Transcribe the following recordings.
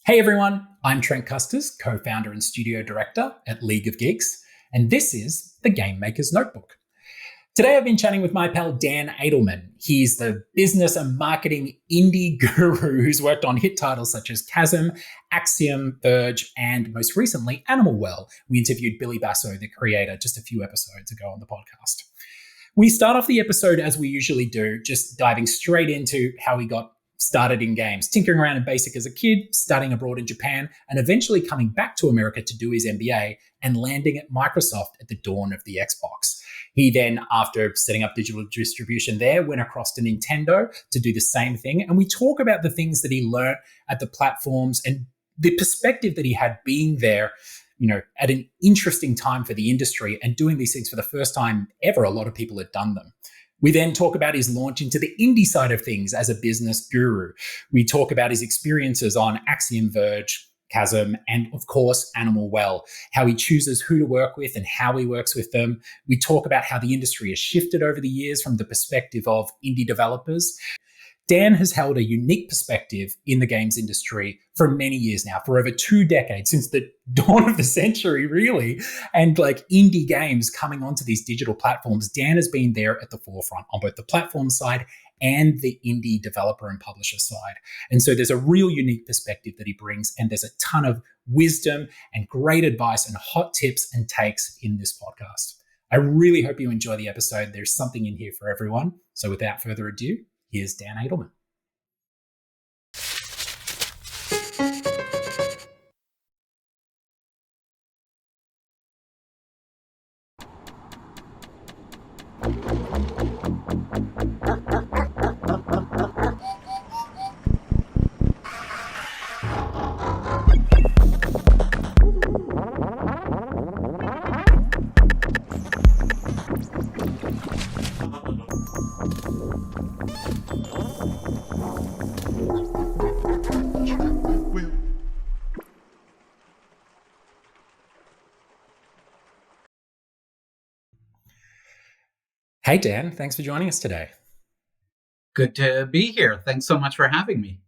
Hey everyone, I'm Trent Kusters, co-founder and studio director at League of Geeks, and this is the Game Maker's Notebook. Today I've been chatting with my pal Dan Adelman. He's the business and marketing indie guru who's worked on hit titles such as Chasm, Axiom, Verge, and most recently Animal Well. We interviewed Billy Basso, the creator, just a few episodes ago on the podcast. We start off the episode as we usually do, just diving straight into how he got started in games, tinkering around in BASIC as a kid, studying abroad in Japan, and eventually coming back to America to do his MBA and landing at Microsoft at the dawn of the Xbox. He then, after setting up digital distribution there, went across to Nintendo to do the same thing. And we talk about the things that he learned at the platforms and the perspective that he had being there, at an interesting time for the industry and doing these things for the first time ever. A lot of people had done them. We then talk about his launch into the indie side of things as a business guru. We talk about his experiences on Axiom, Verge, Chasm, and of course, Animal Well, how he chooses who to work with and how he works with them. We talk about how the industry has shifted over the years from the perspective of indie developers. Dan has held a unique perspective in the games industry for many years now, for over 2 decades, since the dawn of the century, really. And like indie games coming onto these digital platforms, Dan has been there at the forefront on both the platform side and the indie developer and publisher side. And so there's a real unique perspective that he brings, and there's a ton of wisdom and great advice and hot tips and takes in this podcast. I really hope you enjoy the episode. There's something in here for everyone. So without further ado, here's Dan Adelman. Hey, Dan, thanks for joining us today. Good to be here. Thanks so much for having me.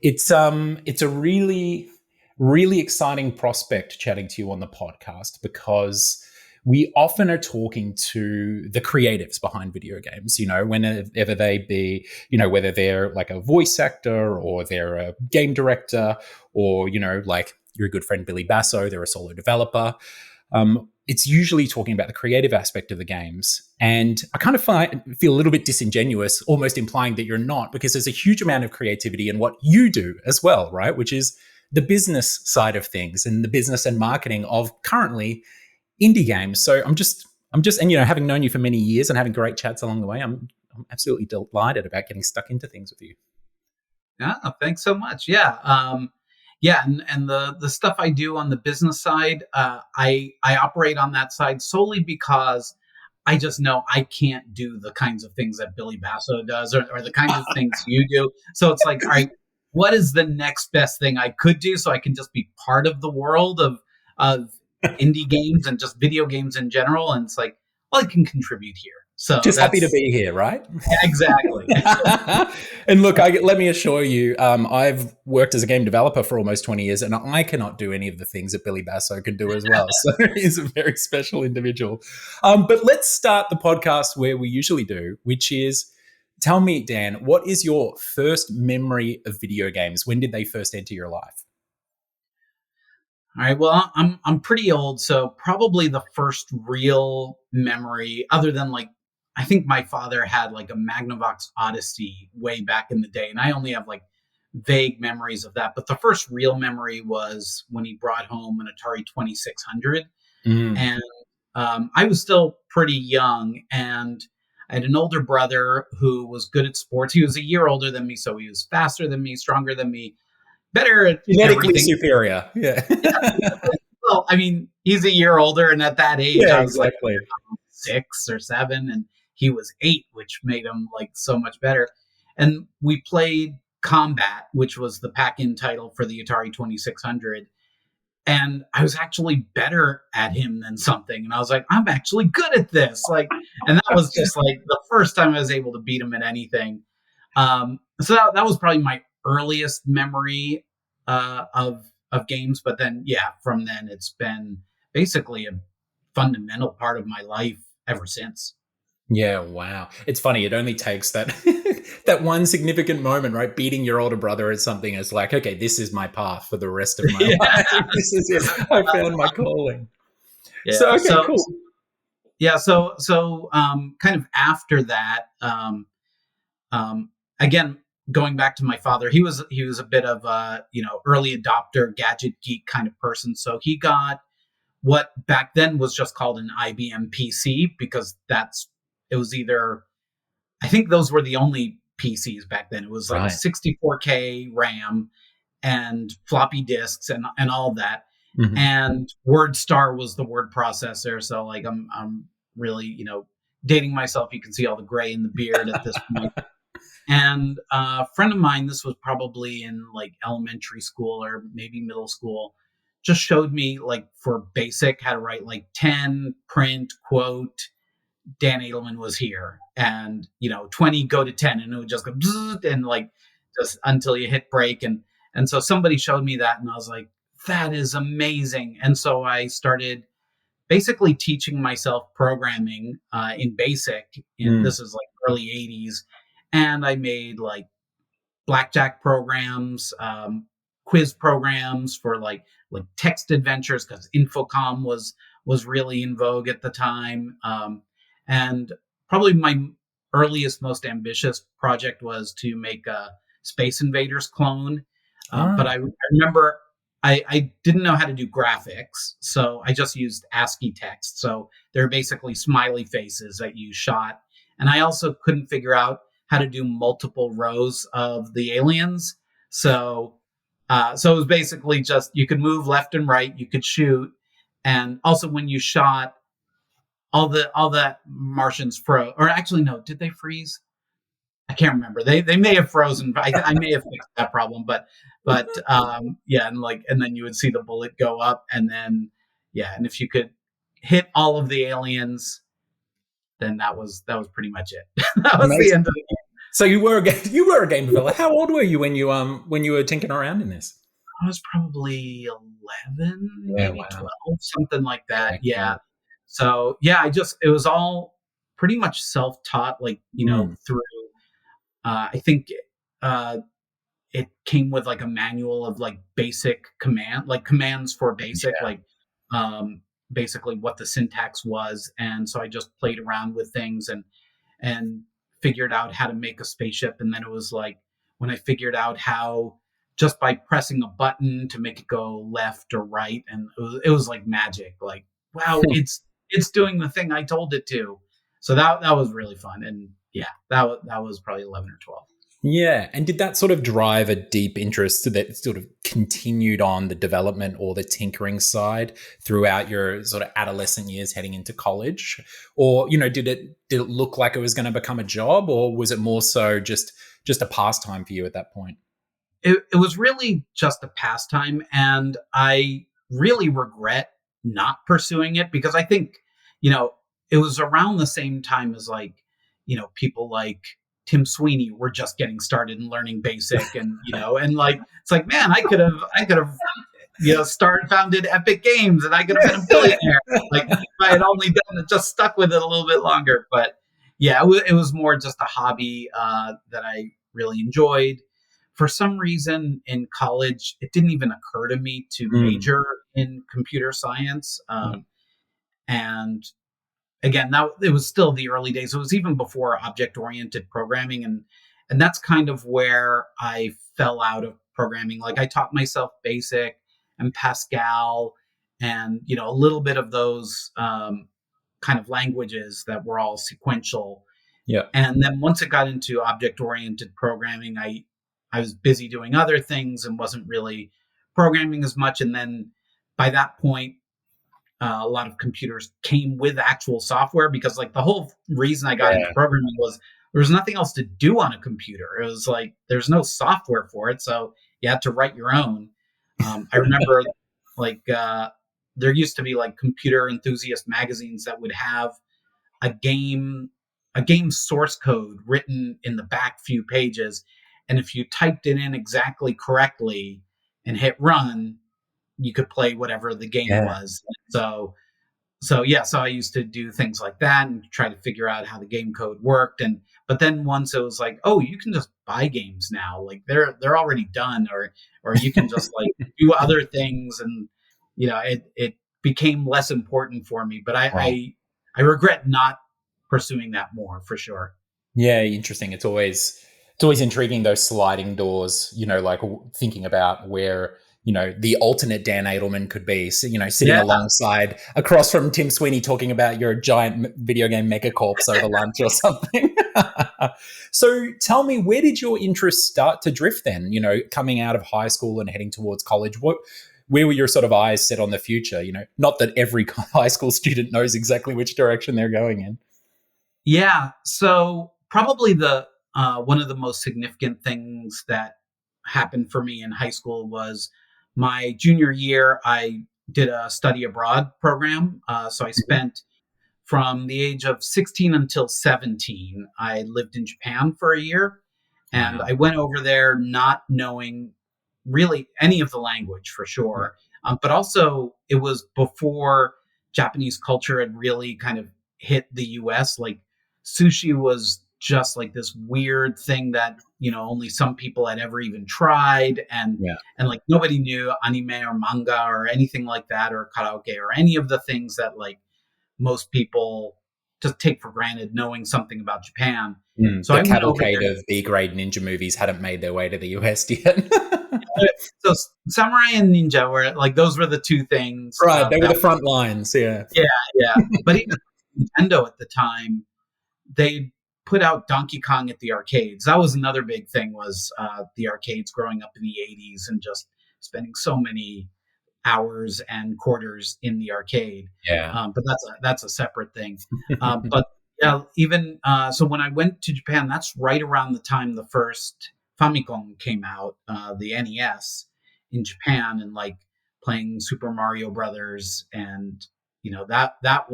It's a really, really exciting prospect chatting to you on the podcast, because we often are talking to the creatives behind video games, whenever they be, whether they're like a voice actor or they're a game director or, like your good friend Billy Basso, they're a solo developer. It's usually talking about the creative aspect of the games. And I kind of feel a little bit disingenuous, almost implying that you're not, because there's a huge amount of creativity in what you do as well, right? Which is the business side of things and the business and marketing of currently indie games. So I'm just, and having known you for many years and having great chats along the way, I'm absolutely delighted about getting stuck into things with you. Yeah, thanks so much. Yeah. And the stuff I do on the business side, I operate on that side solely because I just know I can't do the kinds of things that Billy Basso does or the kinds of things you do. So it's like, all right, what is the next best thing I could do so I can just be part of the world of indie games and just video games in general? And it's like, well, I can contribute here. So just happy to be here, right? Exactly. And look, let me assure you, I've worked as a game developer for almost 20 years, and I cannot do any of the things that Billy Basso can do as well. So he's a very special individual. But let's start the podcast where we usually do, which is, tell me, Dan, what is your first memory of video games? When did they first enter your life? All right. Well, I'm pretty old, so probably the first real memory, other than like, I think my father had like a Magnavox Odyssey way back in the day, and I only have like vague memories of that. But the first real memory was when he brought home an Atari 2600, and I was still pretty young, and I had an older brother who was good at sports. He was a year older than me, so he was faster than me, stronger than me, better at genetically superior. Yeah. Well, I mean, he's a year older, and at that age, I was exactly. like 6 or 7, and he was 8, which made him like so much better. And we played Combat, which was the pack-in title for the Atari 2600. And I was actually better at him than something. And I was like, I'm actually good at this. Like, and that was just like the first time I was able to beat him at anything. So that was probably my earliest memory. of games. But then, yeah, from then it's been basically a fundamental part of my life ever since. Yeah, wow. It's funny. It only takes that that one significant moment, right? Beating your older brother at something. It's like, okay, this is my path for the rest of my Yeah, life. This is it. I found my calling. So, yeah. okay, So cool. yeah, kind of after that, um, again, going back to my father, he was a bit of a early adopter, gadget geek kind of person. So he got what back then was just called an IBM PC, because it was either, I think those were the only PCs back then. It was like Right. 64K RAM and floppy disks and all that. Mhm. And WordStar was the word processor. So like I'm really, dating myself. You can see all the gray in the beard at this point. And a friend of mine, this was probably in like elementary school or maybe middle school, just showed me like for basic how to write like 10 print quote Dan Adelman was here, and 20 go to 10, and it would just go bzzzt, and like just until you hit break. And so somebody showed me that, and I was like, that is amazing. And so I started basically teaching myself programming in basic. Mm. This is like early 80s, and I made like blackjack programs, quiz programs for like text adventures, because Infocom was really in vogue at the time. And probably my earliest, most ambitious project was to make a Space Invaders clone. But Ah. I remember I didn't know how to do graphics, so I just used ASCII text. So they're basically smiley faces that you shot. And I also couldn't figure out how to do multiple rows of the aliens. So it was basically just you could move left and right, you could shoot, and also when you shot, all the Martians froze. Or actually, no, did they freeze? I can't remember. They may have frozen. I may have fixed that problem, but yeah, and then you would see the bullet go up, and then yeah, and if you could hit all of the aliens, then that was pretty much it. That was the Amazing. end of the game. So you were a game developer. How old were you when you were tinkering around in this? I was probably 11, Yeah, maybe wow. 12, something like that. Yeah, Yeah. cool. So yeah, it was all pretty much self-taught, like, Mm. through, I think, uh, it came with like a manual of like basic commands for basic, Yeah. like, um, basically what the syntax was. And so I just played around with things and figured out how to make a spaceship. And then it was like when I figured out how, just by pressing a button to make it go left or right, and it was like magic. Like, wow, it's doing the thing I told it to. So that was really fun. And yeah, that was probably 11 or 12. Yeah. And did that sort of drive a deep interest that sort of continued on the development or the tinkering side throughout your sort of adolescent years heading into college? Or, did it look like it was going to become a job, or was it more so just a pastime for you at that point? It was really just a pastime, and I really regret not pursuing it, because I think, it was around the same time as like, people like Tim Sweeney were just getting started and learning basic, and like it's like, man, I could have started founded Epic Games, and I could have been a billionaire, like if I had only done it, just stuck with it a little bit longer. But yeah, it was more just a hobby that I really enjoyed. For some reason in college, it didn't even occur to me to Mm. major in computer science. Yeah. And again, that it was still the early days. It was even before object oriented programming, and that's kind of where I fell out of programming. Like I taught myself Basic and Pascal, and a little bit of those kind of languages that were all sequential. Yeah. And then once it got into object oriented programming, I was busy doing other things and wasn't really programming as much. And then by that point, a lot of computers came with actual software, because like the whole reason I got into Yeah. programming was there was nothing else to do on a computer. It was like there's no software for it, so you had to write your own. I remember like there used to be like computer enthusiast magazines that would have a game a game source code written in the back few pages, and if you typed it in exactly correctly, and hit run, you could play whatever the game Yeah. was. So I used to do things like that and try to figure out how the game code worked. But then once it was like, oh, you can just buy games now, like they're already done, or you can just like do other things, and it became less important for me. But Right. I regret not pursuing that more, for sure. Yeah, interesting. It's always intriguing, those sliding doors, like thinking about where, the alternate Dan Adelman could be. So, sitting Yeah. alongside across from Tim Sweeney talking about your giant video game megacorps over lunch or something. So tell me, where did your interest start to drift then? Coming out of high school and heading towards college, where were your sort of eyes set on the future? Not that every high school student knows exactly which direction they're going in. Yeah. So probably the one of the most significant things that happened for me in high school was my junior year. I did a study abroad program. So I Mhm. spent from the age of 16 until 17. I lived in Japan for a year, and Wow. I went over there not knowing really any of the language, for Yeah. sure. But also, it was before Japanese culture had really kind of hit the US. Like, sushi was just like this weird thing that only some people had ever even tried, Yeah. and like nobody knew anime or manga or anything like that, or karaoke or any of the things that like most people just take for granted knowing something about Japan. So The I went over cavalcade there. of B-grade ninja movies hadn't made their way to the US yet. So samurai and ninja were like, those were the two things Right, they were that the front lines, yeah. yeah, yeah. But even Nintendo at the time, they put out Donkey Kong at the arcades. That was another big thing, was the arcades growing up in the 80s and just spending so many hours and quarters in the arcade. Yeah. But that's a separate thing. But yeah, even so, when I went to Japan, that's right around the time the first Famicom came out, the NES in Japan, and like playing Super Mario Brothers, and that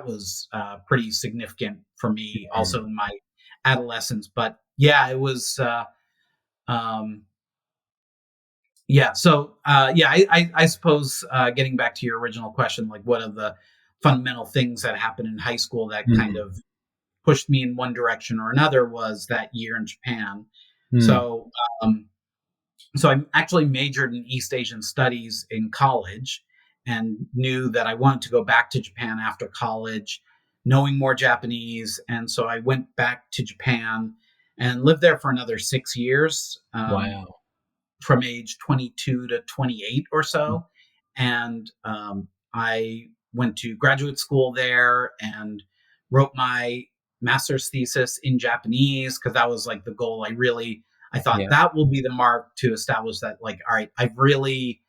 was pretty significant for me, Mm. also in my adolescence. But yeah, it was. Um, yeah. So, I suppose, getting back to your original question, like what are the fundamental things that happened in high school that kind Mm. of pushed me in one direction or another, was that year in Japan. Mm. So, um, so I actually majored in East Asian studies in college, and knew that I wanted to go back to Japan after college, knowing more Japanese. And so I went back to Japan and lived there for another 6 years. Wow. From age 22 to 28 or Mm. so. And I went to graduate school there and wrote my master's thesis in Japanese, because that was like the goal. I thought Yeah. that will be the mark to establish that, like, all right, I've really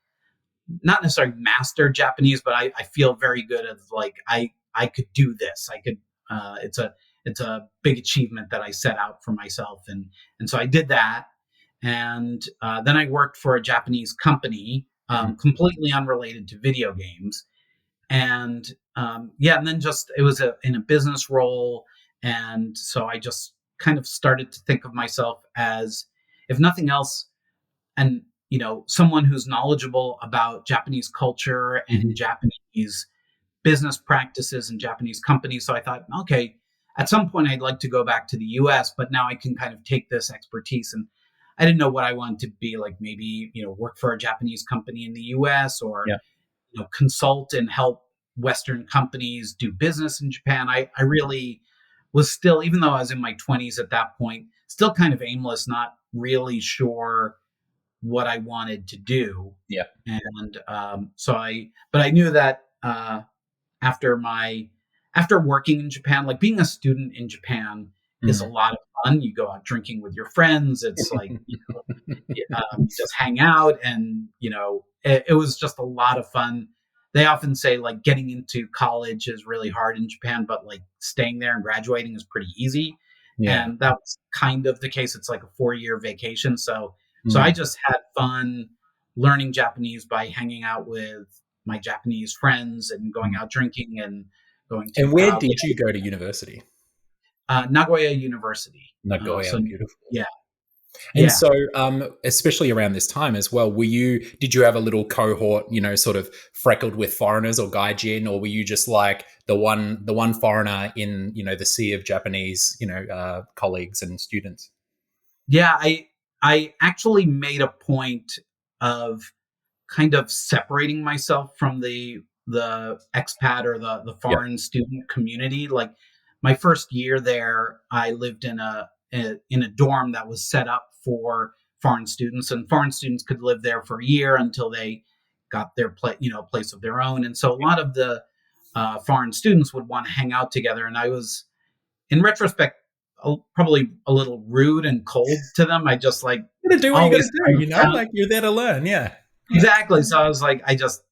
not necessarily mastered Japanese, but I feel very good at, like, I could do this. I could. It's a big achievement that I set out for myself, and so I did that. And then I worked for a Japanese company, Mhm. completely unrelated to video games. And yeah, and then just it was in a business role. And so I just kind of started to think of myself as, if nothing else, and someone who's knowledgeable about Japanese culture and Mhm. Japanese business practices and Japanese companies. So I thought, okay, at some point I'd like to go back to the US, but now I can kind of take this expertise. And I didn't know what I wanted to be, like, maybe, work for a Japanese company in the US, or, Yeah. consult and help Western companies do business in Japan. I really was still, even though I was in my 20s at that point, still kind of aimless, not really sure what I wanted to do. Yeah. And but I knew that after working in Japan, like being a student in Japan is a Mm. lot of fun. You go out drinking with your friends. It's like, you just hang out, and it was just a lot of fun. They often say, like, getting into college is really hard in Japan, but like staying there and graduating is pretty easy. Yeah. And that was kind of the case. It's like a 4-year vacation. So I Mm. just had fun learning Japanese by hanging out with my Japanese friends and going Mm. out drinking and going to And where karaoke. did you go to university? Nagoya University. Nagoya, So beautiful. yeah. And Yeah. so, especially around this time as well, did you have a little cohort, sort of freckled with foreigners or gaijin, or were you just like the one foreigner in, the sea of Japanese, colleagues and students? Yeah, I actually made a point of kind of separating myself from the expat or the Yeah. foreign student community. Like my first year there, I lived in a dorm that was set up for foreign students, and foreign students could live there for a year until they got their place of their own. And so a lot of the foreign students would want to hang out together, and I was, in retrospect, probably a little rude and cold to them. I just like You gotta do what you gotta always do, kind of found. like you're there to learn. Yeah. Exactly. So I was like, I just,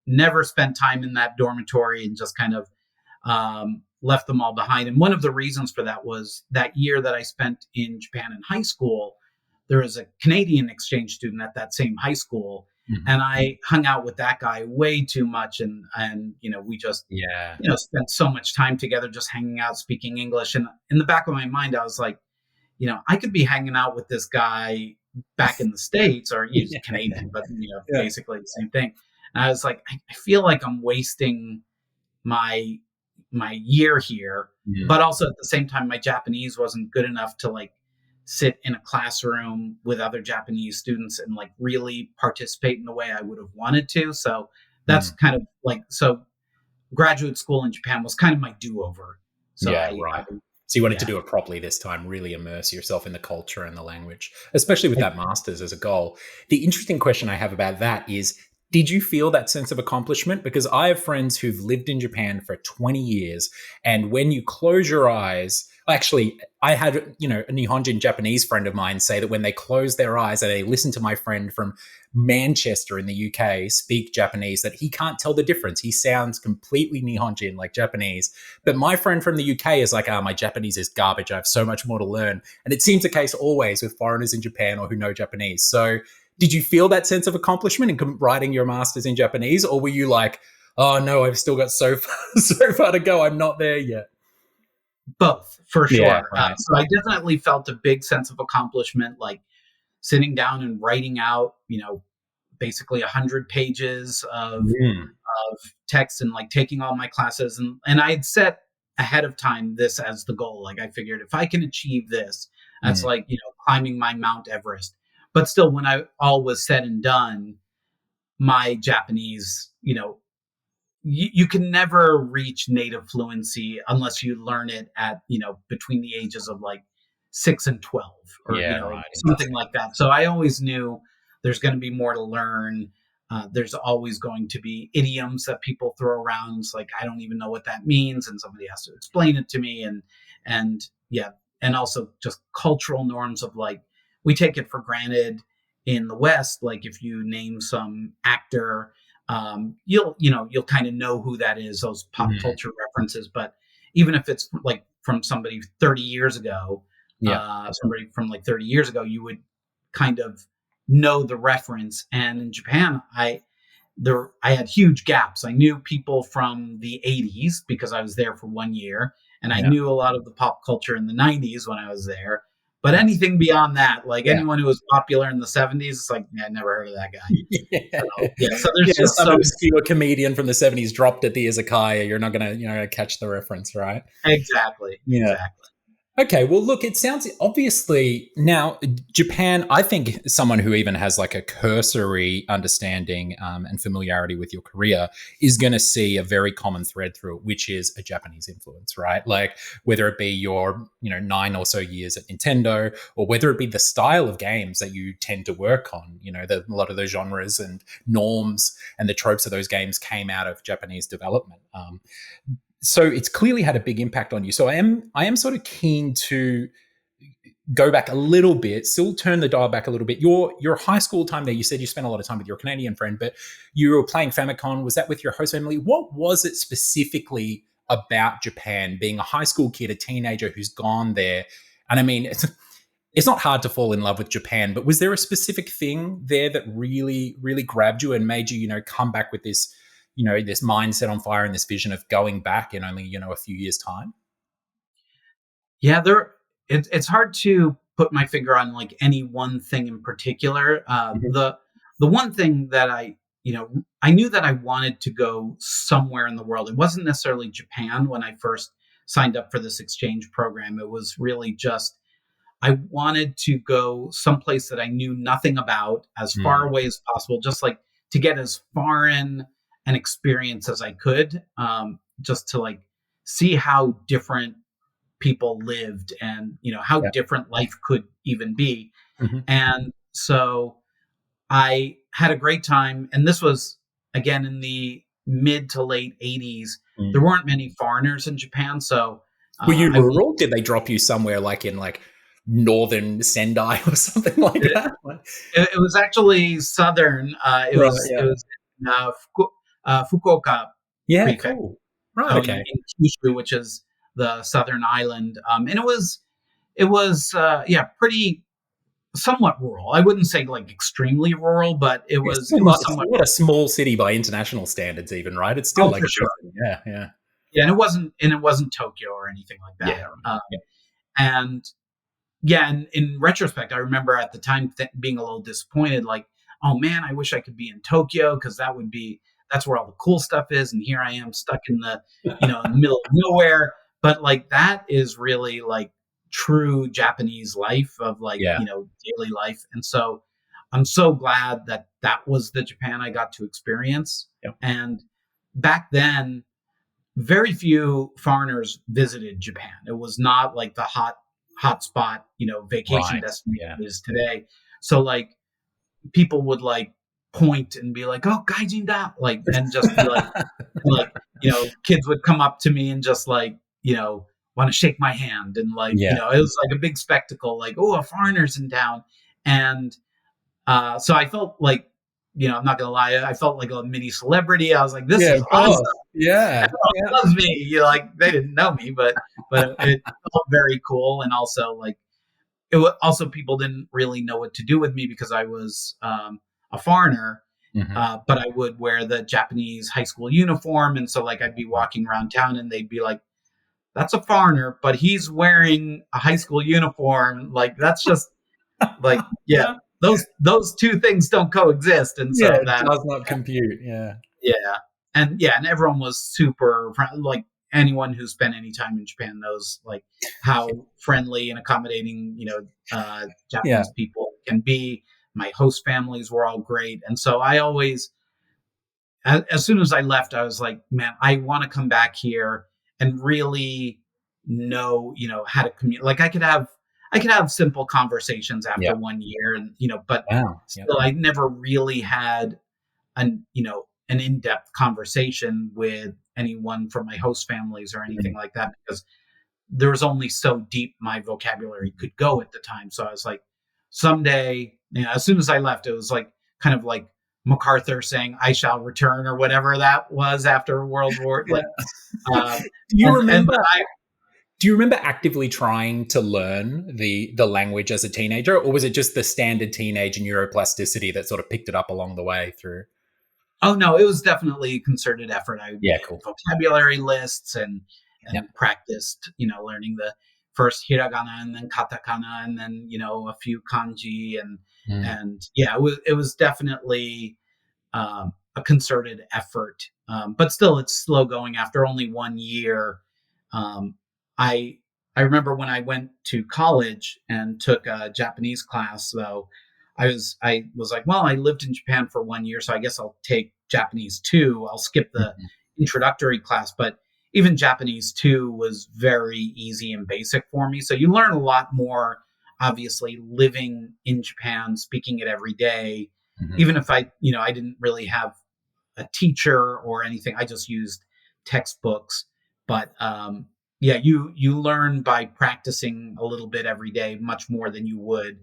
never spent time in that dormitory and just kind of left them all behind. And one of the reasons for that was that year that I spent in Japan in high school, there was a Canadian exchange student at that same high school. Mhm. And I hung out with that guy way too much. And we just, Yeah. spent so much time together, just hanging out, speaking English. And in the back of my mind, I was like, I could be hanging out with this guy back in the States, or he's Yeah. Canadian, but Yeah. basically the same thing. And I was like, I feel like I'm wasting my my year here, Mm. but also at the same time, my Japanese wasn't good enough to like sit in a classroom with other Japanese students and like really participate in the way I would have wanted to. So that's Mm. kind of like, so graduate school in Japan was kind of my do-over. So Yeah, I right. So you wanted to yeah. do it properly this time, really immerse yourself in the culture and the language, especially with that master's as a goal. The interesting question I have about that is, did you feel that sense of accomplishment? Because I have friends who've lived in Japan for 20 years, and when you close your eyes, actually, I had, a Nihonjin Japanese friend of mine say that when they close their eyes and they listen to my friend from Manchester in the UK speak Japanese, that he can't tell the difference. He sounds completely Nihonjin, like Japanese. But my friend from the UK is like, my Japanese is garbage. I have so much more to learn. And it seems the case always with foreigners in Japan or who know Japanese. So did you feel that sense of accomplishment in writing your master's in Japanese? Or were you like, oh no, I've still got so far, so far to go. I'm not there yet. Both, for Yeah, sure. right. So I definitely felt a big sense of accomplishment, like sitting down and writing out, basically 100 pages Mm, of text, and like taking all my classes, and I had set ahead of time this as the goal. Like I figured if I can achieve this, that's mm, like, climbing my Mount Everest. But still, when I all was said and done, my Japanese, you can never reach native fluency unless you learn it at, between the ages of like 6 and 12, or yeah, right. something like that. So I always knew there's going to be more to learn. There's always going to be idioms that people throw around. It's like I don't even know what that means, and somebody has to explain it to me. And yeah, and also just cultural norms of like, we take it for granted in the West. Like if you name some actor, you'll kind of know who that is, those pop Mm, culture references. But even if it's like from somebody 30 years ago, yeah. somebody from like 30 years ago, you would kind of know the reference. And in Japan, I had huge gaps. I knew people from the 80s because I was there for 1 year, and I Yeah. knew a lot of the pop culture in the 90s when I was there. But Yeah. anything beyond that, like Yeah. anyone who was popular in the 70s, it's like, yeah, I never heard of that guy. Yeah. So yeah, so there's Yeah, just some so obscure comedian from the 70s dropped at the izakaya. You're not gonna, catch the reference, right? exactly, Yeah. exactly. Okay, well, look, it sounds obviously now Japan. I think someone who even has like a cursory understanding and familiarity with your career is going to see a very common thread through it, which is a Japanese influence, right? Like whether it be your 9 or so years at Nintendo, or whether it be the style of games that you tend to work on. A lot of those genres and norms and the tropes of those games came out of Japanese development. So it's clearly had a big impact on you. So I am sort of keen to go back a little bit, still turn the dial back a little bit. Your high school time there, you said you spent a lot of time with your Canadian friend, but you were playing Famicom. Was that with your host family? What was it specifically about Japan, being a high school kid, a teenager who's gone there? And I mean, it's not hard to fall in love with Japan, but was there a specific thing there that really, really grabbed you and made you, come back with this, this mindset on fire and this vision of going back in only, a few years' time? Yeah, it's hard to put my finger on like any one thing in particular. Mhm. The one thing that I knew that I wanted to go somewhere in the world. It wasn't necessarily Japan when I first signed up for this exchange program. It was really just I wanted to go someplace that I knew nothing about, as far Mm. away as possible, just like to get as foreign an experience as I could, just to like see how different people lived and how Yeah. different life could even be. Mhm. And so I had a great time, and this was again in the mid to late 80s. There Mm. weren't many foreigners in Japan, so Were you I went. rural? Did they drop you somewhere like in like northern Sendai or something like that? Like, It was actually southern. It right, was yeah. it was in Fukuoka Yeah, prefecture, cool. Right, so okay. in Kyushu, which is the southern island, and it was yeah, pretty somewhat rural. I wouldn't say like extremely rural, but it Yeah, was still it was not it's somewhat. not a small city by international standards even, right? It's still Oh, like for a big sure. city. Yeah, yeah. Yeah, and it wasn't Tokyo or anything like that. Yeah. Yeah. And yeah, and in retrospect, I remember at the time being a little disappointed, like, oh man, I wish I could be in Tokyo because that's where all the cool stuff is, and here I am stuck in the middle of nowhere. But like that is really like true Japanese life of like Yeah. daily life, and so I'm so glad that that was the Japan I got to experience. Yeah. And back then, very few foreigners visited Japan. It was not like the hot spot, vacation Right. destination Yeah. it is today. So like people would like point and be like, "Oh, gaijin da," like, and just be like kids would come up to me and just like want to shake my hand and like Yeah. it was like a big spectacle, like, "Oh, a foreigner's in town," and so I felt like I'm not gonna lie, I felt like a mini celebrity. I was like, "This Yeah, is of awesome." course. Yeah. Yeah. Loves me. Like they didn't know me, but it felt very cool, and also like also people didn't really know what to do with me because I was a foreigner. Mhm. But I would wear the Japanese high school uniform, and so like I'd be walking around town, and they'd be like, "That's a foreigner, but he's wearing a high school uniform. Like that's just like yeah." Those two things don't coexist, and Yeah, so it that does not compute. Yeah. yeah. And everyone was super like anyone who's spent any time in Japan knows like how friendly and accommodating, Yeah. Japanese people can be. My host families were all great. And so I always as soon as I left, I was like, man, I want to come back here and really know, how to communicate. Like I could have simple conversations Yeah. after 1 year and but Wow. Yep. still I never really had an in-depth conversation with anyone from my host families or anything Mhm. like that because there was only so deep my vocabulary could go at the time. So I was like, someday, as soon as I left, it was like kind of like MacArthur saying, "I shall return" or whatever that was after World War. Yeah. Like, uh, Do you and remember but I do you remember actively trying to learn the language as a teenager, or was it just the standard teenage neuroplasticity that sort of picked it up along the way through? Oh no, it was definitely a concerted effort. I Yeah, made cool. vocabulary lists and Yep. practiced, learning the first hiragana and then katakana and then a few kanji Mm. and yeah, it was definitely a concerted effort. But still, it's slow going. After only 1 year, um, I I remember when I went to college and took a Japanese class. Though I was like, well, I lived in Japan for 1 year, so I guess I'll take Japanese too. I'll skip the Mhm. introductory class, but even Japanese too was very easy and basic for me. So you learn a lot more, obviously, living in Japan, speaking it every day. Mhm. Even if I didn't really have a teacher or anything. I just used textbooks. But yeah, you learn by practicing a little bit every day, much more than you would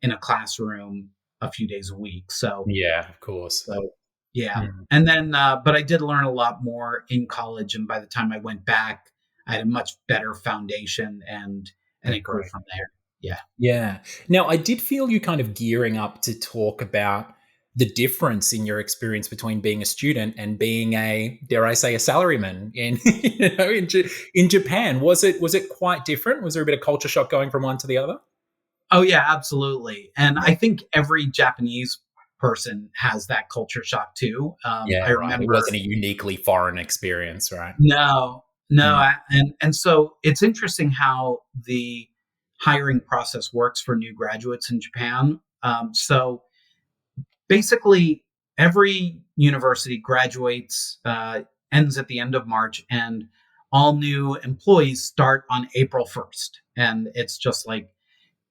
in a classroom a few days a week. So Yeah, of course. so yeah, Mhm. and then but I did learn a lot more in college, and by the time I went back, I had a much better foundation, and Yeah, it grew great. from there. Yeah. Yeah. Now, I did feel you kind of gearing up to talk about the difference in your experience between being a student and being a, dare I say, a salaryman in in Japan. Was it quite different? Was there a bit of culture shock going from one to the other? Oh yeah, absolutely. And I think every Japanese person has that culture shock too. Yeah, I right. It remember wasn't a uniquely foreign experience, right? no, no, Mm. and so it's interesting how the hiring process works for new graduates in Japan. So basically, every university graduates ends at the end of March, and all new employees start on April 1st, and it's just like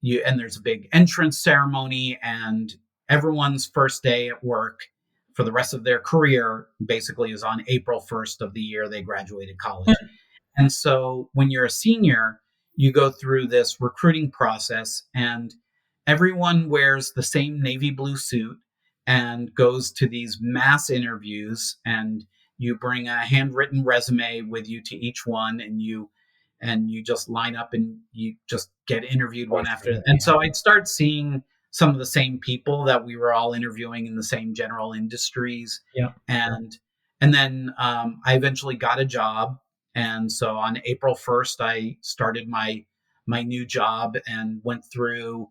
you and there's a big entrance ceremony, and everyone's first day at work for the rest of their career basically is on April 1st of the year they graduated college. And so when you're a senior, you go through this recruiting process, and everyone wears the same navy blue suit and goes to these mass interviews, and you bring a handwritten resume with you to each one, and you just line up and you just get interviewed Go one after. through, And yeah. so I'd start seeing some of the same people that we were all interviewing in the same general industries. Yeah. And then I eventually got a job, and so on April 1st I started my new job and went through.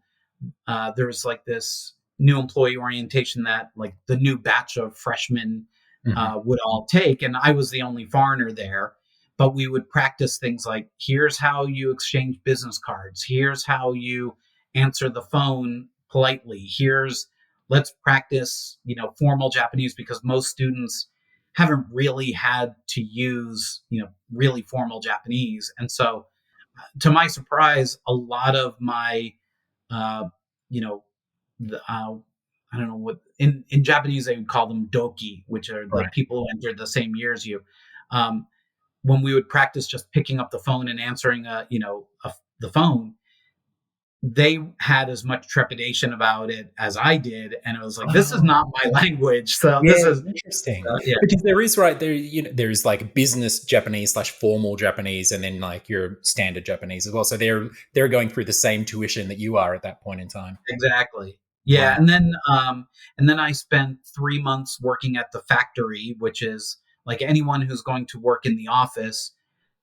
There was like this new employee orientation that like the new batch of freshmen Hmm. would all take, and I was the only foreigner there. But we would practice things like, here's how you exchange business cards, here's how you answer the phone politely, here's let's practice, formal Japanese, because most students haven't really had to use, really formal Japanese. And so to my surprise, a lot of my uh, you know the, I don't know what in Japanese they would call them doki, which are the Right. people who entered the same year as you. Um, when we would practice just picking up the phone and answering the phone, they had as much trepidation about it as I did, and it was like, this is Wow. not my language, so Yeah, this is interesting. yeah. Because there is right there, there's like business Japanese slash formal Japanese, and then like your standard Japanese as well. So they're going through the same tuition that you are at that point in time. Exactly. Yeah, Wow. and then I spent 3 months working at the factory, which is like anyone who's going to work in the office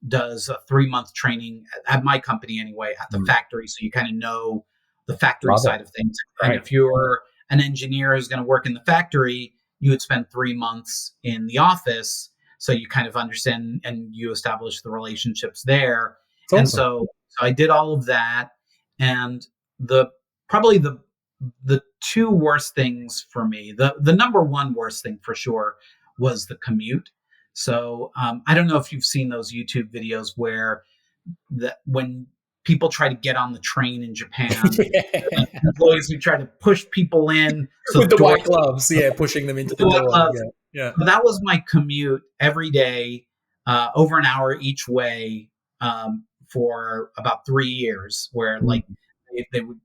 does a 3 month training at my company anyway, at the Mm. factory, so you kind of know the factory Love it. side of things. And Right. if you're an engineer who's going to work in the factory, you would spend 3 months in the office, so you kind of understand and you establish the relationships there. It's And awesome. so I did all of that, and the probably the two worst things for me, the number one worst thing for sure was the commute. So I don't know if you've seen those YouTube videos where when people try to get on the train in Japan, like Yeah. employees who try to push people in so With the the doors white gloves, yeah, pushing them into with the the white door. gloves. Yeah. Yeah. That was my commute every day, over an hour each way, for about 3 years. Where like Mm. they would,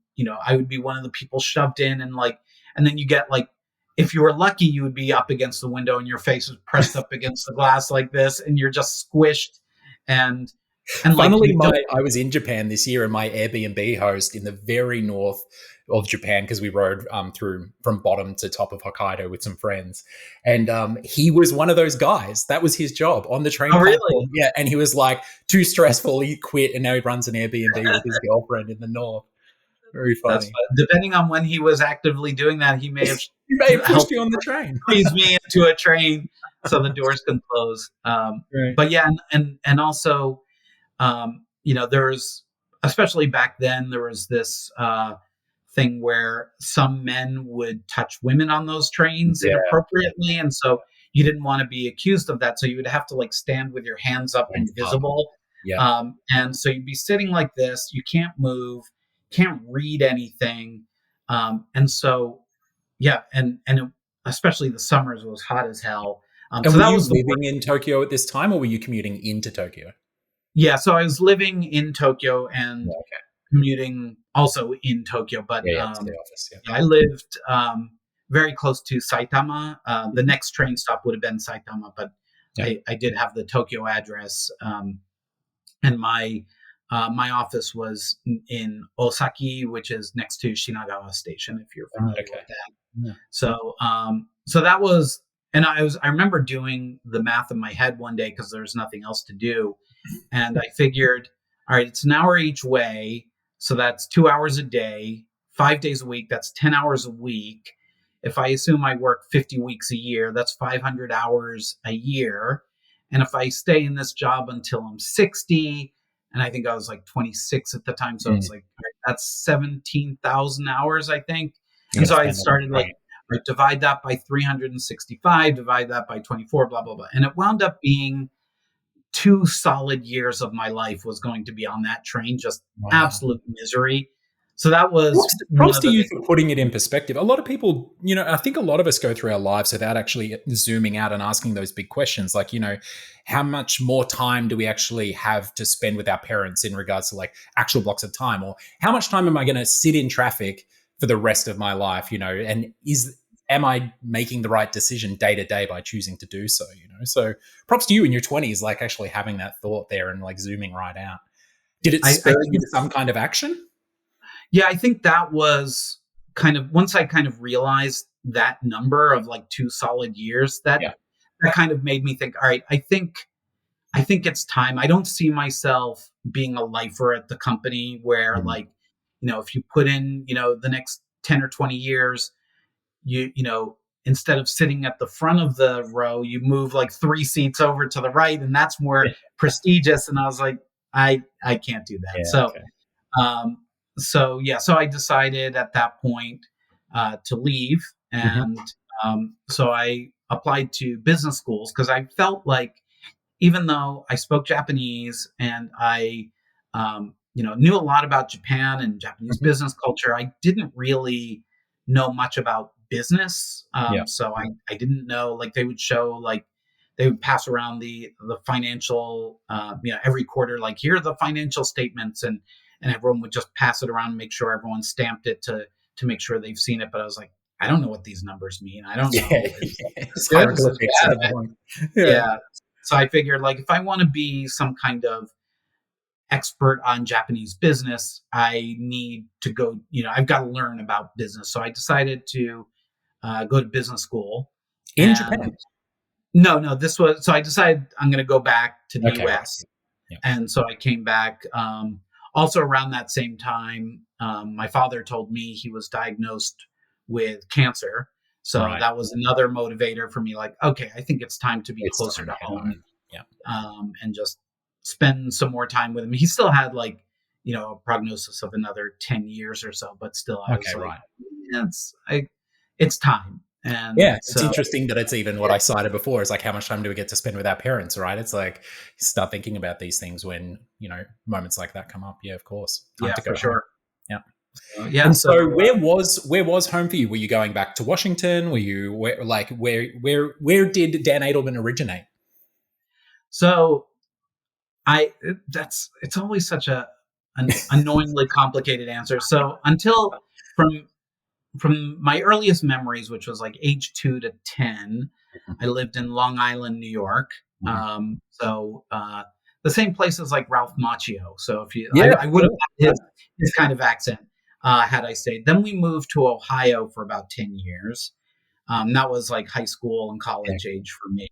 I would be one of the people shoved in, and like, and then you get like, if you were lucky, you would be up against the window, and your face was pressed up against the glass like this, and you're just squished, and like Funnily, you don't. I was in Japan this year, and my Airbnb host in the very north of Japan, because we rode through from bottom to top of Hokkaido with some friends, and he was one of those guys. That was his job on the train Oh really? platform. Yeah, and he was like too stressful. He quit, and now he runs an Airbnb with his girlfriend in the north. Very That's funny. fun. Depending on when he was actively doing that, he may have He may have pushed helped you on the train. squeeze me into a train so the doors can close. Right. But yeah, and also, there's, especially back then, there was this thing where some men would touch women on those trains Yeah. inappropriately, and so you didn't want to be accused of that, so you would have to like stand with your hands up Hands up. invisible. Yeah. And so you'd be sitting like this, you can't move, can't read anything. And so yeah, especially the summers was hot as hell. And So were that you was the living in Tokyo at this time, or were you commuting into Tokyo? Yeah, so I was living in Tokyo and Yeah. Okay. commuting also in Tokyo, but Yeah. Yeah. To the office. Yeah. yeah, I lived very close to Saitama. The next train stop would have been Saitama, but Yeah. I did have the Tokyo address, and my office was in Osaki, which is next to Shinagawa Station, if you're Right. familiar Okay. with that. Yeah. So that was, and I remember doing the math in my head one day, because there's nothing else to do, and I figured, all right, it's an hour each way. So that's 2 hours a day, 5 days a week. That's 10 hours a week. If I assume I work 50 weeks a year, that's 500 hours a year. And if I stay in this job until I'm 60, and I think I was like 26 at the time, so it's like that's 17,000 hours, I think. And so I started like, divide that by 365, divide that by 24, blah, blah, blah. And it wound up being 2 solid years of my life was going to be on that train, just absolute misery. So that was props to you for putting it in perspective. A lot of people, I think a lot of us go through our lives without actually zooming out and asking those big questions. Like, how much more time do we actually have to spend with our parents in regards to like actual blocks of time, or how much time am I going to sit in traffic for the rest of my life, and am I making the right decision day to day by choosing to do so, So props to you in your 20s, like actually having that thought there and like zooming right out. Did it spur you to some kind of action? Yeah, I think that was kind of, once I kind of realized that number of like 2 solid years, that kind of made me think, all right, I think it's time. I don't see myself being a lifer at the company where like, if you put in, the next 10 or 20 years, instead of sitting at the front of the row, you move like 3 seats over to the right, and that's more prestigious. And I was like, I can't do that. So I decided at that point to leave, and so I applied to business schools because I felt like, even though I spoke Japanese and I knew a lot about Japan and Japanese business culture, I didn't really know much about business. So I didn't know, like, they would show, like, they would pass around the financial, every quarter, like, here are the financial statements, and everyone would just pass it around and make sure everyone stamped it to make sure they've seen it. But I was like, I don't know what these numbers mean. I don't know. It's good. Yeah. So I figured, like, if I want to be some kind of expert on Japanese business, I need to go, I've got to learn about business. So I decided to go to business school. In Japan? No, so I decided I'm going to go back to the US. Right. And so I came back. Also around that same time, my father told me he was diagnosed with cancer. So that was another motivator for me. Like, okay, I think it's time to be closer to home. And just spend some more time with him. He still had, like, a prognosis of another 10 years or so, but still I was like, it's time. And it's interesting that it's even what I cited before is like, how much time do we get to spend with our parents, right? It's like, start thinking about these things when, moments like that come up. Yeah, of course. Time to go for sure. Yeah. And so where was home for you? Were you going back to Washington? Were you where did Dan Adelman originate? So it's always such an annoyingly complicated answer. So until from my earliest memories, which was like age 2 to 10, I lived in Long Island, New York. So the same place as like Ralph Macchio. So if you, I would have had his kind of accent had I stayed. Then we moved to Ohio for about 10 years. That was like high school and college age for me.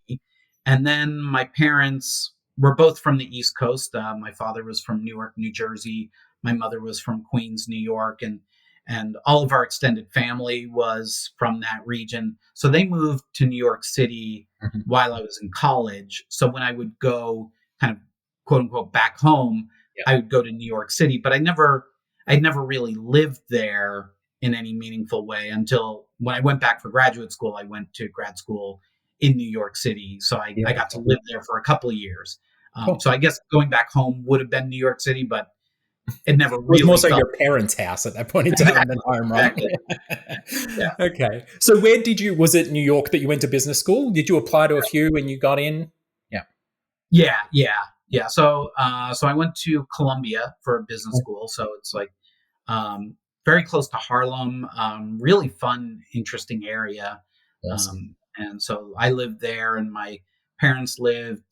And then my parents were both from the East Coast. My father was from Newark, New Jersey. My mother was from Queens, New York. And all of our extended family was from that region. So they moved to New York City while I was in college. So when I would go kind of quote unquote back home, I would go to New York City, but I'd never really lived there in any meaningful way until when I went back for graduate school. I went to grad school in New York City. So I got to live there for a couple of years. So I guess going back home would have been New York City, but it never really was more so your parents' house at that point in time than home, right? Okay. So where was it New York that you went to business school? Did you apply to a few when you got in? Yeah. So I went to Columbia for business school. So it's like very close to Harlem, really fun, interesting area. Awesome. And so I lived there, and my parents lived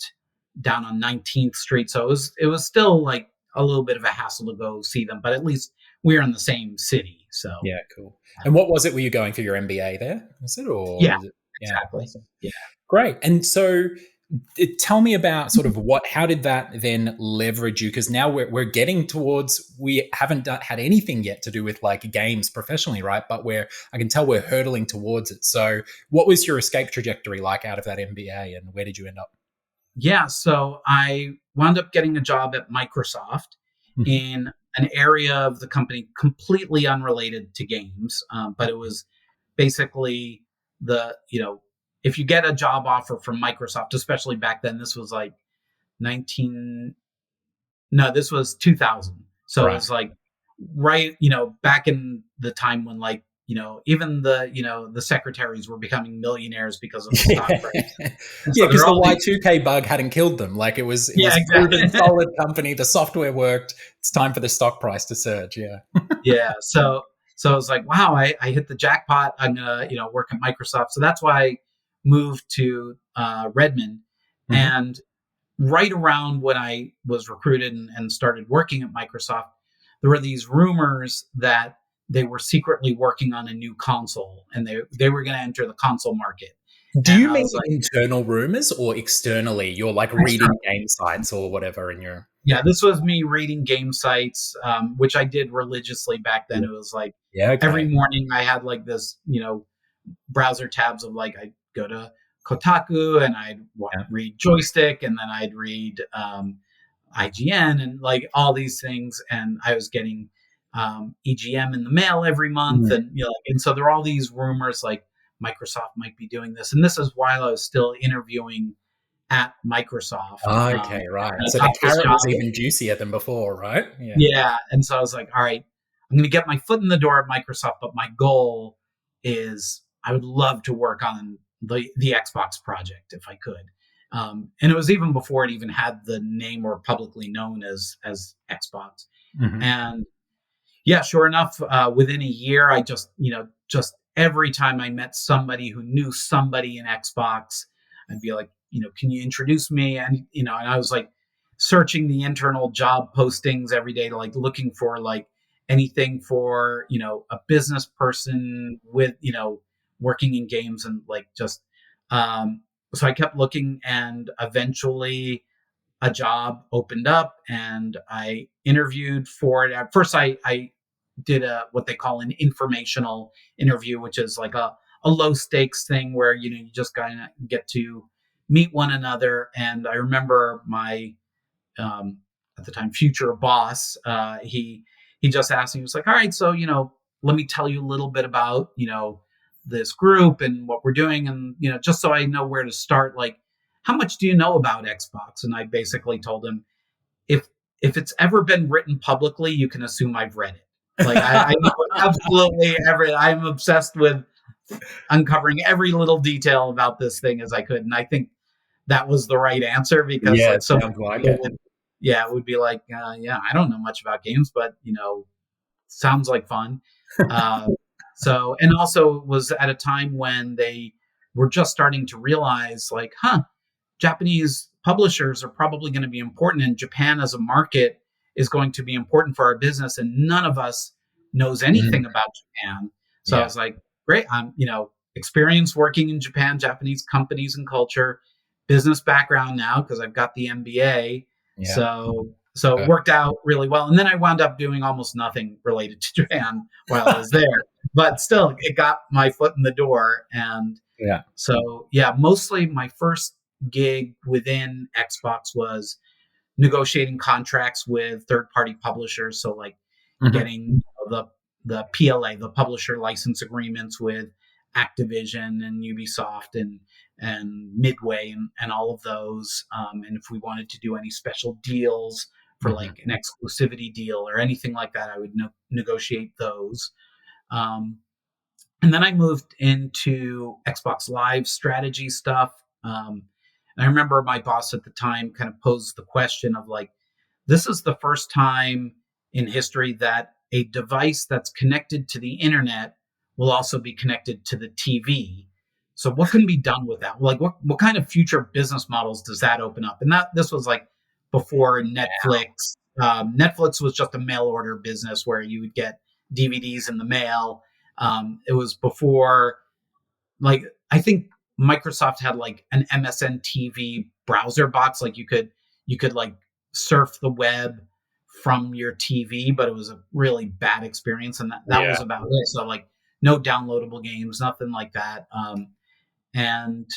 down on 19th Street. So it was still like a little bit of a hassle to go see them, but at least we're in the same city. So yeah, cool. And what was it? Were you going for your MBA there? Is it or? Yeah, was it? Exactly. Awesome. Yeah, great. And so Tell me about sort of how did that then leverage you? Because now we're getting towards, we haven't had anything yet to do with like games professionally, right? But I can tell we're hurtling towards it. So what was your escape trajectory like out of that MBA, and where did you end up? Yeah, so I wound up getting a job at Microsoft Mhm. in an area of the company completely unrelated to games, but it was basically if you get a job offer from Microsoft, especially back then, this was like 19 no, this was 2000. So it Right. was like right, back in the time when like, even the secretaries were becoming millionaires because of the stock price. And Yeah, so there because are the all these. Y2K bug hadn't killed them. Like it Yeah, was proven exactly. solid company. The software worked. It's time for the stock price to surge. Yeah. Yeah. So I was like, wow, I hit the jackpot. I'm gonna, work at Microsoft. So that's why I moved to Redmond. Hmm. And right around when I was recruited and started working at Microsoft, there were these rumors that they were secretly working on a new console and they were going to enter the console market. Do And you I mean was like, internal rumors or externally? You're like reading game sites or whatever in your. yeah, this was me reading game sites, which I did religiously back then. Yeah. It was like Yeah. every Okay. morning I had like this, browser tabs of like I'd go to Kotaku and I'd Yeah. read Joystick and then I'd read IGN and like all these things. And I was getting EGM in the mail every month, Mm. and and so there are all these rumors like Microsoft might be doing this, and this is while I was still interviewing at Microsoft. Okay. Right. And So I the got this carrot job. was even juicier than before, right? Yeah. Yeah. And so I was like, all right, I'm going to get my foot in the door at Microsoft, but my goal is I would love to work on the Xbox project if I could. And it was even before it even had the name or publicly known as Xbox. Hmm. And yeah, sure enough, within a year, I just every time I met somebody who knew somebody in Xbox, I'd be like, can you introduce me? And and I was like searching the internal job postings every day, like looking for like anything for a business person with working in games and like just so I kept looking and eventually a job opened up and I interviewed for it. At first, I did what they call an informational interview, which is like a low stakes thing where you just kind of get to meet one another. And I remember my um, at the time future boss, he just asked me, he was like, all right, so let me tell you a little bit about this group and what we're doing, and just so I know where to start, like how much do you know about Xbox? And I basically told him if it's ever been written publicly, you can assume I've read it. Like I know absolutely every. I'm obsessed with uncovering every little detail about this thing as I could, and I think that was the right answer because Yeah, like it so sounds many like people it. would, yeah, it would be like, yeah, I don't know much about games, but sounds like fun. Uh, so and also was at a time when they were just starting to realize like, Japanese publishers are probably going to be important, and Japan as a market is going to be important for our business. And none of us knows Mm. anything about Japan. So I Yeah. was like, great. I'm, experienced working in Japan, Japanese companies and culture, business background now because I've got the MBA. Yeah. So it Uh, worked out really well. And then I wound up doing almost nothing related to Japan while I was there. But still, it got my foot in the door. And yeah. so, yeah, mostly my first gig within Xbox was negotiating contracts with third party publishers. So, like Hmm. getting the PLA, the publisher license agreements with Activision and Ubisoft and Midway and all of those. And if we wanted to do any special deals for Hmm. like an exclusivity deal or anything like that, I would negotiate those. Um, and then I moved into Xbox Live strategy stuff. And I remember my boss at the time kind of posed the question of like, this is the first time in history that a device that's connected to the internet will also be connected to the TV. So what can be done with that? Like what kind of future business models does that open up? And that this was like before Netflix. Netflix was just a mail order business where you would get DVDs in the mail. It was before, like, I think Microsoft had like an MSN TV browser box. Like you could like surf the web from your TV, but it was a really bad experience, and that Yeah. was about it. So like no downloadable games, nothing like that. And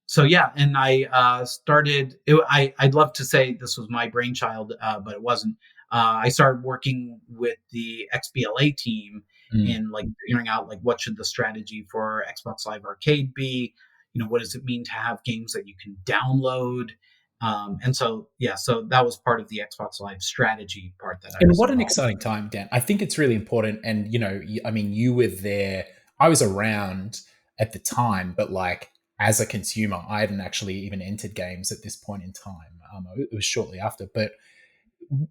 so yeah, and I started. I'd love to say this was my brainchild, but it wasn't. I started working with the XBLA team Mm. in like figuring out like what should the strategy for Xbox Live Arcade be. You know, what does it mean to have games that you can download? And so yeah, so that was part of the Xbox Live strategy part that I And was what an involved exciting time, Dan. I think it's really important. And, I mean, you were there. I was around at the time, but like as a consumer, I hadn't actually even entered games at this point in time. It was shortly after. But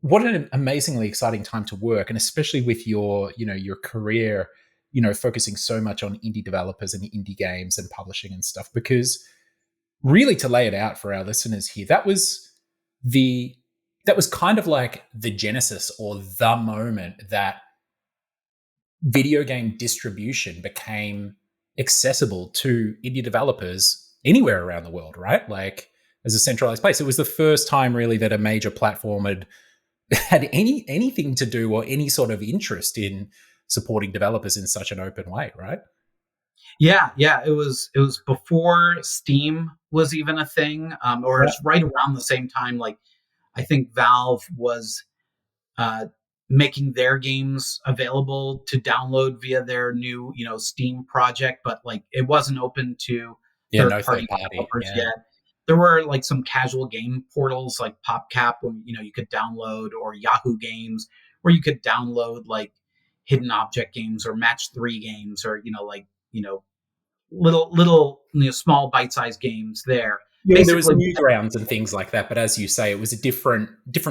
what an amazingly exciting time to work. And especially with your career, focusing so much on indie developers and indie games and publishing and stuff. Because really, to lay it out for our listeners here, the that was kind of like the genesis or the moment that video game distribution became accessible to indie developers anywhere around the world, right? Like as a centralized place. It was the first time really that a major platform had anything to do or any sort of interest in supporting developers in such an open way, right? Yeah, yeah, it was before Steam was even a thing, or Yeah. it's right around the same time. Like I think Valve was uh, making their games available to download via their new, Steam project, but like it wasn't open to Yeah, third no party third party. developers Yeah. yet. There were like some casual game portals like PopCap, when you could download, or Yahoo Games, where you could download like hidden object games or match three games, or like little small bite-sized games there. Yeah, there was Basically, Newgrounds and things like that, but as you say, it was a different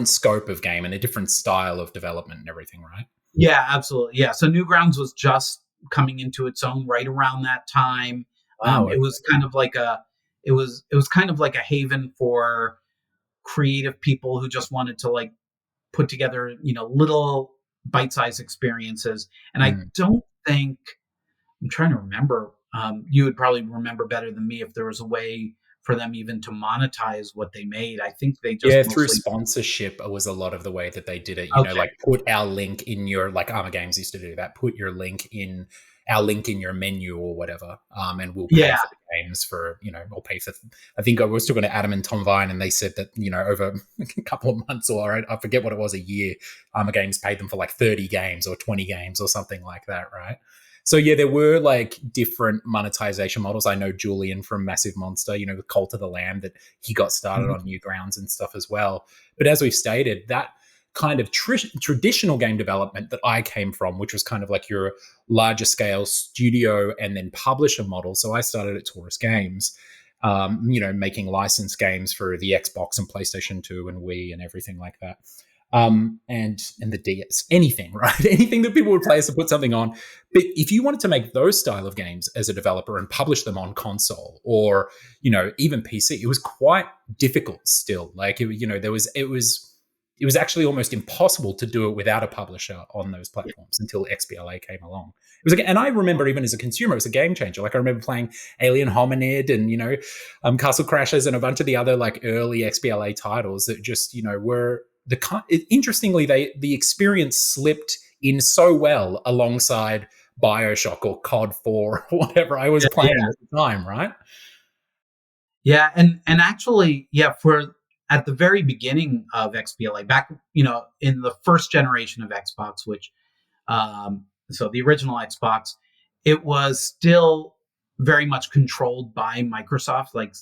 scope of game and a different style of development and everything, right? yeah, absolutely. Yeah. So Newgrounds was just coming into its own right around that time. Wow. It was kind of like it was kind of like a haven for creative people who just wanted to like put together, little bite-sized experiences. And I Mm. don't think I'm trying to remember. You would probably remember better than me if there was a way for them even to monetize what they made. I think they just Yeah, through mostly sponsorship was a lot of the way that they did it. okay. Like put our link in your like Armor Games used to do that. Put our link in your menu or whatever, and we'll pay Yeah, for the games for we'll pay for. I think I was talking to Adam and Tom Vine, and they said that over a couple of months or I forget what it was, a year, Armor Games paid them for like 30 games or 20 games or something like that, right? So yeah, there were like different monetization models. I know Julian from Massive Monster, with Cult of the Lamb, that he got started mhm, on Newgrounds and stuff as well. But as we've stated, that kind of traditional game development that I came from, which was kind of like your larger scale studio and then publisher model. So I started at Taurus Games, making licensed games for the Xbox and PlayStation 2 and Wii and everything like that. And the DS, anything, right? Anything that people would play us to put something on. But if you wanted to make those style of games as a developer and publish them on console or even PC, it was quite difficult still. Like it was actually almost impossible to do it without a publisher on those platforms until XBLA came along. It was, and I remember even as a consumer, it was a game changer. Like I remember playing Alien Hominid and Castle Crashers and a bunch of the other like early XBLA titles that just were interestingly the experience slipped in so well alongside BioShock or COD 4 or whatever I was yeah, playing at the time, right? yeah, and actually, yeah, for at the very beginning of XBLA, back in the first generation of Xbox, which so the original Xbox, it was still very much controlled by Microsoft. Like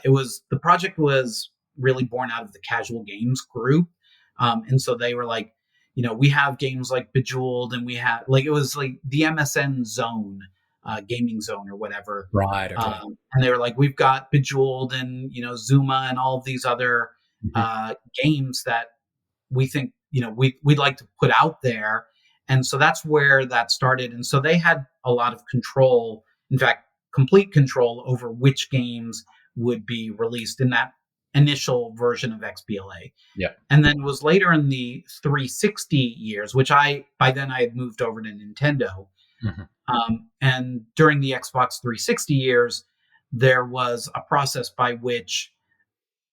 it was the project was really born out of the casual games group, and so they were like, we have games like Bejeweled, and we have like it was like the MSN Zone, gaming zone or whatever. Right. Okay. And they were like, we've got Bejeweled and Zuma and all of these other Mhm. games that we think we'd like to put out there, and so that's where that started. And so they had a lot of control, in fact complete control over which games would be released in that initial version of XBLA. Yeah. And then it was later in the 360 years, which by then I had moved over to Nintendo, Mhm. and during the Xbox 360 years there was a process by which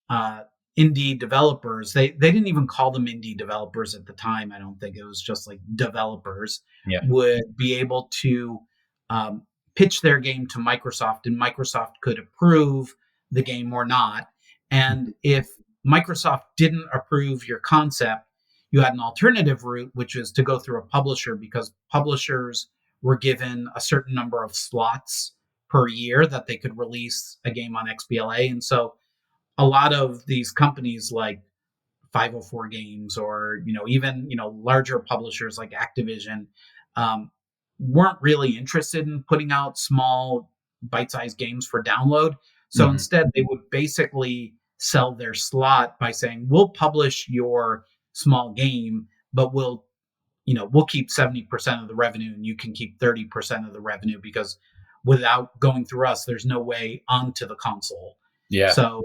uh, indie developers. They didn't even call them indie developers at the time. I don't think it was just like developers Yeah. would be able to um, pitch their game to Microsoft, and Microsoft could approve the game or not. And if Microsoft didn't approve your concept, you had an alternative route, which is to go through a publisher, because publishers were given a certain number of slots per year that they could release a game on XBLA. And so a lot of these companies like 504 Games, or even larger publishers like Activision, um, weren't really interested in putting out small bite-sized games for download. So Mhm. instead, they would basically sell their slot by saying, "We'll publish your small game, but we'll keep 70% of the revenue, and you can keep 30% of the revenue, because without going through us, there's no way onto the console." Yeah. So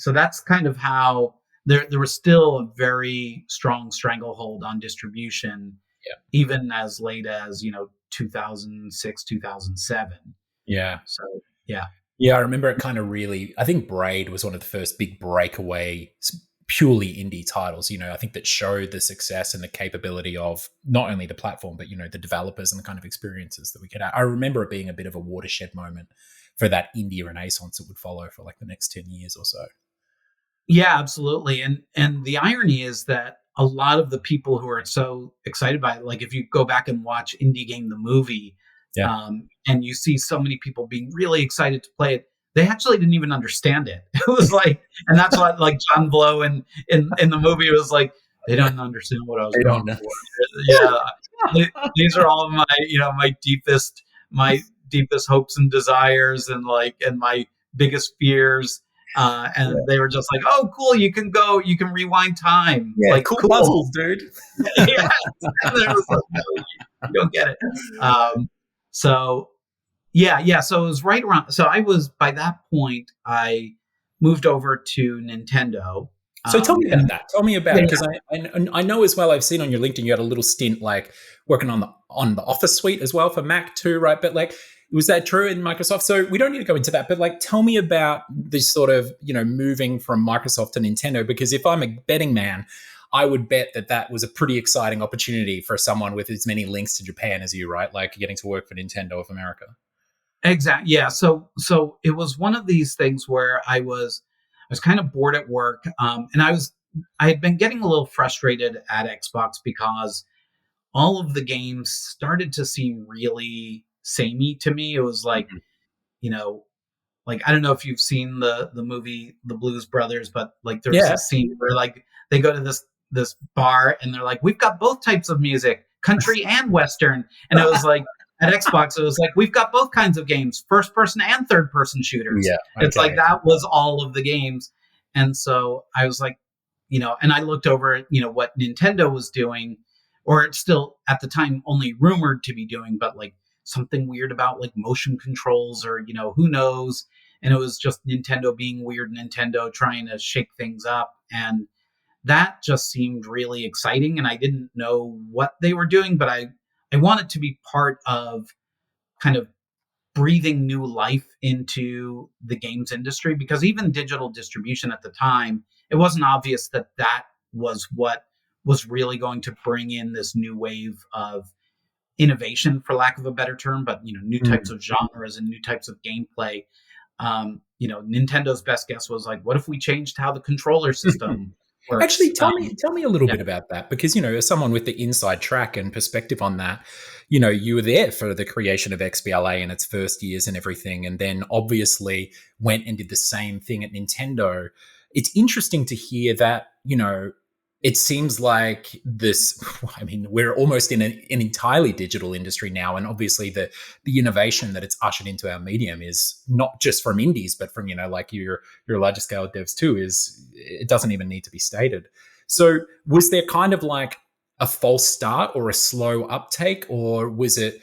that's kind of how there was still a very strong stranglehold on distribution, Yeah. even as late as 2006, 2007. Yeah. So yeah. Yeah, I remember it kind of really. I think Braid was one of the first big breakaway, purely indie titles. I think that showed the success and the capability of not only the platform, but the developers and the kind of experiences that we could have. I remember it being a bit of a watershed moment for that indie renaissance that would follow for like the next 10 years or so. Yeah, absolutely. And the irony is that a lot of the people who are so excited by it, like if you go back and watch Indie Game the movie, Yeah. and you see so many people being really excited to play it, they actually didn't even understand it. It was like, and that's what like John Blow in the movie was like, they don't understand what I was I don't going know. for. Yeah, these are all my my deepest hopes and desires, and my biggest fears. And they were just like, "Oh, cool! You can rewind time. Yeah, Like, cool cool." puzzles, dude. Yeah, and it was like, "No, you don't get it." So yeah. So it was right around. So I was by that point, I moved over to Nintendo. So tell me about And that. Tell me about, yeah, because I know as well. I've seen on your LinkedIn you had a little stint like working on the Office suite as well for Mac too, right? But like, was that true in Microsoft? So we don't need to go into that, but like, tell me about this sort of moving from Microsoft to Nintendo. Because if I'm a betting man, I would bet that was a pretty exciting opportunity for someone with as many links to Japan as you, right? Like getting to work for Nintendo of America. exactly. Yeah. So it was one of these things where I was kind of bored at work, and I had been getting a little frustrated at Xbox because all of the games started to seem really samey to me. It was like, Mhm. you know, like I don't know if you've seen the movie The Blues Brothers, but like there's Yeah. a scene where like they go to this bar and they're like, "We've got both types of music, country and western." And it was like at Xbox, it was like, "We've got both kinds of games, first person and third person shooters." Yeah. It's like Okay. that was all of the games. And so I was like, and I looked over at, what Nintendo was doing, or it's still at the time only rumored to be doing, but like something weird about like motion controls, or, who knows. And it was just Nintendo being weird Nintendo, trying to shake things up. And that just seemed really exciting. And I didn't know what they were doing, but I wanted to be part of kind of breathing new life into the games industry, because even digital distribution at the time, it wasn't obvious that was what was really going to bring in this new wave of innovation, for lack of a better term, but new types Mm. of genres and new types of gameplay. Nintendo's best guess was like, what if we changed how the controller system works? Actually, tell me a little Yeah. bit about that, because as someone with the inside track and perspective on that, you were there for the creation of XBLA in its first years and everything, and then obviously went and did the same thing at Nintendo. It's interesting to hear that it seems like this. I mean, we're almost in an entirely digital industry now, and obviously the innovation that it's ushered into our medium is not just from indies, but from like your larger scale devs too. It doesn't even need to be stated. So, was there kind of like a false start or a slow uptake, or was it?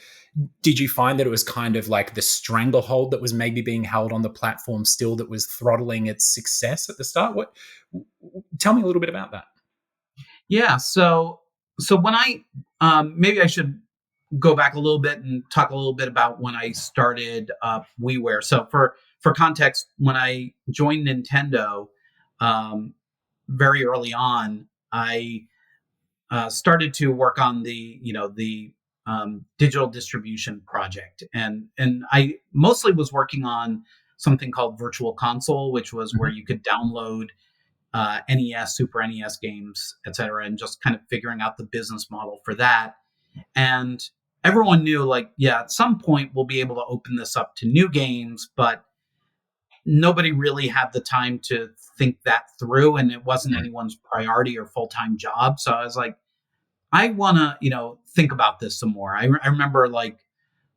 Did you find that it was kind of like the stranglehold that was maybe being held on the platform still that was throttling its success at the start? Tell me a little bit about that. Yeah. So when maybe I should go back a little bit and talk a little bit about when I started WiiWare. So for context, when I joined Nintendo, um, very early on, I started to work on the digital distribution project, and I mostly was working on something called Virtual Console, which was where Mhm. you could download NES, Super NES games, etc., and just kind of figuring out the business model for that. And everyone knew, like, yeah, at some point we'll be able to open this up to new games, but nobody really had the time to think that through, and it wasn't Mhm. anyone's priority or full time job. So I was like, I want to, think about this some more. I remember like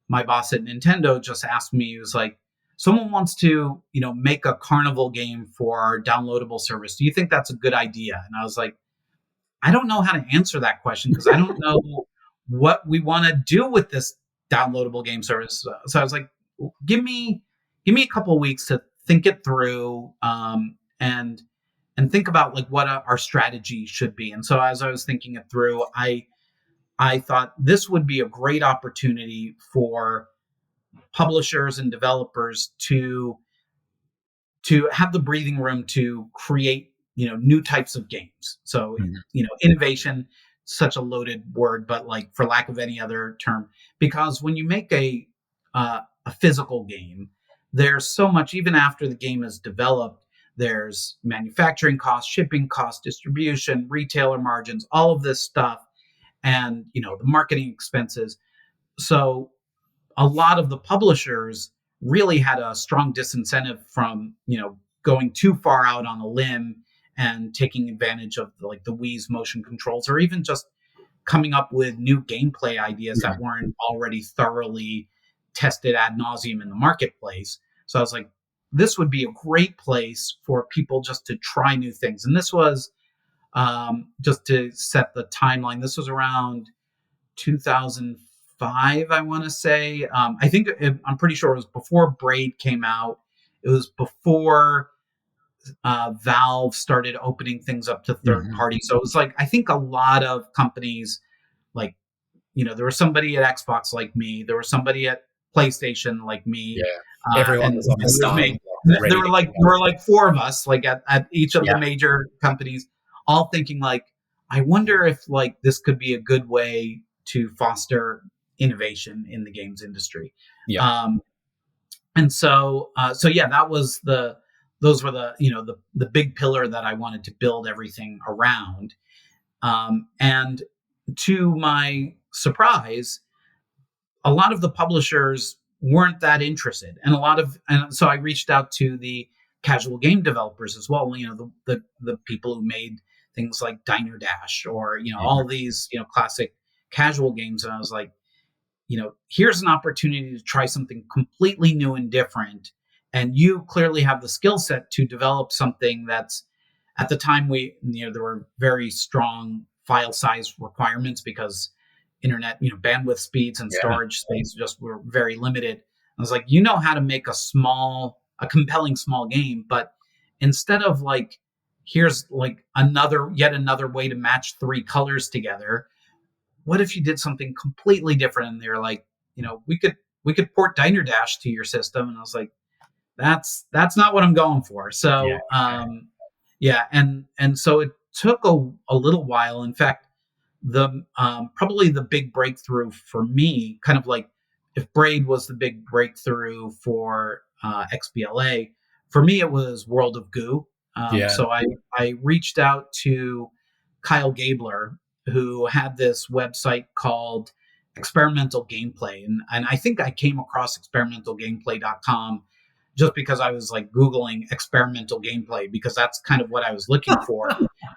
my boss at Nintendo just asked me, he was like, someone wants to, make a carnival game for our downloadable service. Do you think that's a good idea? And I was like, I don't know how to answer that question because I don't know what we want to do with this downloadable game service. So I was like, give me a couple of weeks to think it through, and think about like what our strategy should be. And so as I was thinking it through, I thought this would be a great opportunity for publishers and developers to have the breathing room to create, new types of games. So, Mhm. innovation, such a loaded word, but like for lack of any other term, because when you make a physical game, there's so much, even after the game is developed, there's manufacturing costs, shipping costs, distribution, retailer margins, all of this stuff, and the marketing expenses. So a lot of the publishers really had a strong disincentive from going too far out on a limb and taking advantage of like the Wii's motion controls, or even just coming up with new gameplay ideas that Mhm. weren't already thoroughly tested ad nauseum in the marketplace. So I was like, this would be a great place for people just to try new things. And this was, just to set the timeline, this was around 2005, I want to say. I'm pretty sure it was before Braid came out. It was before Valve started opening things up to third Mhm. parties. So it was like, I think a lot of companies, like, there was somebody at Xbox like me, there was somebody at PlayStation like me, Yeah. Everyone and was on the there was me. starting blocks ready to There go. were like four of us, like at each of the Yeah. major companies, all thinking like, I wonder if like this could be a good way to foster innovation in the games industry. Yeah. Um, and so yeah, those were the big pillar that I wanted to build everything around. And to my surprise, a lot of the publishers weren't that interested, and so I reached out to the casual game developers as well, the people who made things like Diner Dash, or all Mhm. these classic casual games, and I was like, here's an opportunity to try something completely new and different, and you clearly have the skill set to develop something that's, at the time, there were very strong file size requirements because internet, bandwidth speeds and Yeah. storage space just were very limited. I was like, how to make a compelling small game, but instead of like, here's like yet another way to match three colors together, what if you did something completely different? And they're like, we could port Diner Dash to your system. And I was like, that's not what I'm going for. Yeah. So yeah, and so it took a little while. In fact, the probably the big breakthrough for me, kind of like if Braid was the big breakthrough for XBLA, for me it was World of Goo. Yeah. So I reached out to Kyle Gabler, who had this website called Experimental Gameplay, and I think I came across experimentalgameplay.com just because I was like Googling experimental gameplay, because that's kind of what I was looking for.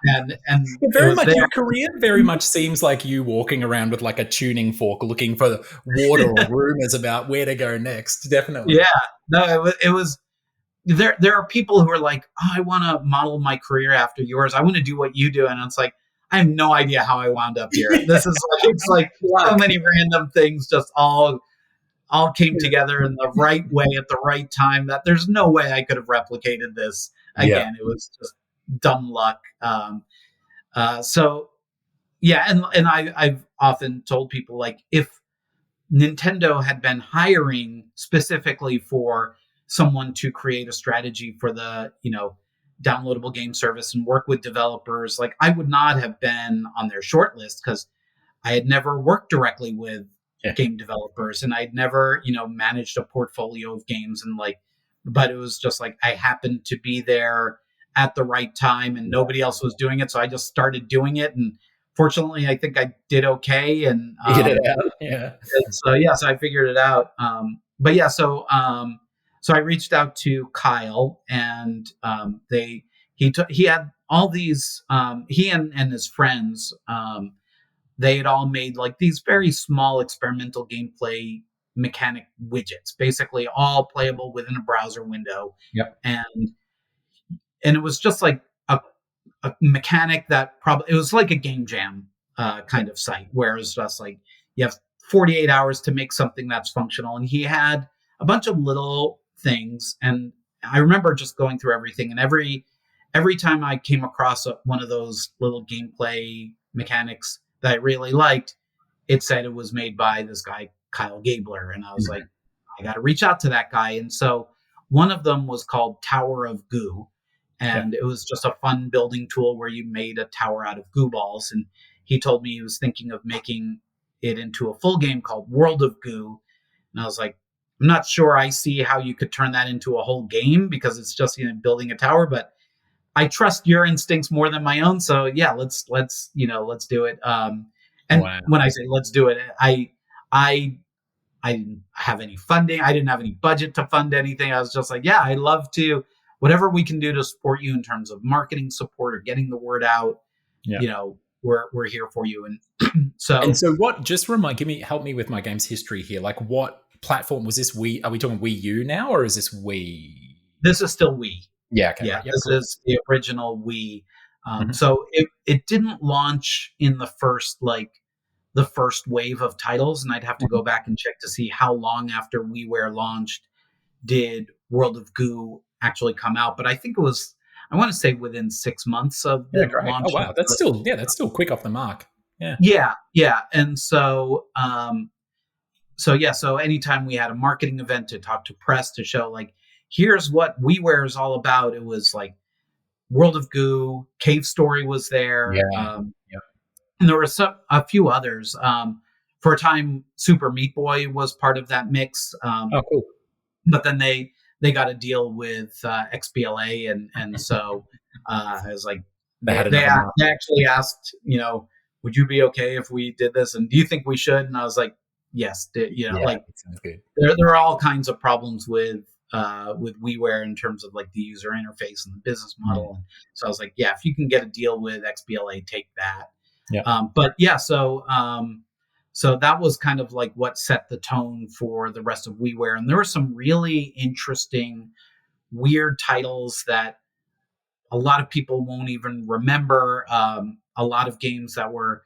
And It it very was much, there. your career very much seems like you walking around with like a tuning fork looking for water or rumors about where to go next. Definitely. Yeah, no, it was there are people who are like, oh, I want to model my career after yours. I want to do what you do. And it's like, I have no idea how I wound up here. This is like, it's like so Luck. many random things just all came together in the right way at the right time that there's no way I could have replicated this Yeah. again. It was just dumb luck. So yeah, and I've often told people, like, if Nintendo had been hiring specifically for someone to create a strategy for the downloadable game service and work with developers, like I would not have been on their short list because I had never worked directly with Yeah. game developers and I'd never, managed a portfolio of games and like, but it was just like I happened to be there at the right time and nobody else was doing it. So I just started doing it. And fortunately, I think I did okay. And, Figured it out. Yeah. so I figured it out. But yeah, so I reached out to Kyle and he had all these, he and his friends, they had all made like these very small experimental gameplay mechanic widgets, basically all playable within a browser window. Yep. And it was just like a mechanic that probably, it was like a game jam kind of site where it's just like you have 48 hours to make something that's functional. And he had a bunch of little things. And I remember just going through everything, and every time I came across one of those little gameplay mechanics that I really liked, it said it was made by this guy, Kyle Gabler. And I was like, I got to reach out to that guy. And so one of them was called Tower of Goo. And it was just a fun building tool where you made a tower out of goo balls. And he told me he was thinking of making it into a full game called World of Goo. And I was like, I'm not sure I see how you could turn that into a whole game because it's just building a tower, but I trust your instincts more than my own. So yeah, let's do it. And Wow. when I say let's do it, I didn't have any funding. I didn't have any budget to fund anything. I was just like, yeah, I'd love to, whatever we can do to support you in terms of marketing support or getting the word out. Yeah. We're here for you. And so what, just help me with my game's history here. Like what platform was this? Are we talking Wii U now, or is this Wii? This is still Wii. Yeah. Okay. Yeah. Right. This is the original Wii. So it didn't launch in the first wave of titles, and I'd have to go back and check to see how long after WiiWare launched did World of Goo actually come out. But I think it was, I want to say within 6 months of the launch. Oh wow, that's still quick off the mark. Yeah. And so so anytime we had a marketing event to talk to press to show like, here's what WiiWare is all about, it was like World of Goo, Cave Story was there. And there were a few others. For a time, Super Meat Boy was part of that mix. Cool. But then they got a deal with XBLA, and so I was like, they actually asked, would you be okay if we did this? And do you think we should? And I was like, yes. Like sounds good. There are all kinds of problems with WiiWare in terms of like the user interface and the business model. And so I was like, yeah, if you can get a deal with XBLA, take that. Yeah. But yeah, so that was kind of like what set the tone for the rest of WiiWare. And there were some really interesting, weird titles that a lot of people won't even remember. A lot of games that were,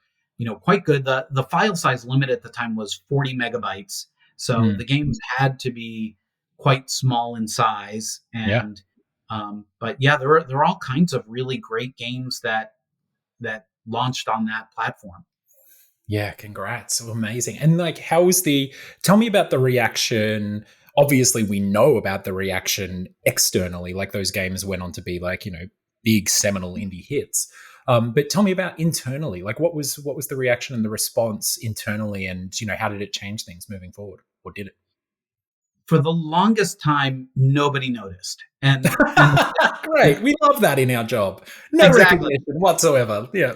quite good. The file size limit at the time was 40 megabytes. So the games had to be quite small in size. And but yeah, there are all kinds of really great games that launched on that platform. Yeah, congrats. So amazing. And like, tell me about the reaction. Obviously, we know about the reaction externally, like those games went on to be like, big seminal indie hits. But tell me about internally, like what was the reaction and the response internally, and, how did it change things moving forward, or did it? For the longest time, nobody noticed. And great. We love that in our job. No recognition whatsoever. Yeah.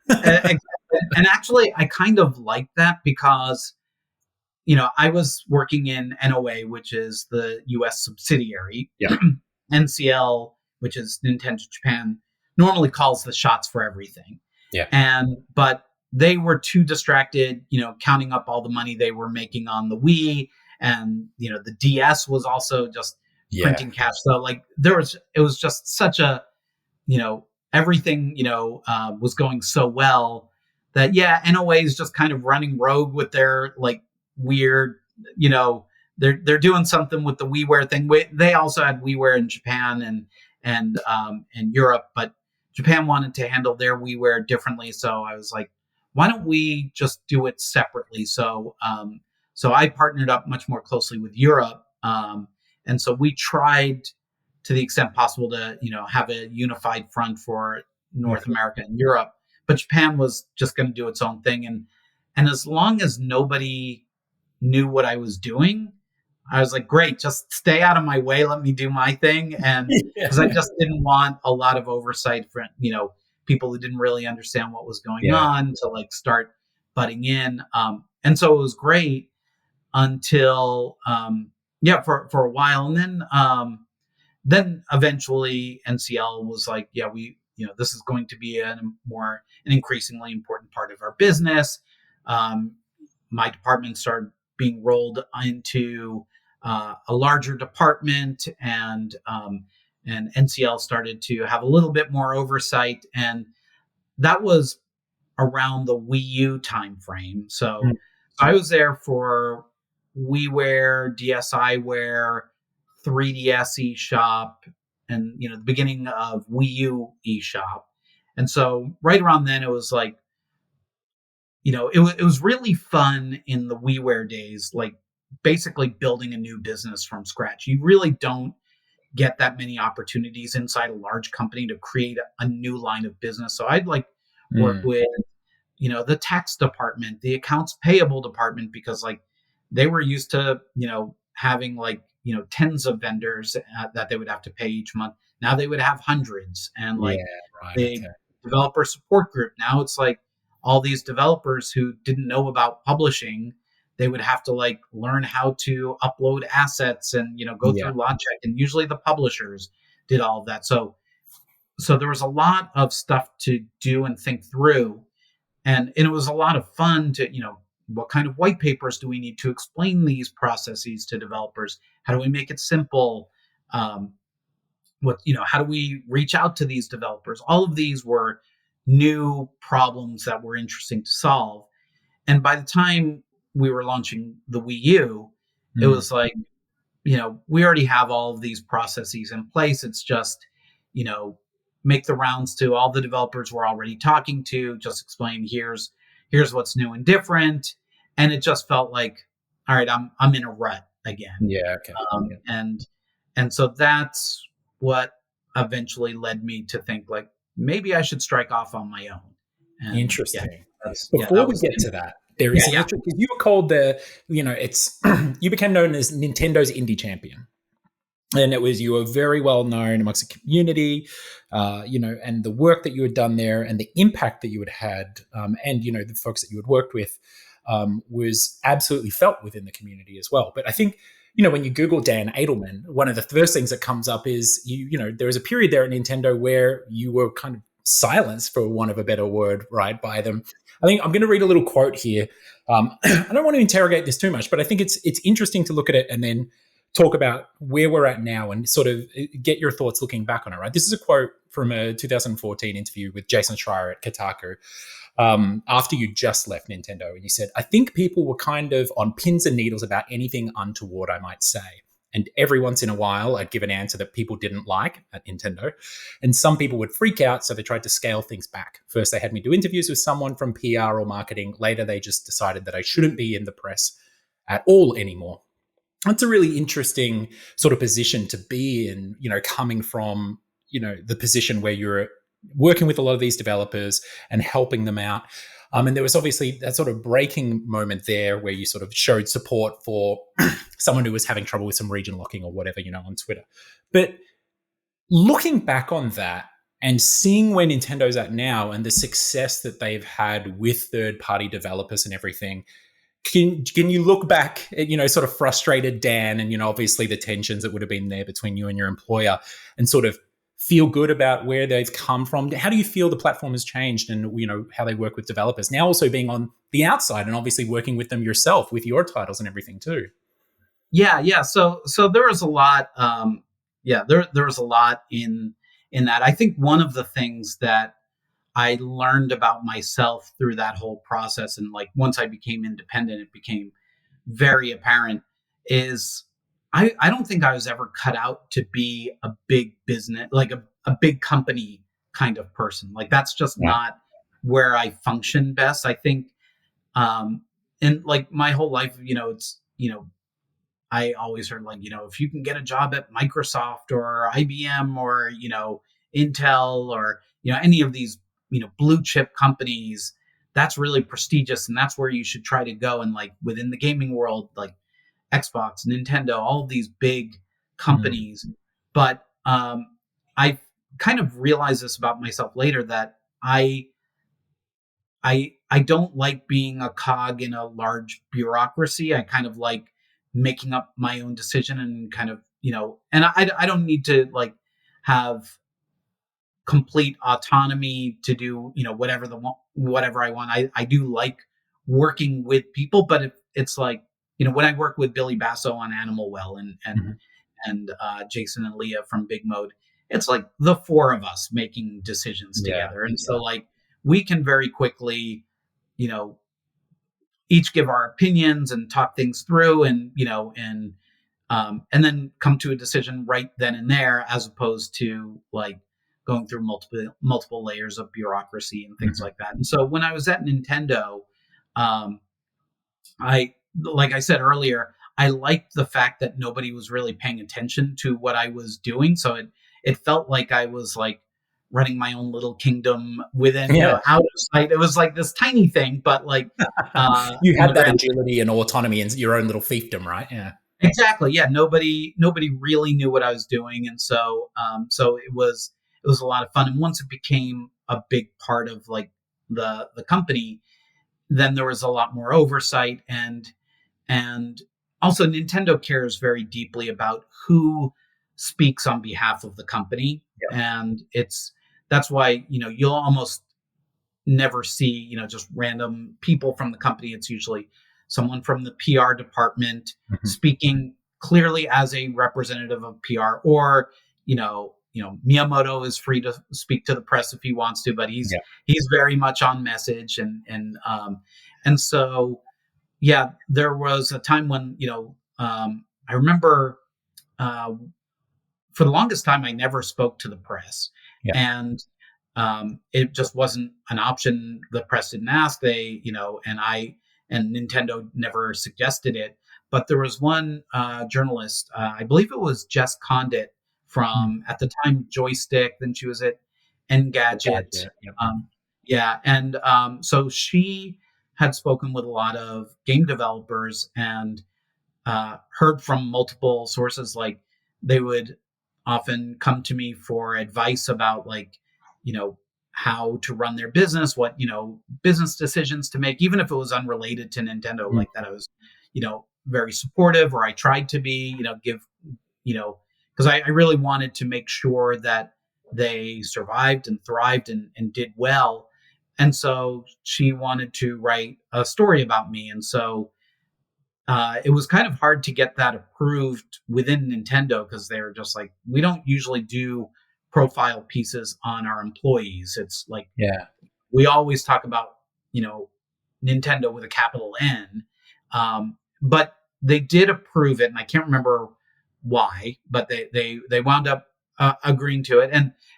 And actually, I kind of like that because, I was working in NOA, which is the US subsidiary. Yeah. NCL, which is Nintendo Japan, normally calls the shots for everything. Yeah. But they were too distracted, counting up all the money they were making on the Wii. And, the DS was also just printing cash. So like it was just such a, everything, was going so well that, NOA is just kind of running rogue with their like weird, they're doing something with the WiiWare thing. They also had WiiWare in Japan and Europe, but Japan wanted to handle their WiiWare differently. So I was like, why don't we just do it separately? So I partnered up much more closely with Europe. And so we tried to the extent possible to, have a unified front for North Okay. America and Europe. But Japan was just going to do its own thing. And as long as nobody knew what I was doing, I was like, great, just stay out of my way. Let me do my thing. And because I Yeah. just didn't want a lot of oversight for, people who didn't really understand what was going Yeah. on to like start butting in. And so it was great until, for a while. And then eventually NCL was like, yeah, this is going to be an increasingly important part of our business. My department started being rolled into a larger department, and NCL started to have a little bit more oversight, and that was around the Wii U timeframe. Mm. So I was there for WiiWare, DSiWare, 3DS eShop, and the beginning of Wii U eShop. And so right around then, it was like, it was really fun in the WiiWare days, like basically building a new business from scratch. You really don't get that many opportunities inside a large company to create a new line of business. So I'd like work Mm. with, the tax department, the accounts payable department, because like they were used to, having like, tens of vendors that they would have to pay each month. Now they would have hundreds, and Yeah. like Right. the Okay. developer support group. Now it's like all these developers who didn't know about publishing, they would have to like learn how to upload assets and, go Yeah. through logic. And usually the publishers did all of that. So there was a lot of stuff to do and think through. And it was a lot of fun to, what kind of white papers do we need to explain these processes to developers? How do we make it simple? Um, how do we reach out to these developers? All of these were new problems that were interesting to solve. And by the time we were launching the Wii U, it Mm. was like, we already have all of these processes in place. It's just, you know, make the rounds to all the developers we're already talking to, just explain here's what's new and different. And it just felt like, all right, I'm in a rut again. Yeah. Okay. Um, Yeah. and and so that's what eventually led me to think like maybe I should strike off on my own. And yeah, Interesting. that Before we was get to that, there yeah, is yeah. something because you were called it's you became known as Nintendo's indie champion. And it was you were very well known amongst the community, and the work that you had done there, and the impact that you had, and the folks that you had worked with, was absolutely felt within the community as well. But I think when you Google Dan Adelman, one of the first things that comes up is there was a period there at Nintendo where you were kind of silenced, for want of a better word, right, by them. I think I'm going to read a little quote here. I don't want to interrogate this too much, but I think it's interesting to look at it and then talk about where we're at now and sort of get your thoughts looking back on it, right? This is a quote from a 2014 interview with Jason Schreier at Kotaku, after you just left Nintendo. And you said, I think people were kind of on pins and needles about anything untoward, I might say. And every once in a while, I'd give an answer that people didn't like at Nintendo. And some people would freak out, so they tried to scale things back. First, they had me do interviews with someone from PR or marketing. Later, they just decided that I shouldn't be in the press at all anymore. That's a really interesting sort of position to be in, coming from, the position where you're working with a lot of these developers and helping them out. And there was obviously that sort of breaking moment there where you sort of showed support for someone who was having trouble with some region locking or whatever, on Twitter. But looking back on that and seeing where Nintendo's at now and the success that they've had with third-party developers and everything, can you look back at, sort of frustrated Dan and, obviously the tensions that would have been there between you and your employer and sort of feel good about where they've come from? How do you feel the platform has changed and, how they work with developers now, also being on the outside and obviously working with them yourself with your titles and everything too? Yeah. So there was a lot. There was a lot in that. I think one of the things that I learned about myself through that whole process, and like once I became independent, it became very apparent, is I don't think I was ever cut out to be a big business, like a big company kind of person. Like that's just Yeah. not where I function best. I think, and like my whole life, it's, I always heard like, if you can get a job at Microsoft or IBM or, Intel or, any of these, blue chip companies, that's really prestigious and that's where you should try to go. And like within the gaming world, like Xbox, Nintendo, all of these big Mm. companies. But I kind of realized this about myself later that I don't like being a cog in a large bureaucracy. I kind of like making up my own decision and kind of, and I don't need to like have complete autonomy to do, whatever I want. I do like working with people, but it's like, when I work with Billy Basso on Animal Well Mhm. and Jason and Leah from Big Mode, it's like the four of us making decisions Yeah. together. And so Yeah. like we can very quickly, you know, each give our opinions and talk things through and then come to a decision right then and there, as opposed to like going through multiple layers of bureaucracy and things Mhm. like that. And so when I was at Nintendo, um, I like I said earlier, I liked the fact that nobody was really paying attention to what I was doing. So it felt like I was like running my own little kingdom within, Yeah. out of sight. It was like this tiny thing, but like You in had the that grand. agility and autonomy and your own little fiefdom, right? Yeah. Exactly. Yeah. Nobody really knew what I was doing. And so it was a lot of fun. And once it became a big part of like the company, then there was a lot more oversight and also Nintendo cares very deeply about who speaks on behalf of the company. Yep. And that's why, you'll almost never see, just random people from the company. It's usually someone from the PR department Mhm. speaking clearly as a representative of PR, or Miyamoto is free to speak to the press if he wants to, but he's Yeah. he's very much on message and so yeah, there was a time when I remember uh, for the longest time, I never spoke to the press, Yeah. and it just wasn't an option. The press didn't ask. And Nintendo never suggested it. But there was one journalist, I believe it was Jess Condit Mm. from at the time Joystick. Then she was at Engadget. Gotcha. Yep. Yeah, and so she had spoken with a lot of game developers and heard from multiple sources. Like they would often come to me for advice about like, you know, how to run their business, what, business decisions to make, even if it was unrelated to Nintendo, Mm. like that I was, very supportive, or I tried to be, because I really wanted to make sure that they survived and thrived and did well. And so she wanted to write a story about me. And so it was kind of hard to get that approved within Nintendo because they're just like, we don't usually do profile pieces on our employees. It's like Yeah. we always talk about, you know, Nintendo with a capital N. But they did approve it, and I can't remember why, but they wound up agreeing to it,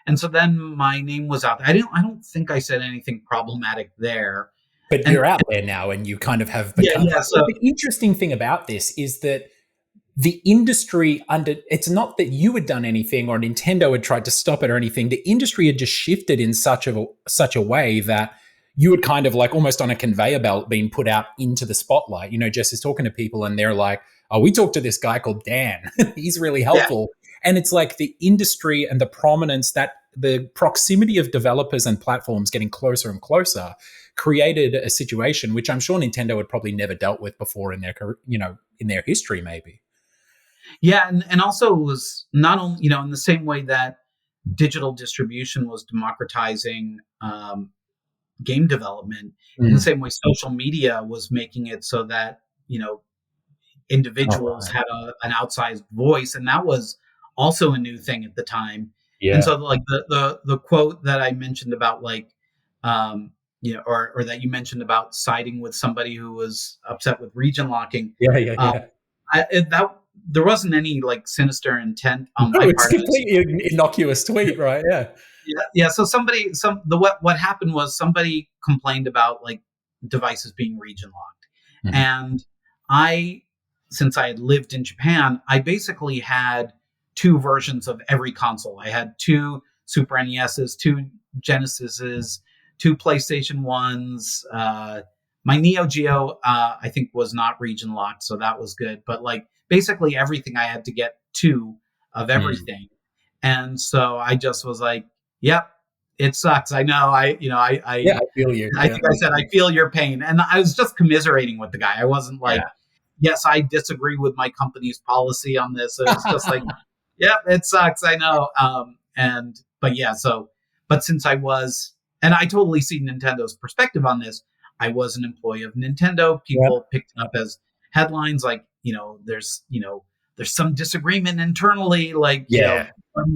and so then my name was out there. I don't think I said anything problematic there, But and you're out there now and you kind of have yeah, become. yeah. But So the interesting thing about this is that the industry under it's not that you had done anything or Nintendo had tried to stop it or anything. The industry had just shifted in such a way that you had kind of like almost on a conveyor belt being put out into the spotlight. Jess is talking to people and they're like, "Oh, we talked to this guy called Dan. He's really yeah, helpful." And it's like the industry and the prominence that the proximity of developers and platforms getting closer and closer created a situation which I'm sure Nintendo had probably never dealt with before in their in their history, maybe. yeah, and also it was not only in the same way that digital distribution was democratizing game development, in the Mm. same way social media was making it so that Oh, individuals right. had an outsized voice, and that was also a new thing at the time. And Yeah. so, like the quote that I mentioned about like, or that you mentioned about siding with somebody who was upset with region locking, Yeah, yeah, uh, yeah. that there wasn't any like sinister intent on No, my it's part. I was completely innocuous tweet, right? Yeah. Yeah, yeah. So what happened was somebody complained about like devices being region locked, Mhm. and I since I had lived in Japan, I basically had two versions of every console. I had two Super NESs, two Genesises, two PlayStation 1s. My Neo Geo, I think, was not region locked, so that was good. But like basically everything, I had to get two of everything. And so I just was like, yep, it sucks. I know. Yeah, I feel you. I think I said, I feel your pain. And I was just commiserating with the guy. I wasn't like, yes, I disagree with my company's policy on this. It was just like, yeah, it sucks. I know. But since I was, and I totally see Nintendo's perspective on this, I was an employee of Nintendo. People picked it up as headlines like, there's some disagreement internally, like, and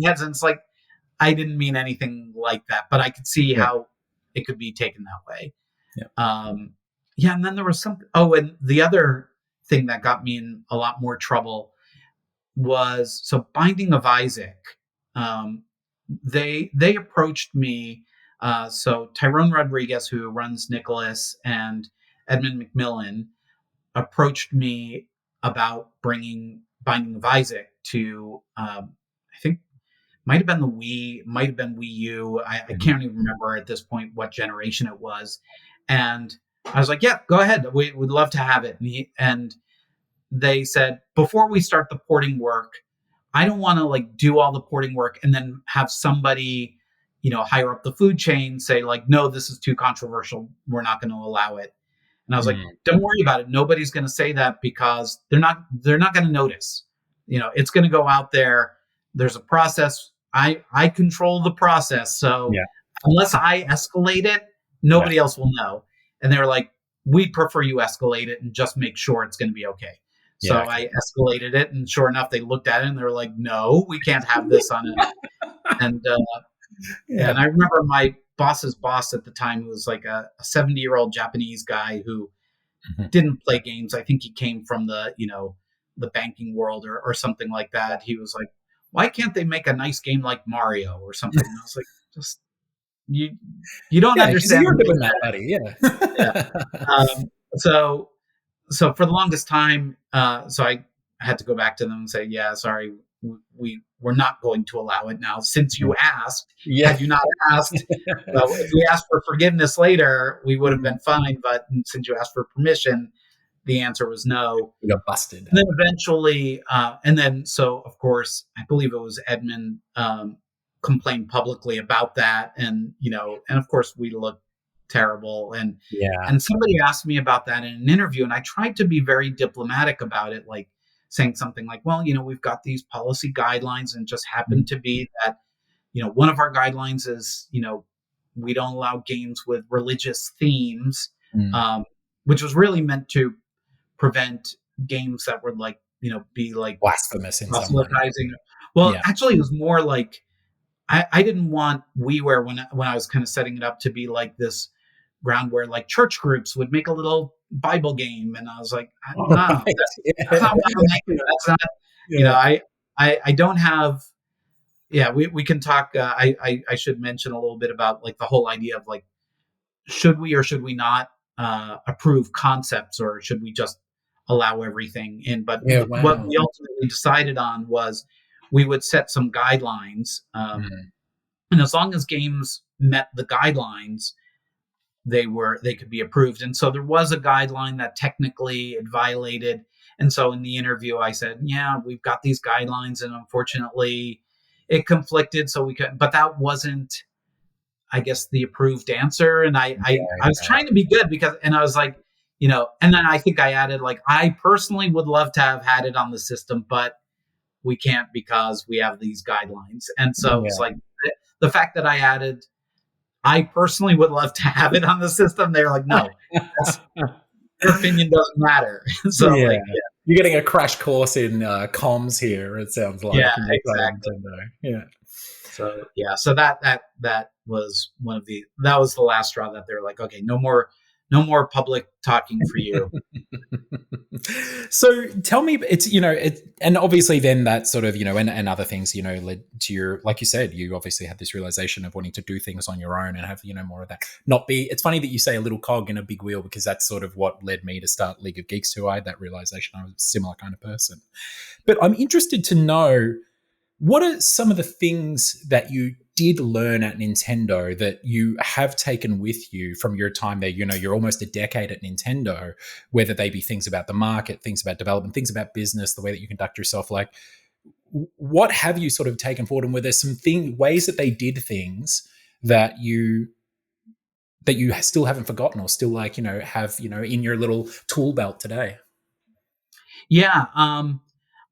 it's like, I didn't mean anything like that, but I could see how it could be taken that way. And then there was something. Oh, and the other thing that got me in a lot more trouble was, so Binding of Isaac. They approached me. So Tyrone Rodriguez, who runs Nicholas, and Edmund McMillan approached me about bringing Binding of Isaac to, I think, might have been the Wii, might have been Wii U. I can't even remember at this point what generation it was. And I was like, yeah, go ahead. We'd love to have it. And they said, before we start the porting work, I don't want to like do all the porting work and then have somebody, higher up the food chain say like, no, this is too controversial. We're not going to allow it. And I was like, don't worry about it. Nobody's going to say that because they're not going to notice. It's going to go out there. There's a process. I control the process. So unless I escalate it, nobody else will know. And they were like, we prefer you escalate it and just make sure it's going to be okay. So I escalated it, and sure enough, they looked at it and they were like, no, we can't have this on it. And I remember my boss's boss at the time was like a 70-year-old Japanese guy who didn't play games. I think he came from the banking world or something like that. He was like, why can't they make a nice game like Mario or something? And I was like, just you don't understand. You're doing that, buddy. So for the longest time, so I had to go back to them and say, yeah, sorry, we're not going to allow it now. Since you asked, had you not asked, if we asked for forgiveness later, we would have been fine. But since you asked for permission, the answer was no. You got busted. And then eventually, so of course, I believe it was Edmund complained publicly about that. And of course we looked terrible. And somebody asked me about that in an interview, and I tried to be very diplomatic about it, like saying something like, well, we've got these policy guidelines, and it just happened to be that, one of our guidelines is, we don't allow games with religious themes, which was really meant to prevent games that would like, be like blasphemous in some way. Well, actually it was more like, I didn't want WiiWare when I was kind of setting it up to be like this ground where like church groups would make a little Bible game. And I was like, no, that's not what I'm making. That's not, I don't have, we can talk. I should mention a little bit about like the whole idea of like, should we or should we not approve concepts, or should we just allow everything in? But what we ultimately decided on was we would set some guidelines. And as long as games met the guidelines, they could be approved. And so there was a guideline that technically it violated. And so in the interview, I said, we've got these guidelines, and unfortunately it conflicted. So we couldn't, but that wasn't, I guess, the approved answer. And I was trying to be good and I was like, and then I think I added, like, I personally would love to have had it on the system, but we can't because we have these guidelines. And so it's like the fact that I added, I personally would love to have it on the system. They're like, no, your opinion doesn't matter. So you're getting a crash course in comms here. It sounds like. Yeah, exactly. So that was that was the last straw that they're like, okay, no more no more public talking for you. So tell me, it's, and obviously then that sort of, and other things, led to your, like you said, you obviously had this realization of wanting to do things on your own and have, more of that, not be, it's funny that you say a little cog in a big wheel, because that's sort of what led me to start League of Geeks too. I had that realization. I was a similar kind of person. But I'm interested to know, what are some of the things that you did learn at Nintendo that you have taken with you from your time there? You're almost a decade at Nintendo, whether they be things about the market, things about development, things about business, the way that you conduct yourself. Like, what have you sort of taken forward? And were there some ways that they did things that you still haven't forgotten, or still have, in your little tool belt today? Yeah.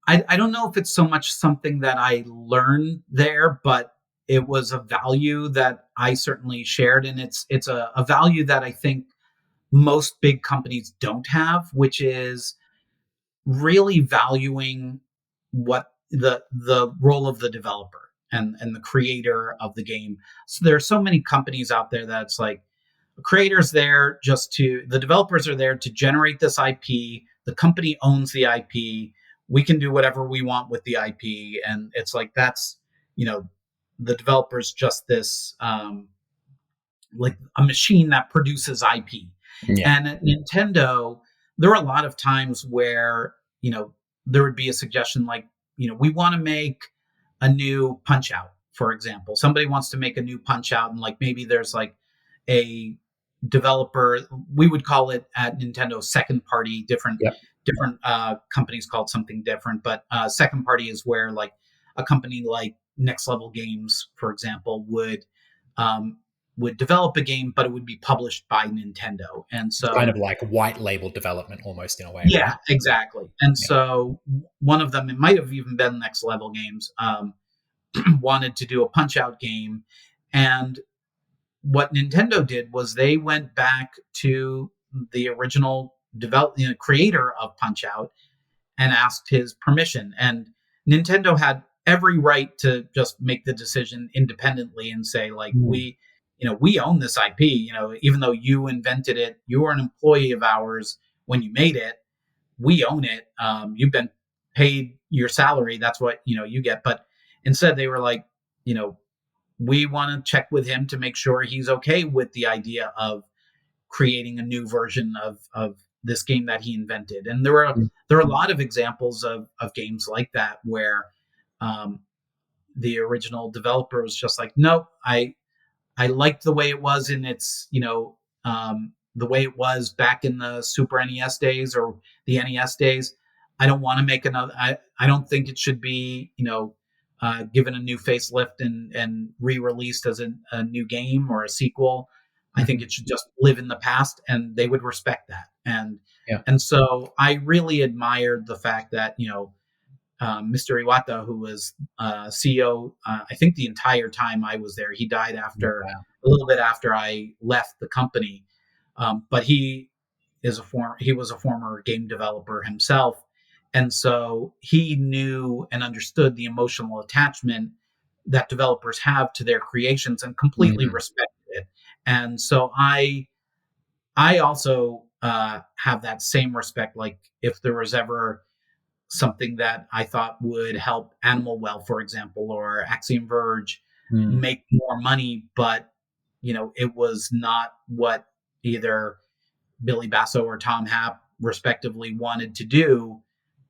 I don't know if it's so much something that I learned there, but it was a value that I certainly shared. And it's a value that I think most big companies don't have, which is really valuing what the role of the developer and the creator of the game. So there are so many companies out there that it's like, the creators there the developers are there to generate this IP. The company owns the IP. We can do whatever we want with the IP. And it's like, that's, the developer's just this, like a machine that produces IP. Yeah. And at Nintendo, there were a lot of times where, there would be a suggestion like, we want to make a new Punch Out, for example. Somebody wants to make a new Punch Out, and like maybe there's like a developer, we would call it at Nintendo second party, different Yep. companies called something different, but second party is where like a company like Next Level Games, for example, um, would develop a game, but it would be published by Nintendo. And It's kind of so, like white label development almost, in a way, yeah, right? exactly. And Yeah. so one of them, it might have even been Next Level Games, wanted to do a Punch Out game. And what Nintendo did was they went back to the original creator of Punch Out and asked his permission. And Nintendo had every right to just make the decision independently and say, like, Mm. we own this IP, even though you invented it, you are an employee of ours when you made it, we own it. You've been paid your salary. That's what, you get. But instead they were like, you know, we want to check with him to make sure he's okay with the idea of creating a new version of this game that he invented. And there are a lot of examples of games like that where um, the original developer was just like, nope, I liked the way it was in its, the way it was back in the Super NES days or the NES days. I don't want to make another. I don't think it should be, given a new facelift and re-released as a new game or a sequel. I think Mhm. it should just live in the past, and they would respect that. Yeah. And so I really admired the fact that Mr. Iwata, who was CEO, I think the entire time I was there. He died after Wow. a little bit after I left the company, but he was a former game developer himself, and so he knew and understood the emotional attachment that developers have to their creations and completely Mhm. respected it. And so I also have that same respect. Like if there was ever something that I thought would help Animal Well, for example, or Axiom Verge Mm. make more money, but it was not what either Billy Basso or Tom Happ respectively wanted to do,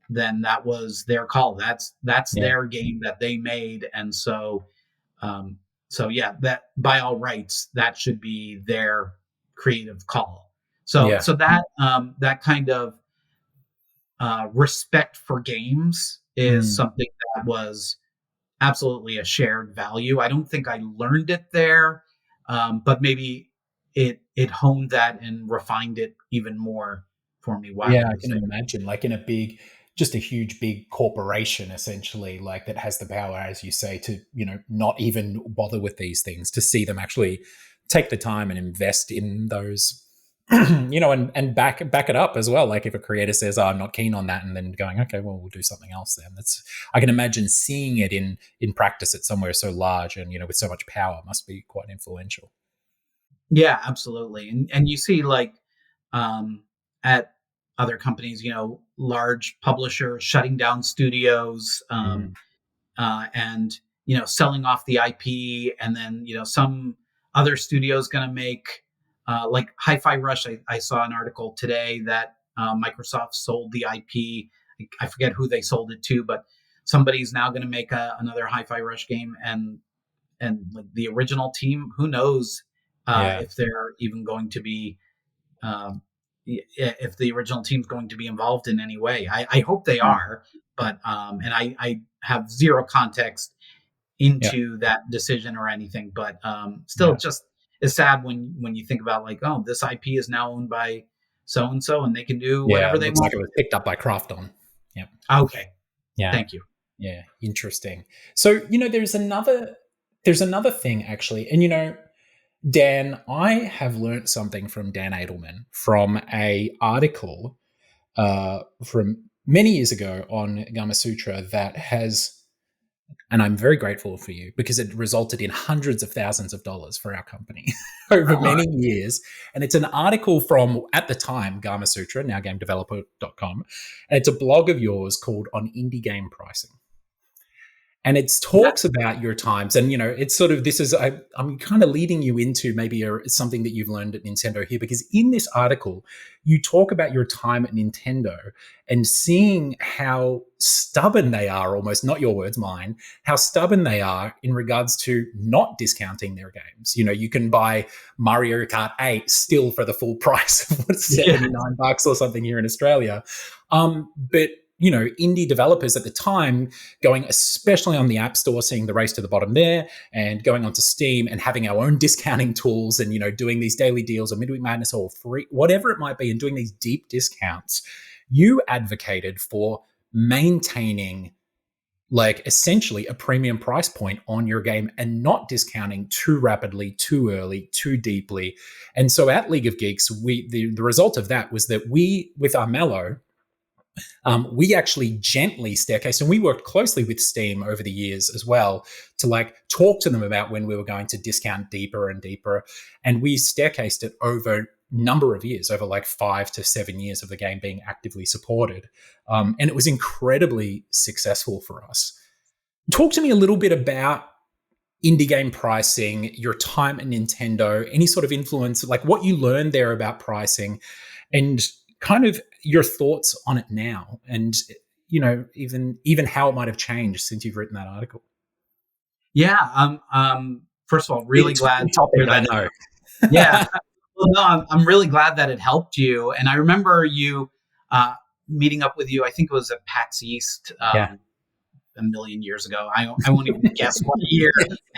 then that was their call. That's Yeah. their game that they made, and um, so yeah, that by all rights that should be their creative call. So Yeah. so that kind of respect for games is Mm. something that was absolutely a shared value. I don't think I learned it there, but maybe it honed that and refined it even more for me while Yeah, I I was can there. imagine, like in a big, just a huge, big corporation, essentially, like that has the power, as you say, to not even bother with these things, to see them actually take the time and invest in those, and back it up as well. Like if a creator says, "Oh, I'm not keen on that," and then going, "Okay, well, we'll do something else." Then that's, I can imagine seeing it in practice at somewhere so large and with so much power must be quite influential. Yeah, absolutely. And you see like at other companies, large publishers shutting down studios, and selling off the IP, and then some other studio's going to make like Hi-Fi Rush. I saw an article today that Microsoft sold the IP. I forget who they sold it to, but somebody's now going to make another Hi-Fi Rush game, and like the original team, who knows if they're even going to be. If the original team's going to be involved in any way. I hope they are, but and I have zero context into that decision or anything, but still just is sad when you think about like, oh, this IP is now owned by so and so, and they can do whatever they looks want. like it was picked up by Krafton. Yeah. Okay. Yeah. Thank you. Yeah. Interesting. So there's another thing actually, and Dan, I have learnt something from Dan Adelman from a article from many years ago on Gamasutra that has, and I'm very grateful for you because it resulted in hundreds of thousands of dollars for our company over many years. And it's an article from, at the time, Gamasutra, now gamedeveloper.com. And it's a blog of yours called On Indie Game Pricing. And it talks about your times, and it's sort of I'm kind of leading you into maybe something that you've learned at Nintendo here, because in this article you talk about your time at Nintendo and seeing how stubborn they are, almost not your words, mine, how stubborn they are in regards to not discounting their games. You can buy Mario Kart 8 still for the full price of what's $79 or something here in Australia, but indie developers at the time going, especially on the App Store, seeing the race to the bottom there, and going onto Steam and having our own discounting tools and, doing these daily deals or Midweek Madness or free, whatever it might be, and doing these deep discounts. You advocated for maintaining like essentially a premium price point on your game and not discounting too rapidly, too early, too deeply. And so at League of Geeks, the result of that was that we, with our Mellow, we actually gently staircased, and we worked closely with Steam over the years as well to like talk to them about when we were going to discount deeper and deeper. And we staircased it over a number of years, over like 5 to 7 years of the game being actively supported. And it was incredibly successful for us. Talk to me a little bit about indie game pricing, your time at Nintendo, any sort of influence, like what you learned there about pricing, and kind of your thoughts on it now, and even how it might have changed since you've written that article. First of all, really glad to hear that. I know. Yeah. Well, no, I'm really glad that it helped you. And I remember you meeting up with you. I think it was at PAX East a million years ago. I won't even guess what year.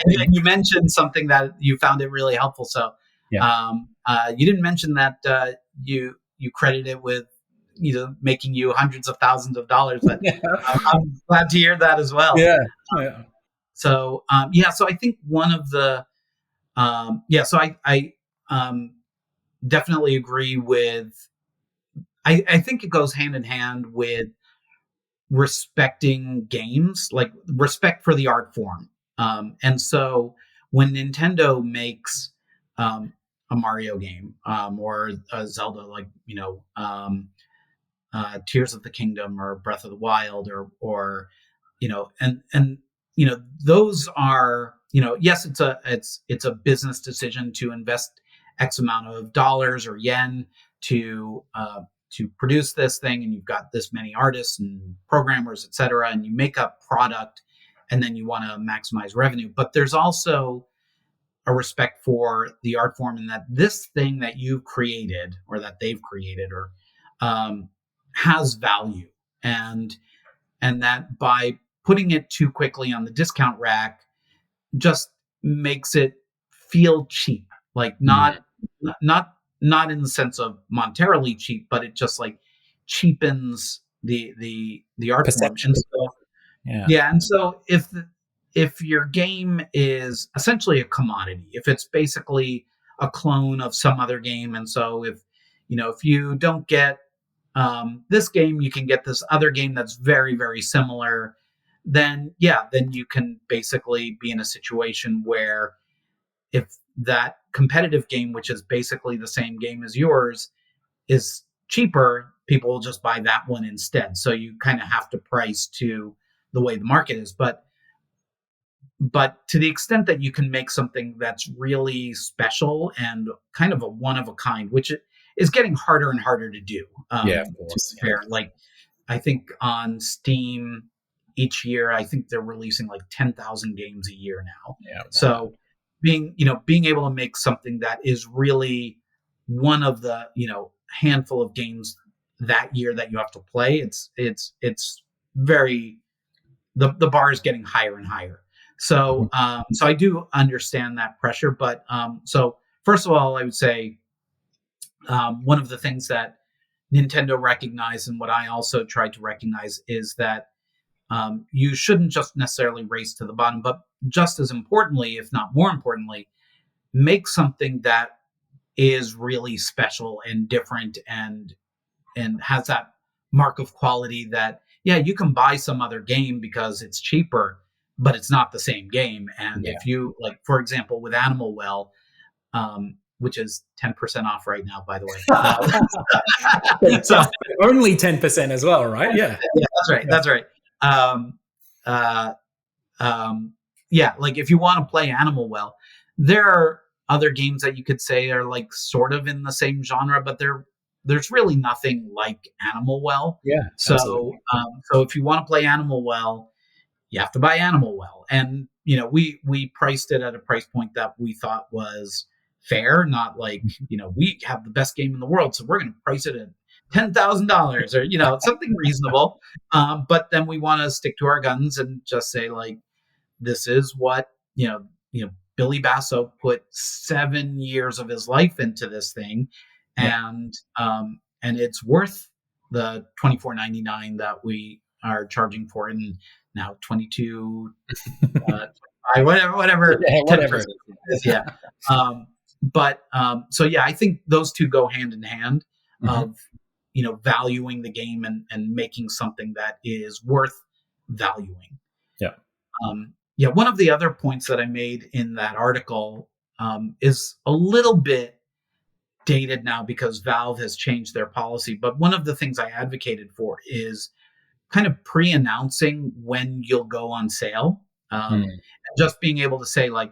And you mentioned something that you found it really helpful. So you didn't mention that you credit it with making you hundreds of thousands of dollars, but I'm glad to hear that as well. So I think one of the I definitely agree with. I think it goes hand in hand with respecting games, like respect for the art form. And so when Nintendo makes a Mario game or a Zelda, like Tears of the Kingdom or Breath of the Wild, or those are yes, it's a business decision to invest X amount of dollars or yen to produce this thing, and you've got this many artists and programmers, et cetera, and you make a product, and then you want to maximize revenue. But there's also a respect for the art form, and that this thing that you've created or that they've created or has value, and that by putting it too quickly on the discount rack just makes it feel cheap, like not in the sense of monetarily cheap, but it just like cheapens the art perception. Form. And so, and so if your game is essentially a commodity, if it's basically a clone of some other game, and so if you don't get this game, you can get this other game that's very, very similar, then you can basically be in a situation where if that competitive game, which is basically the same game as yours, is cheaper, people will just buy that one instead. So you kind of have to price to the way the market is. But to the extent that you can make something that's really special and kind of a one of a kind, which is getting harder and harder to do. Yeah, of To course. be fair, like I think on Steam each year, I think they're releasing like 10,000 games a year now. Yeah. So being able to make something that is really one of the, handful of games that year that you have to play, it's very, the bar is getting higher and higher. So, so I do understand that pressure, but so first of all, I would say one of the things that Nintendo recognized, and what I also tried to recognize, is that you shouldn't just necessarily race to the bottom, but just as importantly, if not more importantly, make something that is really special and different and has that mark of quality that, yeah, you can buy some other game because it's cheaper, but it's not the same game. And Yeah. if you, like, for example, with Animal Well, which is 10% off right now, by the way. So only 10% as well, right? Yeah. Yeah, that's right. That's right. Um, uh, yeah, like if you want to play Animal Well, there are other games that you could say are like sort of in the same genre, but there's really nothing like Animal Well. Yeah, So, absolutely. so if you want to play Animal Well, you have to buy Animal Well, and we priced it at a price point that we thought was fair, not like we have the best game in the world, so we're going to price it at $10,000 or something reasonable. But then we want to stick to our guns and just say like, this is what Billy Basso put 7 years of his life into this thing, Yeah. and it's worth the $24.99 that we are charging for it, and now 22, whatever, Yeah, whatever. 10% is, yeah. So yeah, I think those two go hand in hand of valuing the game and making something that is worth valuing. Yeah. Yeah, one of the other points that I made in that article is a little bit dated now because Valve has changed their policy. But one of the things I advocated for is kind of pre-announcing when you'll go on sale. Just being able to say, like,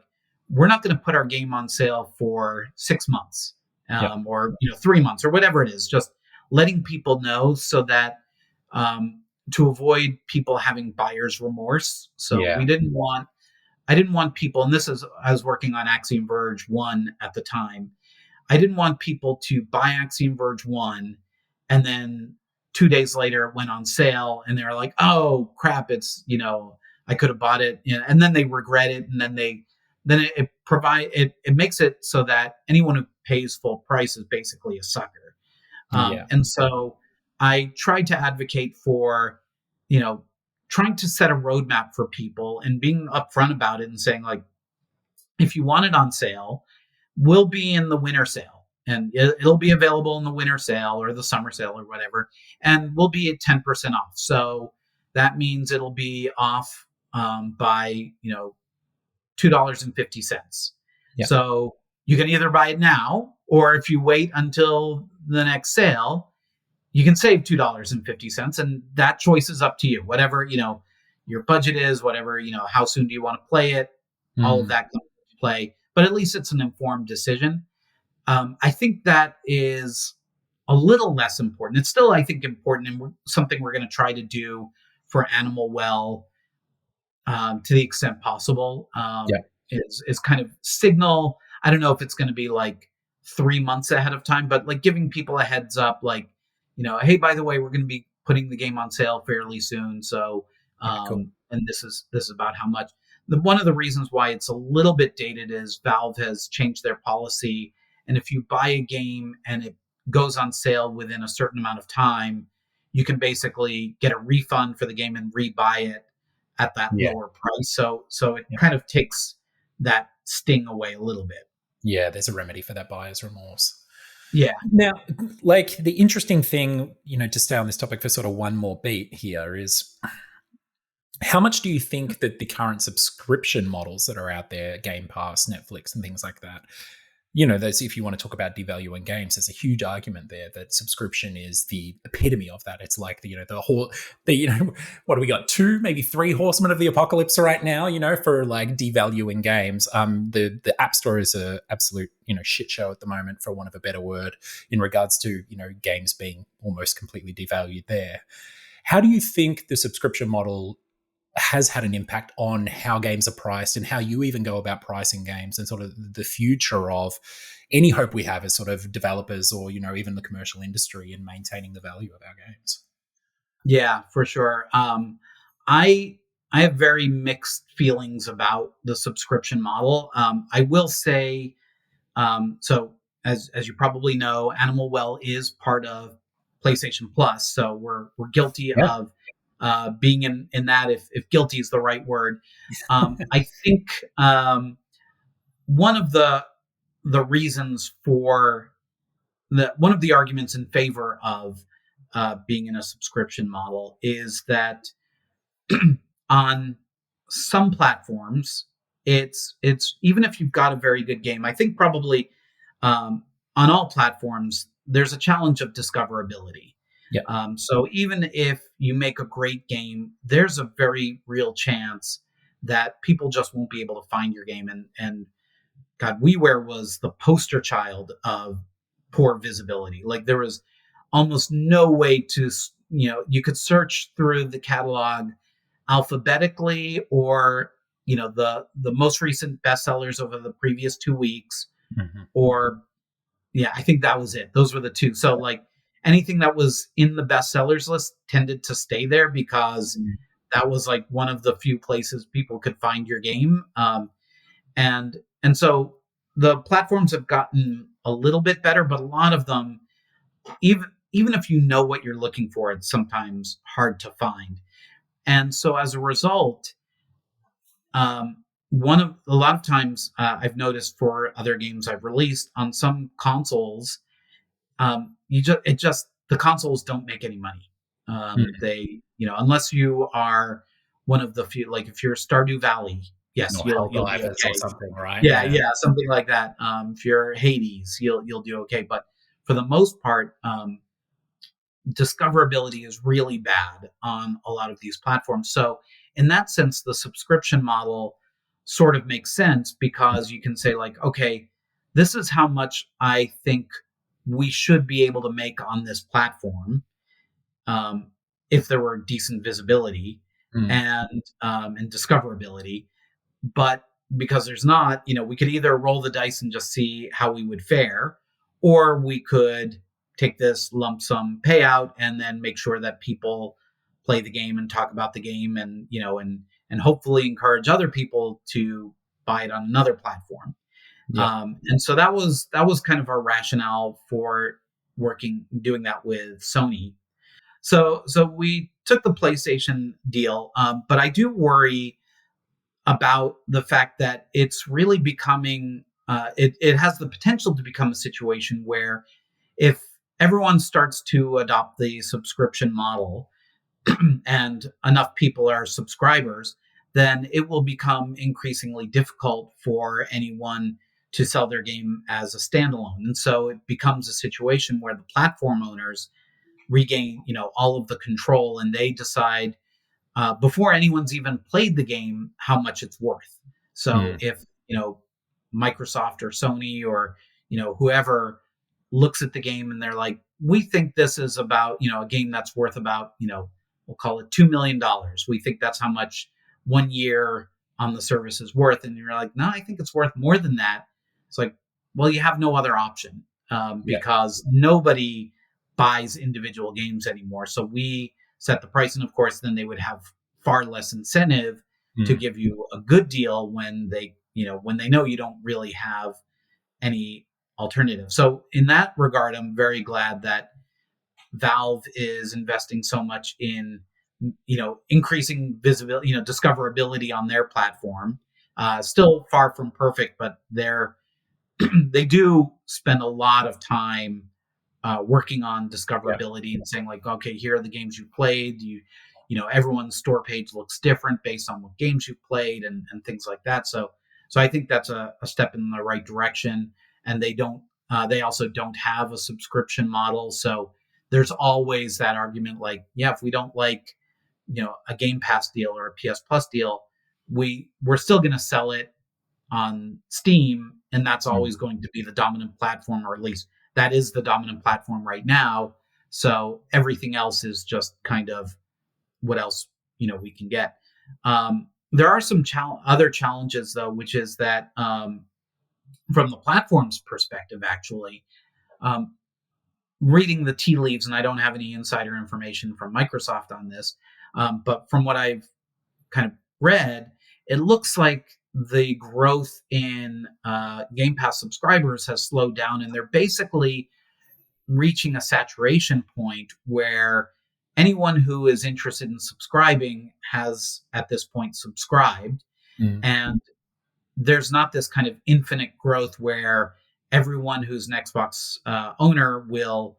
we're not going to put our game on sale for 6 months or 3 months or whatever it is. Just letting people know so that to avoid people having buyer's remorse. So Yeah. I didn't want people, and I was working on Axiom Verge 1 at the time. I didn't want people to buy Axiom Verge 1 and then 2 days later it went on sale and they're like, oh crap, it's, I could have bought it. And then they regret it. And then it makes it so that anyone who pays full price is basically a sucker. And so I tried to advocate for, trying to set a roadmap for people and being upfront about it and saying, like, if you want it on sale, we'll be in the winter sale and it'll be available in the winter sale or the summer sale or whatever. And we'll be at 10% off. So that means it'll be off by, $2.50. Yeah. So you can either buy it now, or if you wait until the next sale, you can save $2.50, and that choice is up to you. Whatever, your budget is, whatever, how soon do you want to play it? All of that comes into play, but at least it's an informed decision. I think that is a little less important. It's still, I think, important, and something we're going to try to do for Animal Well to the extent possible. Is kind of signal. I don't know if it's going to be like 3 months ahead of time, but like giving people a heads up, like, hey, by the way, we're going to be putting the game on sale fairly soon. So, Cool. and this is about how much. One of the reasons why it's a little bit dated is Valve has changed their policy. And if you buy a game and it goes on sale within a certain amount of time, you can basically get a refund for the game and rebuy it at that lower price. So it kind of takes that sting away a little bit. Yeah, there's a remedy for that buyer's remorse. Yeah. Now, like, the interesting thing, to stay on this topic for sort of one more beat here is, how much do you think that the current subscription models that are out there, Game Pass, Netflix, and things like that, there's, if you want to talk about devaluing games, there's a huge argument there that subscription is the epitome of that. It's like the whole, what do we got? Two, maybe three horsemen of the apocalypse right now, for like devaluing games. The App Store is a absolute shit show at the moment, for want of a better word, in regards to games being almost completely devalued there. How do you think the subscription model has had an impact on how games are priced and how you even go about pricing games, and sort of the future of any hope we have as sort of developers, or even the commercial industry, in maintaining the value of our games? Yeah, for sure. I I have very mixed feelings about the subscription model. I will say, so as you probably know, Animal Well is part of PlayStation Plus, so we're guilty Yeah. of being in that, if guilty is the right word. I think one of the reasons for one of the arguments in favor of being in a subscription model is that on some platforms, it's even if you've got a very good game, I think probably on all platforms there's a challenge of discoverability. Yeah. So even if you make a great game, there's a very real chance that people just won't be able to find your game. And God, WiiWare was the poster child of poor visibility. Like there was almost no way to, you could search through the catalog alphabetically, or the most recent bestsellers over the previous 2 weeks, Mm-hmm. or yeah, I think that was it. Those were the two. So like anything that was in the bestsellers list tended to stay there, because that was like one of the few places people could find your game. And so the platforms have gotten a little bit better, but a lot of them, even if you know what you're looking for, it's sometimes hard to find. And so as a result, a lot of times I've noticed for other games I've released on some consoles, the consoles don't make any money. They, unless you are one of the few, like if you're Stardew Valley, yes, Or you'll be Helldivers or okay. something, right? Yeah, Yeah. yeah, something like that. If you're Hades, you'll do okay. But for the most part, discoverability is really bad on a lot of these platforms. So in that sense, the subscription model sort of makes sense, because you can say like, okay, this is how much I think we should be able to make on this platform, um, if there were decent visibility Mm. and discoverability. But because there's not, we could either roll the dice and just see how we would fare, or we could take this lump sum payout and then make sure that people play the game and talk about the game, and and hopefully encourage other people to buy it on another platform. Yeah. And so that was kind of our rationale for doing that with Sony. So we took the PlayStation deal, but I do worry about the fact that it's really becoming, it has the potential to become a situation where, if everyone starts to adopt the subscription model and enough people are subscribers, then it will become increasingly difficult for anyone to sell their game as a standalone. And so it becomes a situation where the platform owners regain, all of the control, and they decide, before anyone's even played the game, how much it's worth. So Mm. if Microsoft or Sony or whoever looks at the game and they're like, we think this is about a game that's worth about we'll call it $2 million. We think that's how much 1 year on the service is worth, and you're like, no, I think it's worth more than that. It's like, well, you have no other option, Yeah. because nobody buys individual games anymore. So we set the price, and of course then they would have far less incentive to Mm. give you a good deal when they know you don't really have any alternative. So in that regard, I'm very glad that Valve is investing so much in increasing visibility, discoverability on their platform. Still far from perfect, but they do spend a lot of time working on Yeah. discoverability and saying like, okay, here are the games you've played. Everyone's store page looks different based on what games you've played, and things like that. So I think that's a step in the right direction. and they don't. They also don't have a subscription model, so there's always that argument. Like, yeah, if we don't like, a Game Pass deal or a PS Plus deal, we're still going to sell it on Steam, and that's always going to be the dominant platform, or at least that is the dominant platform right now. So everything else is just kind of what else we can get. There are some other challenges though, which is that from the platform's perspective, actually, um, reading the tea leaves, and I don't have any insider information from Microsoft on this, but from what I've kind of read, it looks like the growth in Game Pass subscribers has slowed down, and they're basically reaching a saturation point where anyone who is interested in subscribing has at this point subscribed. And there's not this kind of infinite growth where everyone who's an Xbox owner will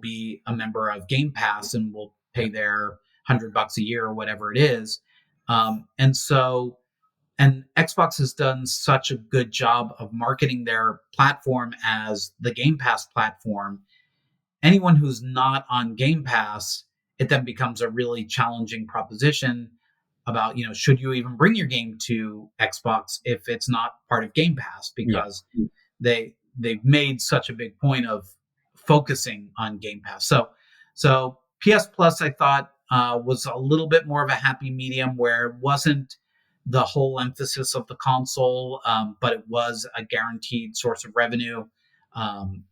be a member of Game Pass and will pay their $100 a year or whatever it is. And Xbox has done such a good job of marketing their platform as the Game Pass platform. Anyone who's not on Game Pass, it then becomes a really challenging proposition about, should you even bring your game to Xbox if it's not part of Game Pass, because they've made such a big point of focusing on Game Pass. So PS Plus, I thought, was a little bit more of a happy medium, where it wasn't the whole emphasis of the console, but it was a guaranteed source of revenue.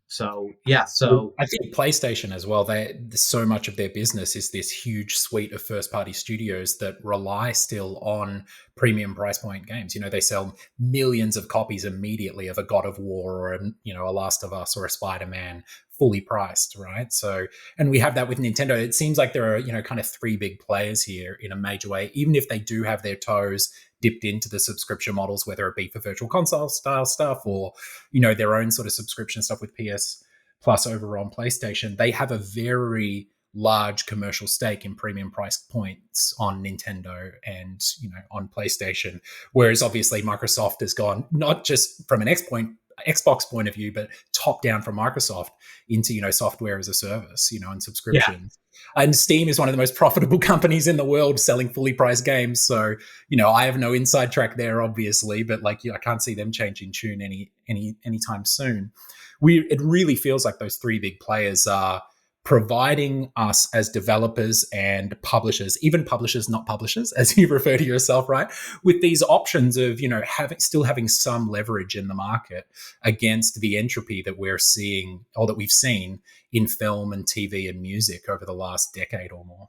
So I think PlayStation as well, so much of their business is this huge suite of first-party studios that rely still on premium price point games. They sell millions of copies immediately of a God of War or a Last of Us or a Spider-Man, fully priced, right? So, and we have that with Nintendo. It seems like there are, kind of three big players here in a major way, even if they do have their toes dipped into the subscription models, whether it be for virtual console style stuff or, their own sort of subscription stuff with PS Plus over on PlayStation. They have a very large commercial stake in premium price points on Nintendo and, on PlayStation. Whereas obviously Microsoft has gone not just from an Xbox point of view, but top down from Microsoft into, software as a service, and subscriptions. Yeah. And Steam is one of the most profitable companies in the world selling fully priced games. So, I have no inside track there, obviously, but I can't see them changing tune anytime soon. It really feels like those three big players are providing us as developers and publishers, even publishers, not publishers, as you refer to yourself, right? With these options of, still having some leverage in the market against the entropy that we're seeing, or that we've seen in film and TV and music over the last decade or more.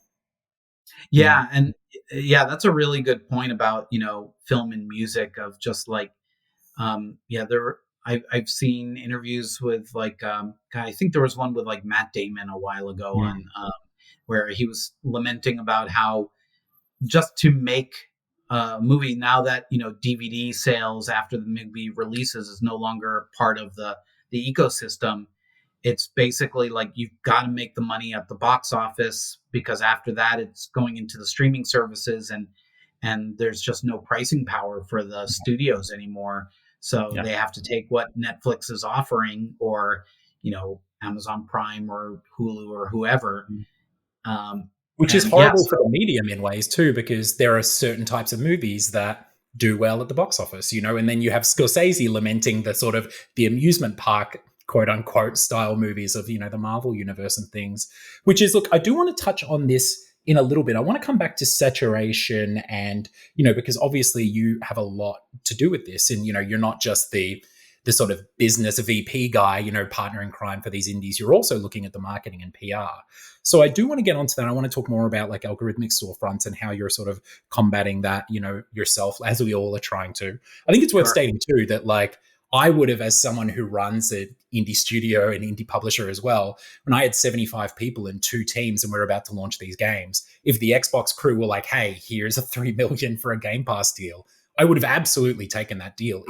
Yeah. And that's a really good point about, film and music, of just I've seen interviews with I think there was one with Matt Damon a while ago on where he was lamenting about how just to make a movie, now that DVD sales after the movie releases is no longer part of the ecosystem. It's basically you've got to make the money at the box office, because after that it's going into the streaming services, and there's just no pricing power for the studios anymore. So they have to take what Netflix is offering, or, Amazon Prime or Hulu or whoever. Which is horrible for the medium in ways too, because there are certain types of movies that do well at the box office, and then you have Scorsese lamenting the sort of the amusement park, quote unquote, style movies of, the Marvel universe and things, which is, look, I do want to touch on this in a little bit. I want to come back to saturation and, because obviously you have a lot to do with this, and, you're not just the sort of business VP guy, partner in crime for these indies. You're also looking at the marketing and PR. So I do want to get onto that. I want to talk more about algorithmic storefronts and how you're sort of combating that, yourself, as we all are trying to. I think it's worth stating too that I would have, as someone who runs an indie studio and indie publisher as well, when I had 75 people and 2 teams and we're about to launch these games, if the Xbox crew were like, hey, here's a $3 million for a Game Pass deal, I would have absolutely taken that deal.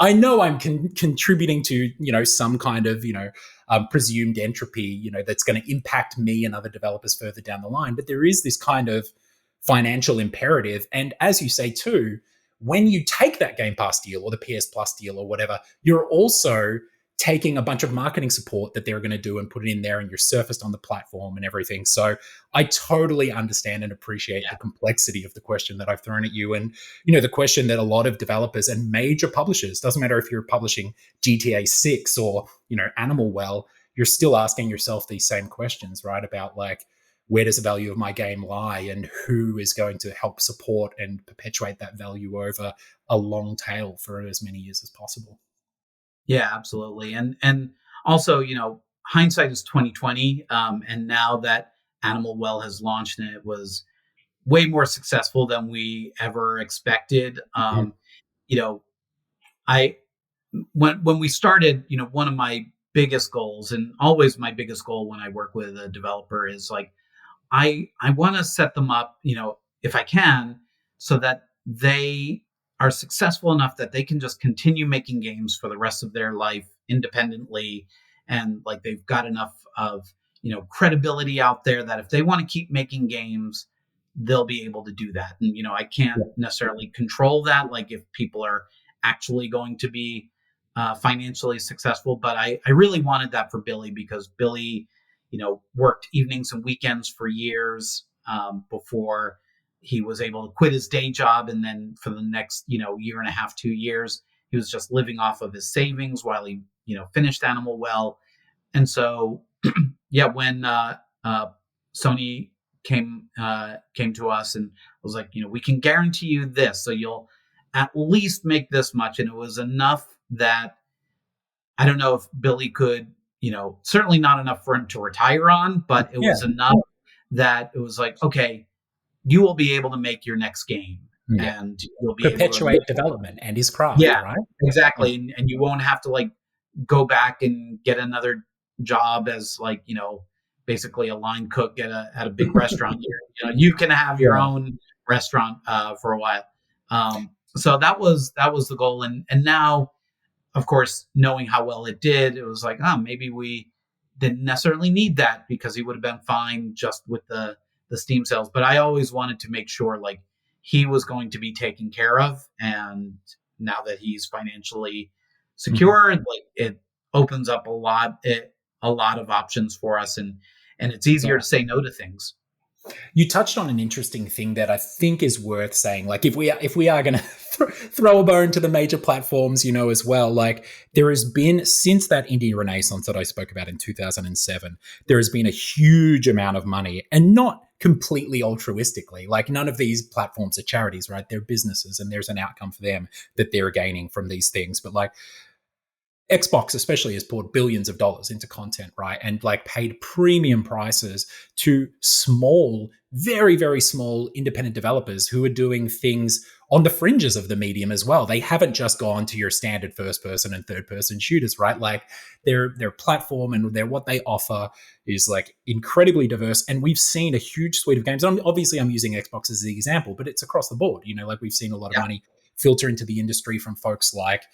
I know I'm contributing to, some kind of, presumed entropy, that's going to impact me and other developers further down the line. But there is this kind of financial imperative. And as you say too, when you take that Game Pass deal or the PS Plus deal or whatever, you're also taking a bunch of marketing support that they're going to do and put it in there, and you're surfaced on the platform and everything. So I totally understand and appreciate the complexity of the question that I've thrown at you. And, the question that a lot of developers and major publishers, doesn't matter if you're publishing GTA 6 or, Animal Well, you're still asking yourself these same questions, right? About like, where does the value of my game lie, and who is going to help support and perpetuate that value over a long tail for as many years as possible. Yeah, absolutely. And also, hindsight is 2020. And now that Animal Well has launched and it was way more successful than we ever expected. You know, I when we started, one of my biggest goals, and always my biggest goal when I work with a developer, is like I want to set them up, if I can, so that they are successful enough that they can just continue making games for the rest of their life independently, and like they've got enough of credibility out there that if they want to keep making games, they'll be able to do that. And I can't necessarily control that, like if people are actually going to be financially successful, but I really wanted that for Billy, because Billy worked evenings and weekends for years before he was able to quit his day job. And then for the next, year and a half, 2 years, he was just living off of his savings while he, finished Animal Well. And so, yeah, when Sony came to us and was like, we can guarantee you this, so you'll at least make this much. And it was enough that I don't know if Billy could, certainly not enough for him to retire on, but it was enough that it was like, okay, you will be able to make your next game, and you'll be perpetuate able to development and his craft, right? Exactly. And you won't have to like go back and get another job as like, basically a line cook at a big restaurant. You can have your own restaurant for a while. So that was the goal. And now, of course, knowing how well it did, it was like, maybe we didn't necessarily need that, because he would have been fine just with the Steam sales. But I always wanted to make sure like he was going to be taken care of. And now that he's financially secure, like it opens up a lot of options for us, and it's easier to say no to things. You touched on an interesting thing that I think is worth saying. Like, if we are going to throw a bone to the major platforms, as well, like there has been, since that indie renaissance that I spoke about in 2007, there has been a huge amount of money, and not completely altruistically. Like, none of these platforms are charities, right? They're businesses, and there's an outcome for them that they're gaining from these things. But like, Xbox especially has poured billions of dollars into content, right? And like paid premium prices to small, very, very small independent developers who are doing things on the fringes of the medium as well. They haven't just gone to your standard first person and third person shooters, right? Like their platform and what they offer is like incredibly diverse. And we've seen a huge suite of games. Obviously I'm using Xbox as the example, but it's across the board. Like we've seen a lot of money filter into the industry from folks like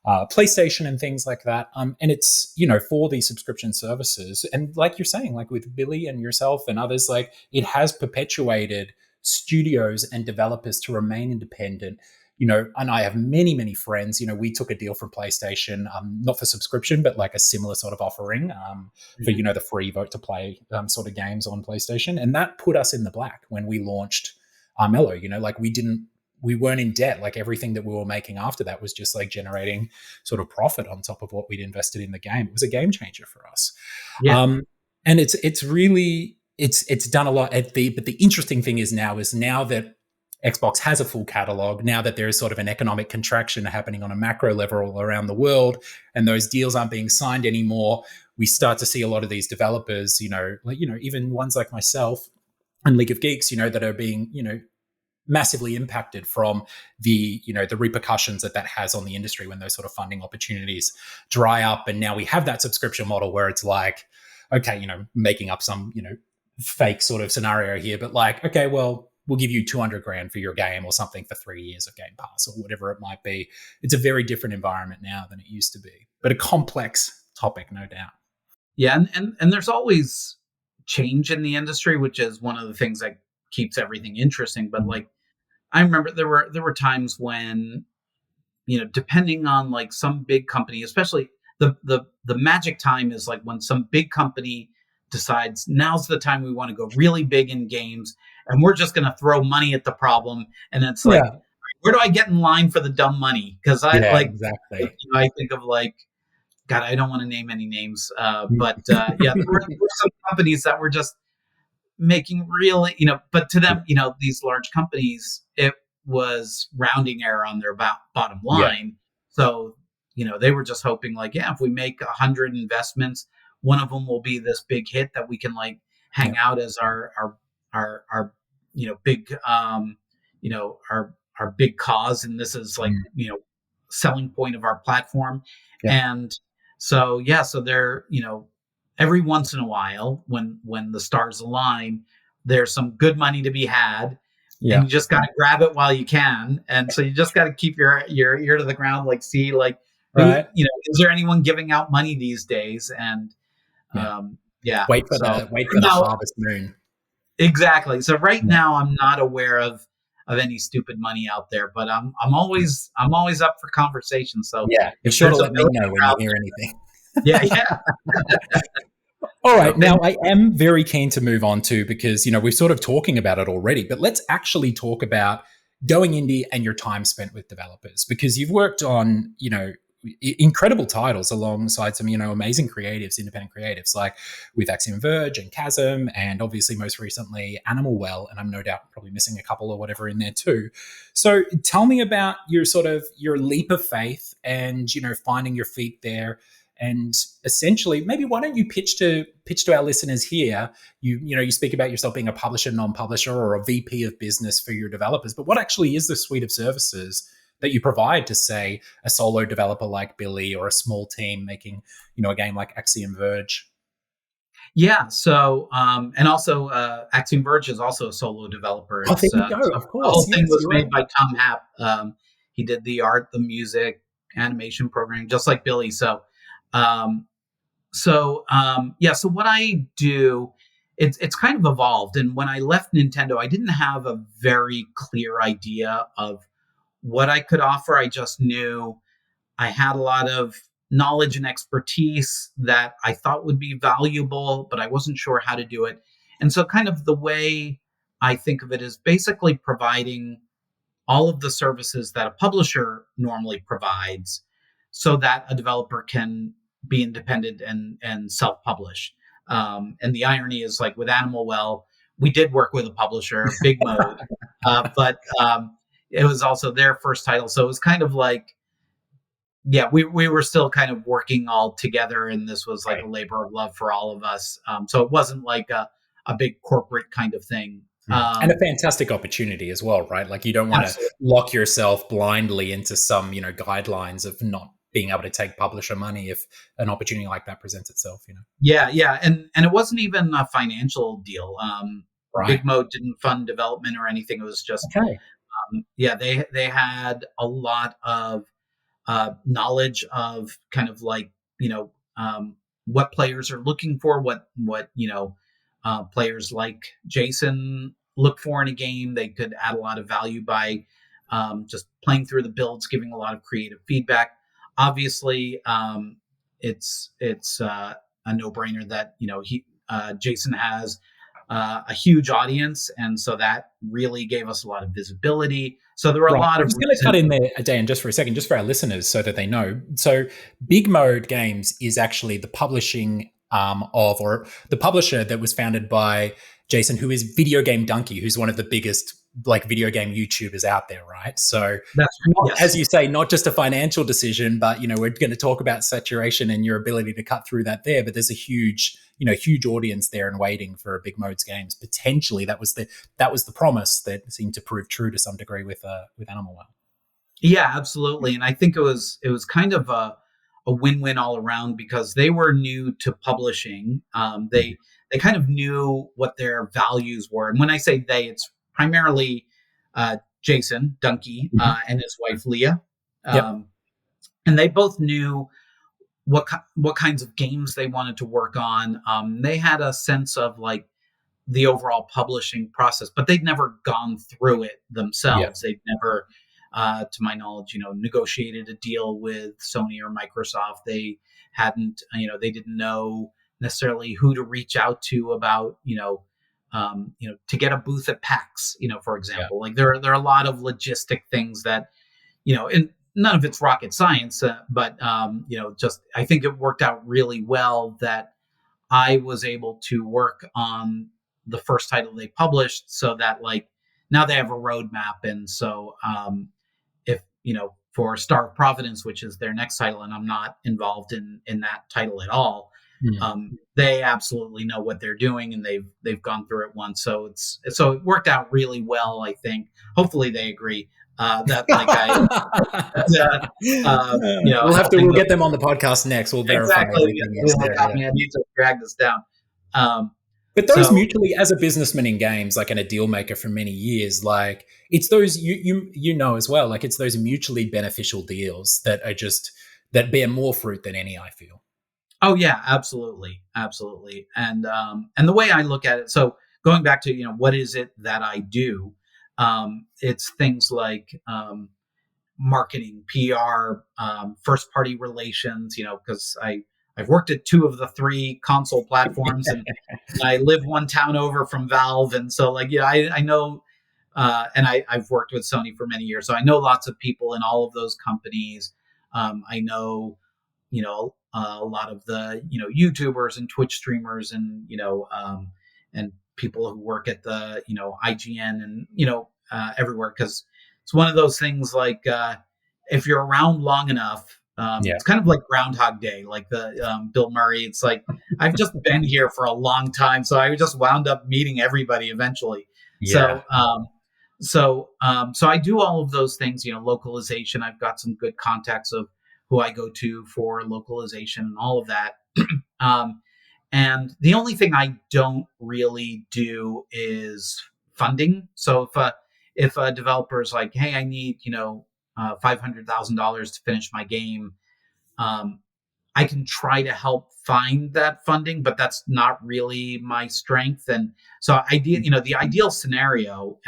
PlayStation and things like that. And it's, for these subscription services. And like you're saying, like with Billy and yourself and others, like it has perpetuated studios and developers to remain independent. And I have many, many friends, we took a deal from PlayStation, not for subscription, but like a similar sort of offering for, the free vote to play sort of games on PlayStation. And that put us in the black when we launched Armello. Like we weren't in debt. Like everything that we were making after that was just like generating sort of profit on top of what we'd invested in the game. It was a game changer for us. And it's really, it's done a lot but the interesting thing is now that Xbox has a full catalog, now that there is sort of an economic contraction happening on a macro level all around the world, and those deals aren't being signed anymore, we start to see a lot of these developers, even ones like myself and League of Geeks, that are being, massively impacted from the repercussions that has on the industry when those sort of funding opportunities dry up. And now we have that subscription model where it's like, okay, making up some, fake sort of scenario here, but like, okay, well, we'll give you 200 grand for your game or something for 3 years of Game Pass or whatever it might be. It's a very different environment now than it used to be, but a complex topic, no doubt. Yeah. And there's always change in the industry, which is one of the things that keeps everything interesting. But like, I remember there were times when, depending on like some big company, especially the magic time is like when some big company decides now's the time we want to go really big in games, and we're just going to throw money at the problem. And it's like, Yeah. where do I get in line for the dumb money? Because Yeah, exactly. I think of like, God, I don't want to name any names, Mm. but yeah, there were some companies that were just making really, but to them, these large companies, it was rounding error on their bottom Yeah. line. So, they were just hoping like, yeah, if we make 100 investments, one of them will be this big hit that we can like Yeah. hang out as our, big, our big cause. And this is like, Mm. selling point of our platform. Yeah. And so, yeah, so they're, every once in a while when the stars align, there's some good money to be had, and Yeah. you just got to grab it while you can. And so you just got to keep your ear to the ground, like see like who, Right. is there anyone giving out money these days? And Yeah. yeah, Wait for so the wait for right the now, harvest moon. exactly, so right Yeah. now I'm not aware of any stupid money out there, but I'm always up for conversation. So Yeah. Be if sure to there's a let me know billionaire when you out hear there, anything. yeah, yeah. All So right. if any, Now, I am very keen to move on to because, we're sort of talking about it already, but let's actually talk about going indie and your time spent with developers because you've worked on, incredible titles alongside some, amazing creatives, independent creatives like with Axiom Verge and Chasm, and obviously most recently Animal Well. And I'm no doubt probably missing a couple or whatever in there too. So tell me about your sort of your leap of faith and, finding your feet there, and essentially maybe why don't you pitch to our listeners here. You speak about yourself being a publisher, non-publisher, or a VP of business for your developers, but what actually is the suite of services that you provide to, say, a solo developer like Billy or a small team making a game like Axiom Verge? yeah. So and also Axiom Verge is also a solo developer. Oh, there It's you go, so of the course, whole thing yes, was you're made right. by Tom Happ. He did the art, the music, animation programming, just like Billy. Um, yeah. So what I do, it's kind of evolved. And when I left Nintendo, I didn't have a very clear idea of what I could offer. I just knew I had a lot of knowledge and expertise that I thought would be valuable, but I wasn't sure how to do it. And so, kind of the way I think of it is basically providing all of the services that a publisher normally provides so that a developer can be independent and self-publish. And the irony is like with Animal Well, we did work with a publisher, Big Mode, but it was also their first title. So it was kind of like, yeah, we were still kind of working all together, and this was like Right. a labor of love for all of us. So it wasn't like a big corporate kind of thing. And a fantastic opportunity as well, right? Like you don't want to Absolutely. lock yourself blindly into some, guidelines of not being able to take publisher money if an opportunity like that presents itself. Yeah, yeah, and it wasn't even a financial deal. Right. Big Mode didn't fund development or anything. It was just, Okay. yeah, they had a lot of knowledge of kind of like, what players are looking for, what players like Jason look for in a game. They could add a lot of value by just playing through the builds, giving a lot of creative feedback. Obviously, it's a no brainer that Jason has a huge audience, and so that really gave us a lot of visibility. So there were a Right. lot I'm of just going to cut reasons. in there, Dan, just for a second, just for our listeners, so that they know. So, Big Mode Games is actually the publishing of, or the publisher that was founded by Jason, who is Video Game Donkey, who's one of the biggest like video game YouTubers out there, right? So, That's right. not, as Yes. you say, not just a financial decision, but we're going to talk about saturation and your ability to cut through that there. But there's a huge audience there and waiting for a Big Modes games. Potentially, that was the promise that seemed to prove true to some degree with Animal Well. Yeah, absolutely. And I think it was kind of a win-win all around because they were new to publishing. They kind of knew what their values were. And when I say they, it's primarily Jason Dunkey Mm-hmm. and his wife Leah. Yep. Um, and they both knew what kinds of games they wanted to work on. They had a sense of like the overall publishing process, but they'd never gone through it Yeah. themselves. They'd never, to my knowledge, negotiated a deal with Sony or Microsoft. They hadn't, they didn't know necessarily who to reach out to about, to get a booth at PAX, for Yeah. example. Like there are a lot of logistic things that, and none of it's rocket science, but just I think it worked out really well that I was able to work on the first title they published, so that like now they have a roadmap, and so if for Star of Providence, which is their next title, and I'm not involved in that title at all. Mm. They absolutely know what they're doing, and they've gone through it once, so it worked out really well. I think hopefully they agree that like I We'll helping them get them on the podcast next. We'll verify exactly. everything you said. Got Yeah. me. I need to drag this down. But those So mutually, as a businessman in games, like, and a deal maker for many years, like, it's those you know as well, like, it's those mutually beneficial deals that are just that bear more fruit than any, I feel. oh yeah, absolutely, absolutely. And the way I look at it, so going back to what is it that I do, it's things like marketing, PR, first party relations, because I've worked at two of the three console platforms, and I live one town over from Valve. And so like, yeah, I know, and I've worked with Sony for many years. So I know lots of people in all of those companies. I know, a lot of the, YouTubers and Twitch streamers, and, and people who work at the, IGN, and, everywhere. Cause it's one of those things like, if you're around long enough, Yeah. it's kind of like Groundhog Day, like the Bill Murray. It's like I've just been here for a long time, so I just wound up meeting everybody eventually. Yeah. So I do all of those things. Localization. I've got some good contacts of who I go to for localization and all of that. um, and the only thing I don't really do is funding. So if a developer is like, hey, I need $500,000 to finish my game, um, I can try to help find that funding, but that's not really my strength. And so the ideal scenario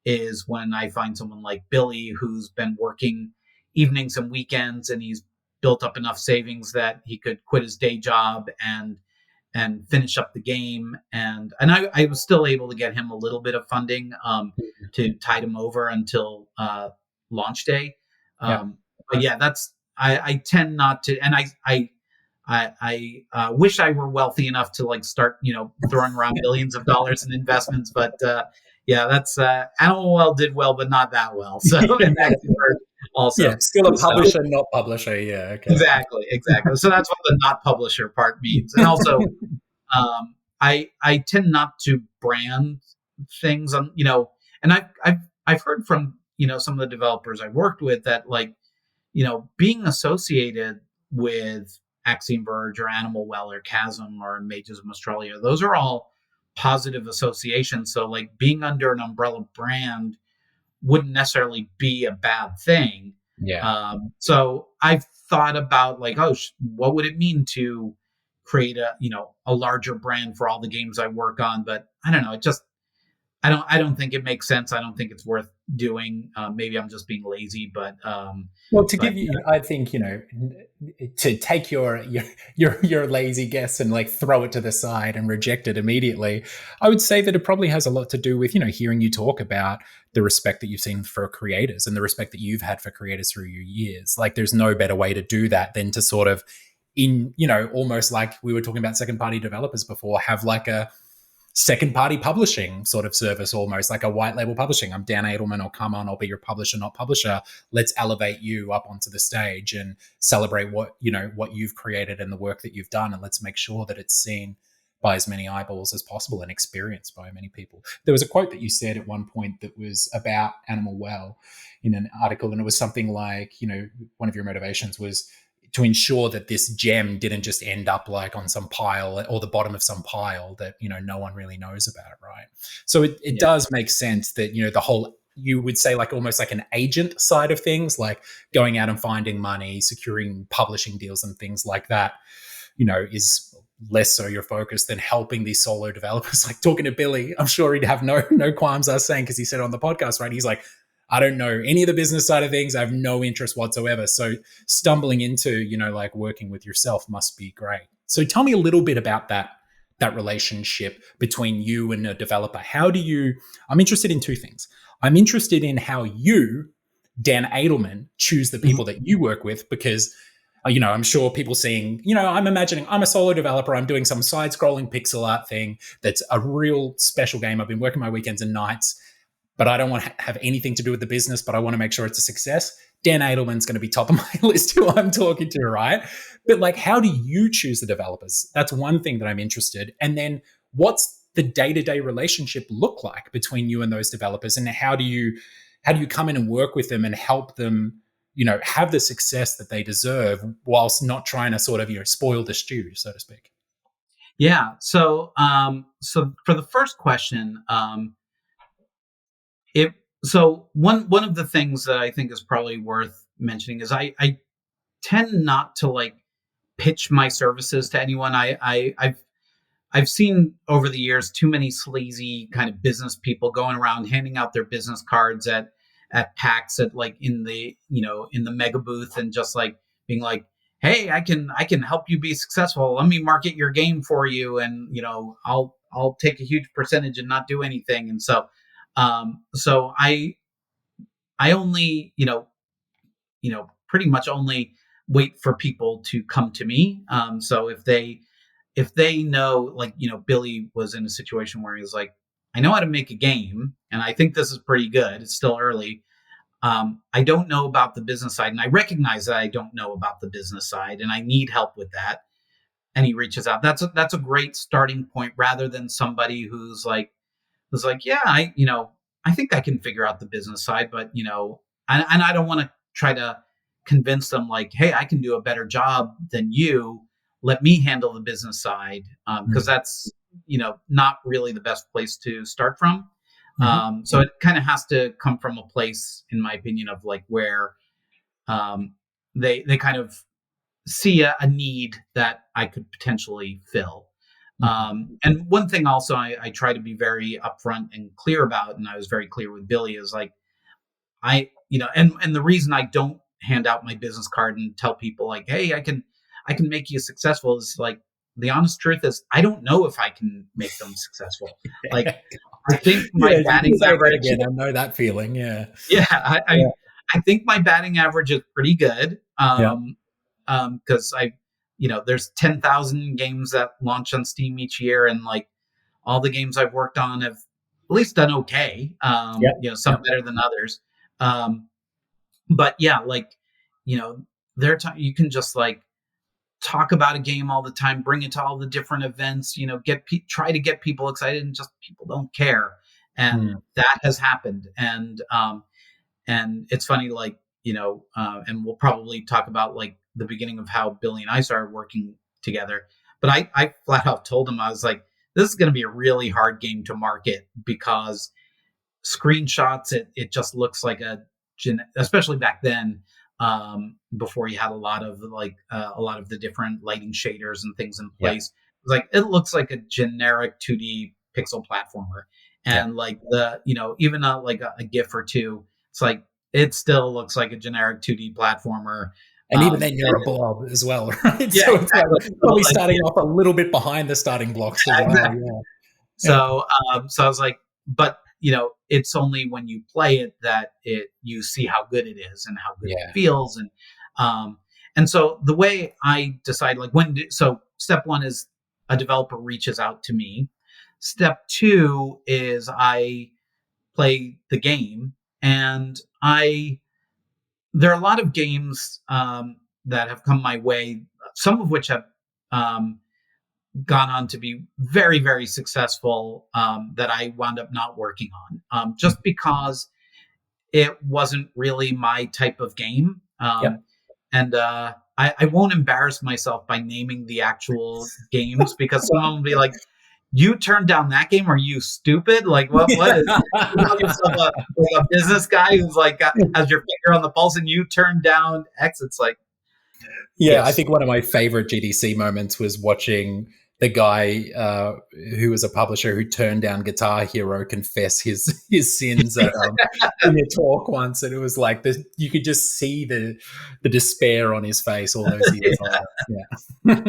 is when I find someone like Billy, who's been working evenings and weekends, and he's built up enough savings that he could quit his day job and finish up the game. And I was still able to get him a little bit of funding to tide him over until launch day. Yeah. But yeah, I tend not to, and I wish I were wealthy enough to like start throwing around billions of dollars in investments, but yeah, that's Animal Well did well, but not that well. So and Activer also, Yeah. Still a so, publisher, not publisher. Yeah. Okay. exactly. So that's what the not publisher part means, and also I tend not to brand things on and I've heard from some of the developers I've worked with that like being associated with Axiom Verge or Animal Well or Chasm or Mages of Australia, those are all positive associations. So like being under an umbrella brand wouldn't necessarily be a bad thing. Yeah. So I've thought about like, what would it mean to create a larger brand for all the games I work on? But I don't know. I don't think it makes sense. I don't think it's worth doing. Maybe I'm just being lazy, but well, to give you, I think to take your lazy guess and like throw it to the side and reject it immediately, I would say that it probably has a lot to do with hearing you talk about the respect that you've seen for creators and the respect that you've had for creators through your years. Like, there's no better way to do that than to sort of almost like we were talking about second party developers before, have like a second party publishing sort of service, almost like a white label publishing. I'm Dan Adelman, or come on, I'll be your publisher, not publisher. Let's elevate you up onto the stage and celebrate what you've created and the work that you've done. And let's make sure that it's seen by as many eyeballs as possible and experienced by many people. There was a quote that you said at one point that was about Animal Well in an article. And it was something like, one of your motivations was to ensure that this gem didn't just end up like on some pile or the bottom of some pile that, no one really knows about, right? So it does make sense that, the whole, you would say like almost like an agent side of things, like going out and finding money, securing publishing deals and things like that, is less so your focus than helping these solo developers. Like talking to Billy, I'm sure he'd have no qualms us saying, because he said on the podcast, right? He's like, I don't know any of the business side of things. I have no interest whatsoever. So stumbling into, like working with yourself must be great. So tell me a little bit about that relationship between you and a developer. I'm interested in two things. I'm interested in how you, Dan Adelman, choose the people that you work with, because I'm sure people seeing, I'm imagining I'm a solo developer. I'm doing some side-scrolling pixel art thing that's a real special game. I've been working my weekends and nights, but I don't want to have anything to do with the business, but I want to make sure it's a success. Dan Adelman's going to be top of my list who I'm talking to, right? But like, how do you choose the developers? That's one thing that I'm interested. And then what's the day-to-day relationship look like between you and those developers? And how do you come in and work with them and help them, have the success that they deserve whilst not trying to sort of, spoil the stew, so to speak? Yeah. So for the first question, one of the things that I think is probably worth mentioning is I tend not to like pitch my services to anyone. I've seen over the years too many sleazy kind of business people going around handing out their business cards at PAX, at like in the mega booth, and just like being like, hey, I can help you be successful. Let me market your game for you, and I'll take a huge percentage and not do anything. And so I only pretty much only wait for people to come to me. So if they know, like, Billy was in a situation where he was like, I know how to make a game and I think this is pretty good. It's still early. I don't know about the business side, and I recognize that I don't know about the business side and I need help with that. And he reaches out. That's a great starting point, rather than somebody who's like, yeah, I think I can figure out the business side, but and I don't want to try to convince them like, hey, I can do a better job than you. Let me handle the business side, because that's not really the best place to start from. So it kind of has to come from a place, in my opinion, of like where they kind of see a need that I could potentially fill. And one thing also I try to be very upfront and clear about, and I was very clear with Billy, is like, and the reason I don't hand out my business card and tell people like, hey, I can make you successful, is like, the honest truth is I don't know if I can make them successful. Like, I think my batting average, again, I know that feeling. Yeah. I think my batting average is pretty good. Because there's 10,000 games that launch on Steam each year, and like all the games I've worked on have at least done okay. Some better than others. But yeah, like, you can just like talk about a game all the time, bring it to all the different events, try to get people excited, and just people don't care. And that has happened. And it's funny, like, and we'll probably talk about like the beginning of how Billy and I started working together. But I flat out told him, I was like, this is going to be a really hard game to market, because screenshots, it just looks like especially back then, before you had a lot of the different lighting shaders and things in place. It was like, it looks like a generic 2D pixel platformer. And like even like a GIF or two, it's like, it still looks like a generic 2D platformer. And even then, you're a blob as well, right? Yeah, so it's exactly. Like probably starting off a little bit behind the starting blocks as well. Exactly. Yeah. So I was like, but it's only when you play it that you see how good it is and how good it feels. And so the way I decide, like, so step one is a developer reaches out to me. Step two is I play the game, and there are a lot of games that have come my way, some of which have gone on to be very, very successful, that I wound up not working on, just because it wasn't really my type of game. And I won't embarrass myself by naming the actual games, because someone will be like, you turned down that game? Are you stupid? Like, what is a business guy who's like has your finger on the pulse, and you turned down X? It's like, I think one of my favorite GDC moments was watching the guy who was a publisher who turned down Guitar Hero confess his sins in a talk once, and it was like you could just see the despair on his face all those years later. Yeah.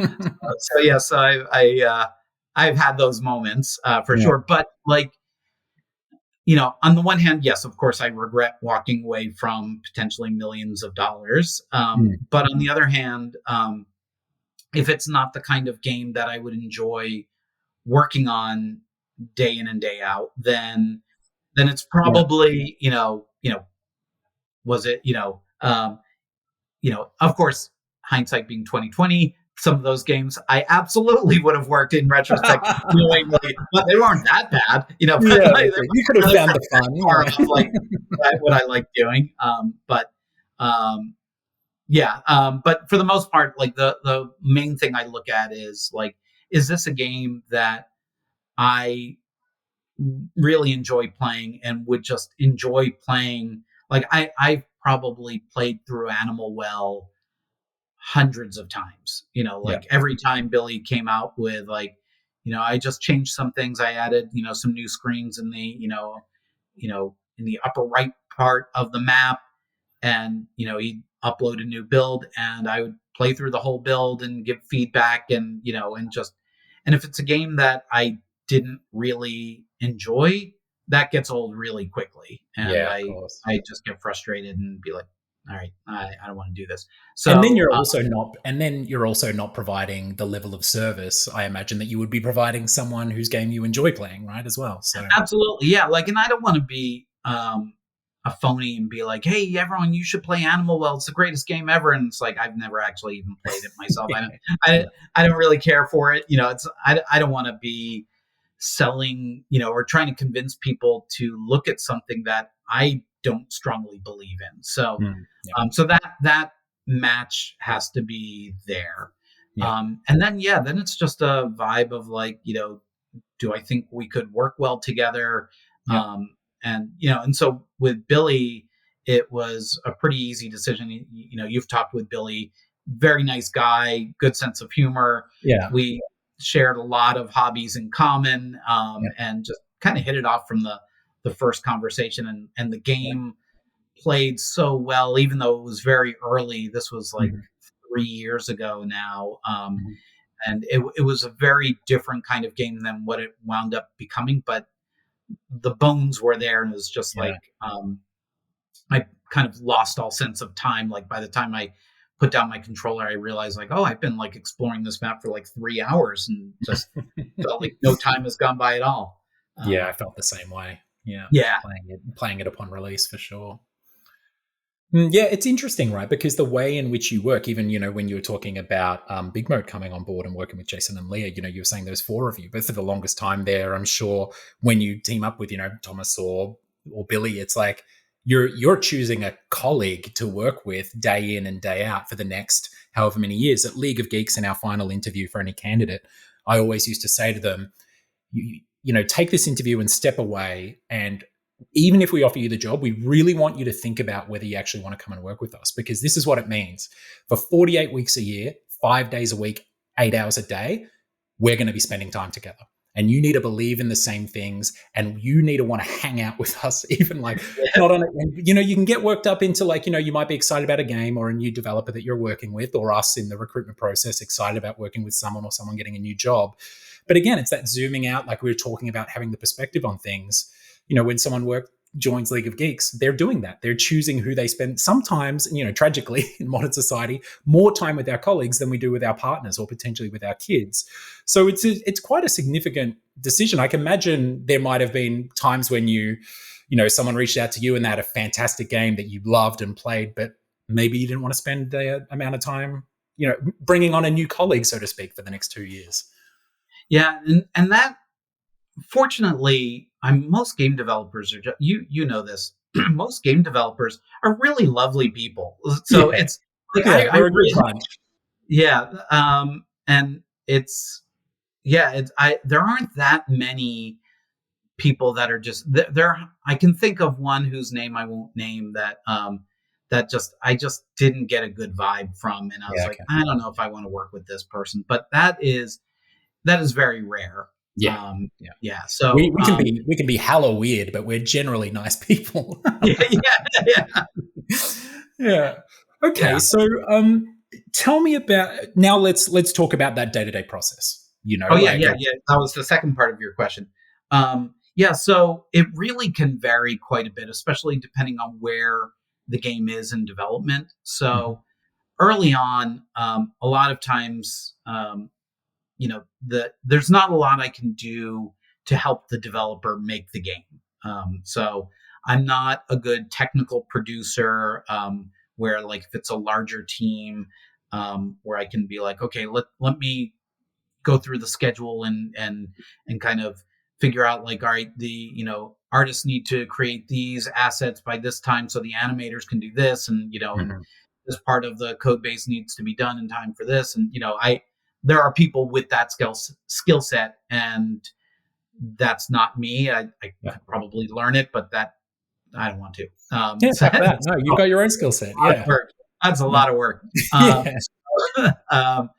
So yes, I've had those moments for Yeah. sure. But like, on the one hand, yes, of course, I regret walking away from potentially millions of dollars. But on the other hand, if it's not the kind of game that I would enjoy working on day in and day out, then it's Yeah. probably, was it, of course, hindsight being 2020, some of those games I absolutely would have worked in retrospect, knowing like, but they weren't that bad, but Yeah, like, you could have found the fun. far Yeah. off like what I like doing. But yeah, but for the most part, like the main thing I look at is like, is this a game that I really enjoy playing and would just enjoy playing? Like I've probably played through Animal Well hundreds of times. Yeah. Like every time Billy came out with like, I just changed some things. I added, some new screens in the, in the upper right part of the map, and he'd upload a new build, and I would play through the whole build and give feedback, and and if it's a game that I didn't really enjoy, that gets old really quickly, and Yeah, of I course. I just get frustrated and be like, all right, I don't want to do this. And then So you're also not providing the level of service I imagine that you would be providing someone whose game you enjoy playing, right, as well. So absolutely, yeah. Like, and I don't want to be a phony and be like, "Hey, everyone, you should play Animal Well. It's the greatest game ever." And it's like I've never actually even played it myself. yeah. I don't really care for it. I don't want to be selling, or trying to convince people to look at something that I don't strongly believe in. So, Yeah. so that match has to be there. Yeah. And then then it's just a vibe of like, do I think we could work well together? Yeah. And so with Billy, it was a pretty easy decision. You've talked with Billy, very nice guy, good sense of humor. Yeah. We shared a lot of hobbies in common, Yeah. and just kind of hit it off from the first conversation. And the Yeah. game played so well, even though it was very early. This was like Mhm. 3 years ago now. Mhm. And it was a very different kind of game than what it wound up becoming, but the bones were there, and it was just Yeah. like, I kind of lost all sense of time. Like by the time I put down my controller, I realized like, oh, I've been like exploring this map for like 3 hours and just felt like no time has gone by at all. Yeah, I felt the same way. Yeah. Yeah. Playing it upon release for sure. Yeah, it's interesting, right? Because the way in which you work, even, when you were talking about Big Mode coming on board and working with Jason and Leah, you were saying there's four of you, but for the longest time there, I'm sure when you team up with, Thomas or Billy, it's like you're choosing a colleague to work with day in and day out for the next however many years. At League of Geeks, in our final interview for any candidate, I always used to say to them, take this interview and step away, and even if we offer you the job, we really want you to think about whether you actually want to come and work with us, because this is what it means. For 48 weeks a year, 5 days a week, 8 hours a day, we're going to be spending time together. And you need to believe in the same things, and you need to want to hang out with us, even like not on it. You can get worked up into like, you might be excited about a game or a new developer that you're working with, or us in the recruitment process, excited about working with someone or someone getting a new job. But again, it's that zooming out, like we were talking about, having the perspective on things. When someone joins League of Geeks, they're doing that. They're choosing who they spend, sometimes, tragically in modern society, more time with our colleagues than we do with our partners or potentially with our kids. So it's quite a significant decision. I can imagine there might have been times when someone reached out to you and they had a fantastic game that you loved and played, but maybe you didn't want to spend the amount of time, bringing on a new colleague, so to speak, for the next 2 years. Yeah. And that, fortunately, most game developers are just, you know this. Most game developers are really lovely people. So it's like we're a good bunch. Yeah, and it's there aren't that many people that are just there. I can think of one whose name I won't name that I just didn't get a good vibe from, and I was like, Okay. I don't know if I want to work with this person. But that is that is very rare. Yeah. Yeah. Yeah. So we can be hella weird, but we're generally nice people. yeah, yeah, Yeah. Okay. yeah. So tell me about now. Let's talk about that day-to-day process. Oh yeah, Like yeah, yeah. That was the second part of your question. Yeah, so it really can vary quite a bit, especially depending on where the game is in development. Mhm. So early on, a lot of times, there's not a lot I can do to help the developer make the game. So I'm not a good technical producer, where like if it's a larger team, where I can be like, okay, let me go through the schedule and kind of figure out like, all right, the artists need to create these assets by this time so the animators can do this, and Mhm. this part of the code base needs to be done in time for this, and I there are people with that skill set, and that's not me. I Yeah. could probably learn it, but that I don't want to. Yeah. So Fuck that. it's No, a you've got your own skill set. lot of Yeah. work. That's a Yeah. lot of work. Um, Yeah. um,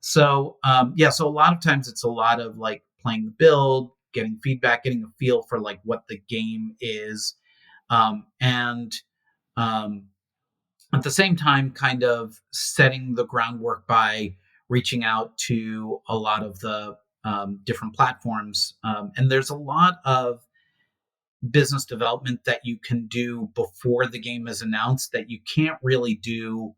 so a lot of times it's a lot of like playing the build, getting feedback, getting a feel for like what the game is, and um, at the same time, kind of setting the groundwork by reaching out to a lot of the different platforms. And there's a lot of business development that you can do before the game is announced that you can't really do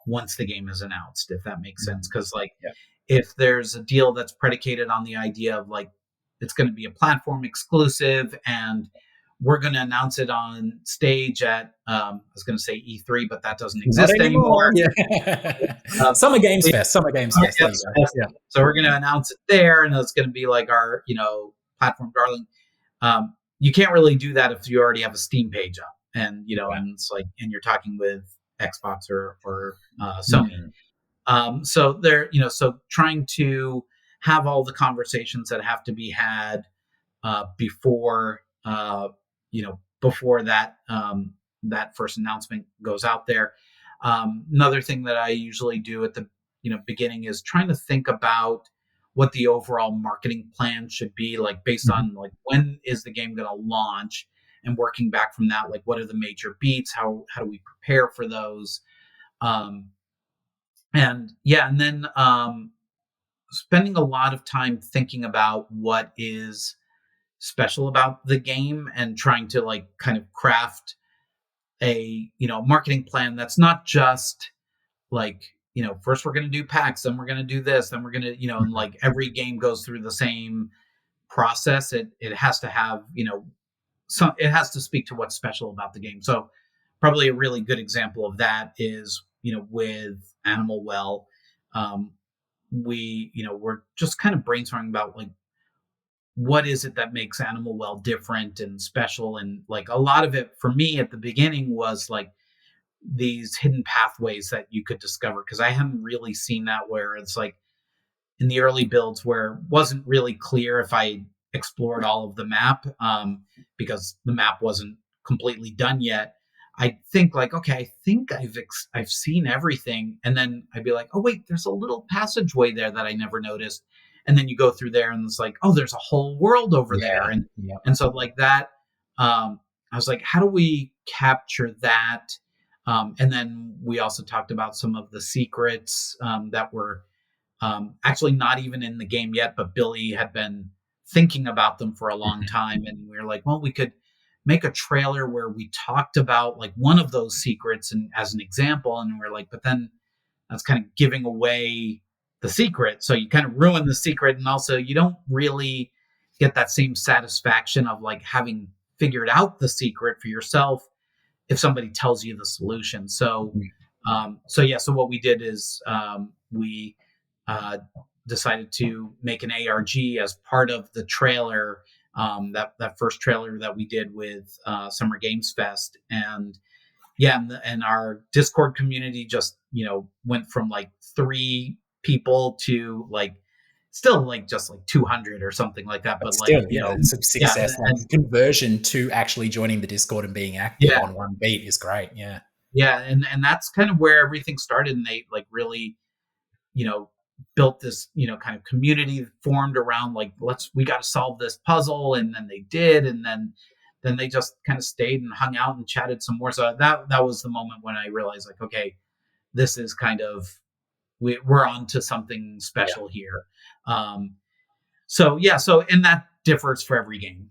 once the game is announced, if that makes sense. Mhm. Because like Yeah. if there's a deal that's predicated on the idea of like it's going to be a platform exclusive and we're going to announce it on stage at I was going to say E3, but that doesn't Not exist anymore. anymore. Yeah. Um, Summer Games Fest. Summer Games Fest. There you yes, go. yes. Yeah. So we're going to announce it there, and it's going to be like our platform darling. You can't really do that if you already have a Steam page up, and Yeah. and it's like, and you're talking with Xbox or Sony. Mhm. So they're so trying to have all the conversations that have to be had before that first announcement goes out there. Another thing that I usually do at the beginning is trying to think about what the overall marketing plan should be, like based Mhm. on like when is the game going to launch, and working back from that, like what are the major beats, how do we prepare for those, um, and yeah, and then spending a lot of time thinking about what is special about the game and trying to like kind of craft a marketing plan that's not just like first we're going to do packs, then we're going to do this, then we're going to and Mhm. like every game goes through the same process. It has to have some, it has to speak to what's special about the game. So probably a really good example of that is with Animal Well. um, we're just kind of brainstorming about like what is it that makes Animal Well different and special, and like a lot of it for me at the beginning was like these hidden pathways that you could discover, because I hadn't really seen that, where it's like in the early builds where it wasn't really clear if I explored all of the map, because the map wasn't completely done yet. I think like, okay, I think I've seen everything, and then I'd be like, oh wait, there's a little passageway there that I never noticed, and then you go through there, and it's like, oh, there's a whole world over there, Yeah. and Yeah. so like that. I was like, how do we capture that? And then we also talked about some of the secrets that were actually not even in the game yet, but Billy had been thinking about them for a long Mhm. time. And we were like, well, we could make a trailer where we talked about like one of those secrets and as an example. And we're like, but then that's kind of giving away the secret. So you kind of ruin the secret. And also you don't really get that same satisfaction of like having figured out the secret for yourself if somebody tells you the solution. So, Mhm. so what we did is we uh, decided to make an ARG as part of the trailer. That first trailer that we did with Summer Games Fest, and yeah, and our Discord community just went from like 3 people to like still like just like 200 or something like that. But But like still, yeah, it's a yeah, success. Like and the conversion to actually joining the Discord and being active yeah, on one beat is great. Yeah. yeah, and that's kind of where everything started, and they like really, you know, built this, kind of community formed around like, we got to solve this puzzle. And then they did. And then they just kind of stayed and hung out and chatted some more. So that was the moment when I realized, like, okay, this is kind of, we're on to something special here. So and that differs for every game.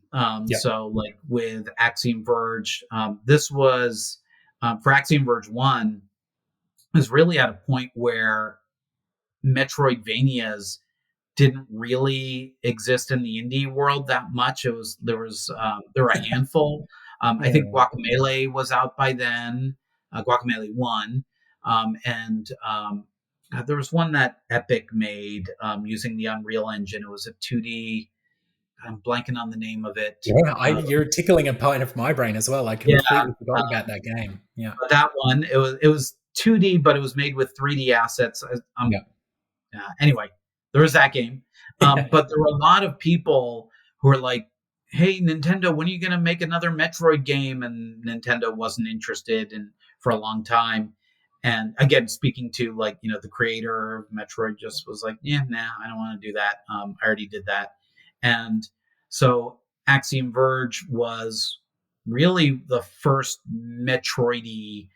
So like with Axiom Verge, this was for Axiom Verge 1 was really at a point where Metroidvanias didn't really exist in the indie world that much. There were a handful. I think Guacamelee was out by then, Guacamelee 1, and there was one that Epic made using the Unreal Engine. It was a 2D. I'm blanking on the name of it. Yeah, you're tickling a part of my brain as well. I completely forgot about that game. Yeah, but that one, it was 2D, but it was made with 3D assets. Anyway, there was that game. But there were a lot of people who were like, hey, Nintendo, when are you going to make another Metroid game? And Nintendo wasn't interested for a long time. And again, speaking to like, the creator of Metroid just was like, yeah, nah, I don't want to do that. I already did that. And so Axiom Verge was really the first Metroidvania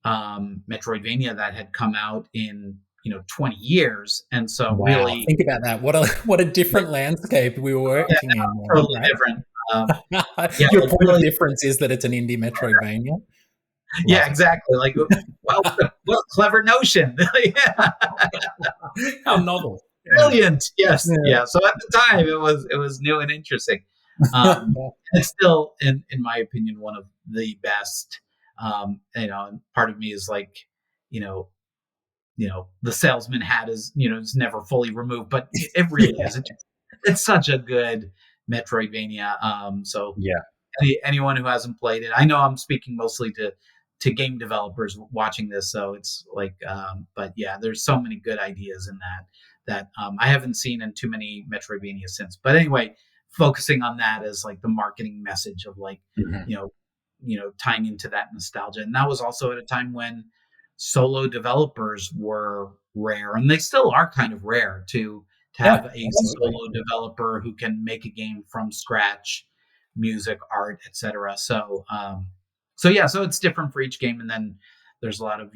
that had come out in 20 years. And so really think about that. What a different landscape we were working in. Totally different. Your point of difference is that it's an indie Metroidvania. Yeah, exactly. Like, well, clever notion. How novel. Brilliant. Yes. Yeah. So at the time it was new and interesting. It's still, in my opinion, one of the best. And part of me is like, the salesman hat is never fully removed, but it really is. It's such a good Metroidvania. So anyone who hasn't played it, I know I'm speaking mostly to game developers watching this, so it's like, but yeah, there's so many good ideas in that I haven't seen in too many Metroidvania since. But anyway, focusing on that as like the marketing message of like, tying into that nostalgia. And that was also at a time when solo developers were rare, and they still are kind of rare to have a solo developer who can make a game from scratch, music, art, etc. So it's different for each game. And then there's a lot of,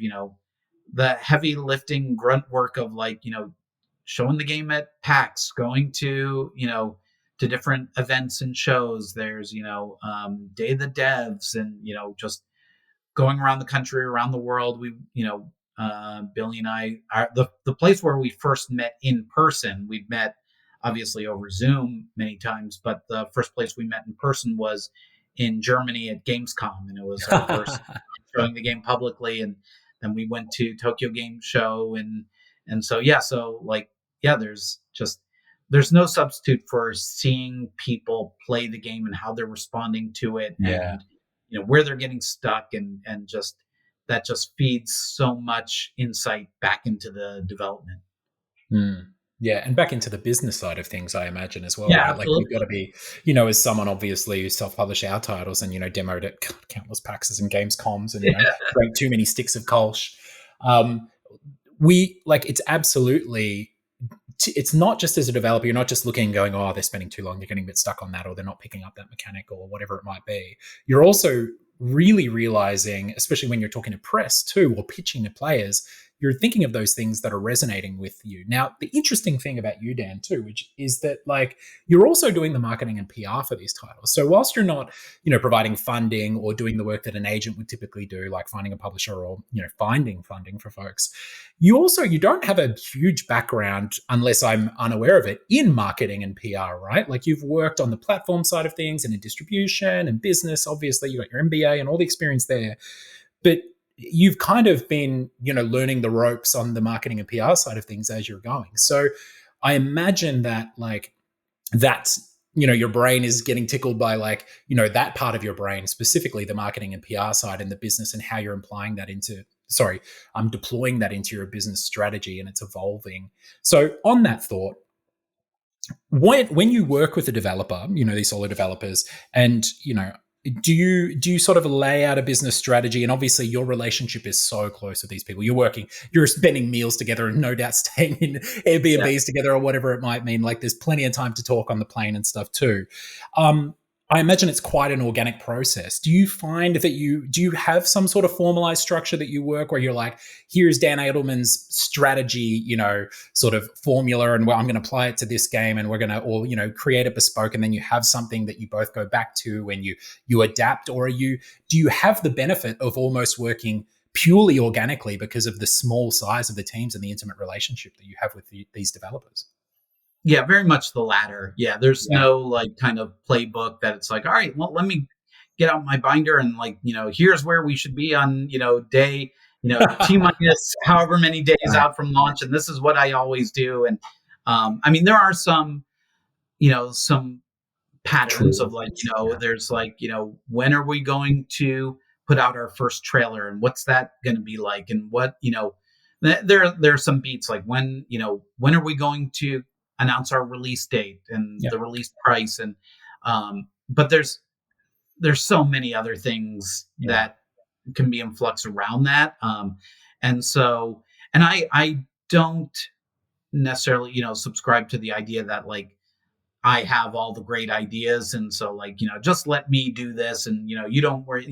the heavy lifting grunt work of like, showing the game at PAX, going to, to different events and shows. There's, Day of the Devs, and, just going around the country, around the world. We, Billy and I are the place where we first met in person. We've met obviously over Zoom many times, but the first place we met in person was in Germany at Gamescom, and it was our first showing the game publicly. And then we went to Tokyo Game Show, and so there's no substitute for seeing people play the game and how they're responding to it, and where they're getting stuck, and just that just feeds so much insight back into the development. Yeah, and back into the business side of things, I imagine, as well. Yeah, right? Like we've got to be, as someone obviously who self-publish our titles and, demoed at countless PAXs and Gamescoms and, drank too many sticks of Kolsch. It's absolutely, it's not just as a developer, you're not just looking and going, oh, they're spending too long, they're getting a bit stuck on that, or they're not picking up that mechanic or whatever it might be. You're also really realizing, especially when you're talking to press too, or pitching to players, you're thinking of those things that are resonating with you. Now, the interesting thing about you, Dan, too, which is that like you're also doing the marketing and PR for these titles. So whilst you're not, providing funding or doing the work that an agent would typically do, like finding a publisher or, finding funding for folks, you don't have a huge background, unless I'm unaware of it, in marketing and PR, right? Like you've worked on the platform side of things and in distribution and business. Obviously, you got your MBA and all the experience there. But you've kind of been, learning the ropes on the marketing and PR side of things as you're going. So I imagine that like that's, your brain is getting tickled by like, that part of your brain, specifically the marketing and PR side and the business, and how you're deploying that into your business strategy, and it's evolving. So on that thought, when you work with a developer, these solo developers, and, do you sort of lay out a business strategy? And obviously your relationship is so close with these people. You're spending meals together and no doubt staying in Yeah. Airbnbs together or whatever it might mean. Like there's plenty of time to talk on the plane and stuff too. um I imagine it's quite an organic process. Do you find that you have some sort of formalized structure that you work where you're like, here's Dan Adelman's strategy, sort of formula, and I'm going to apply it to this game, and we're going to all, create a bespoke, and then you have something that you both go back to when you adapt? Or do you have the benefit of almost working purely organically because of the small size of the teams and the intimate relationship that you have with these developers? Yeah, very much the latter. Yeah, there's Yeah. no like kind of playbook that it's like, all right, well, let me get out my binder and like, here's where we should be on, day, T minus however many days Right. out from launch. And this is what I always do. And I mean, there are some patterns of like, Truisms. Yeah. there's like, when are we going to put out our first trailer and what's that going to be like? And what, there's some beats like when are we going to announce our release date and Yeah. the release price? And, but there's so many other things Yeah. that can be in flux around that. And so, and I don't necessarily, subscribe to the idea that like, I have all the great ideas. And so like, just let me do this. And, you don't worry,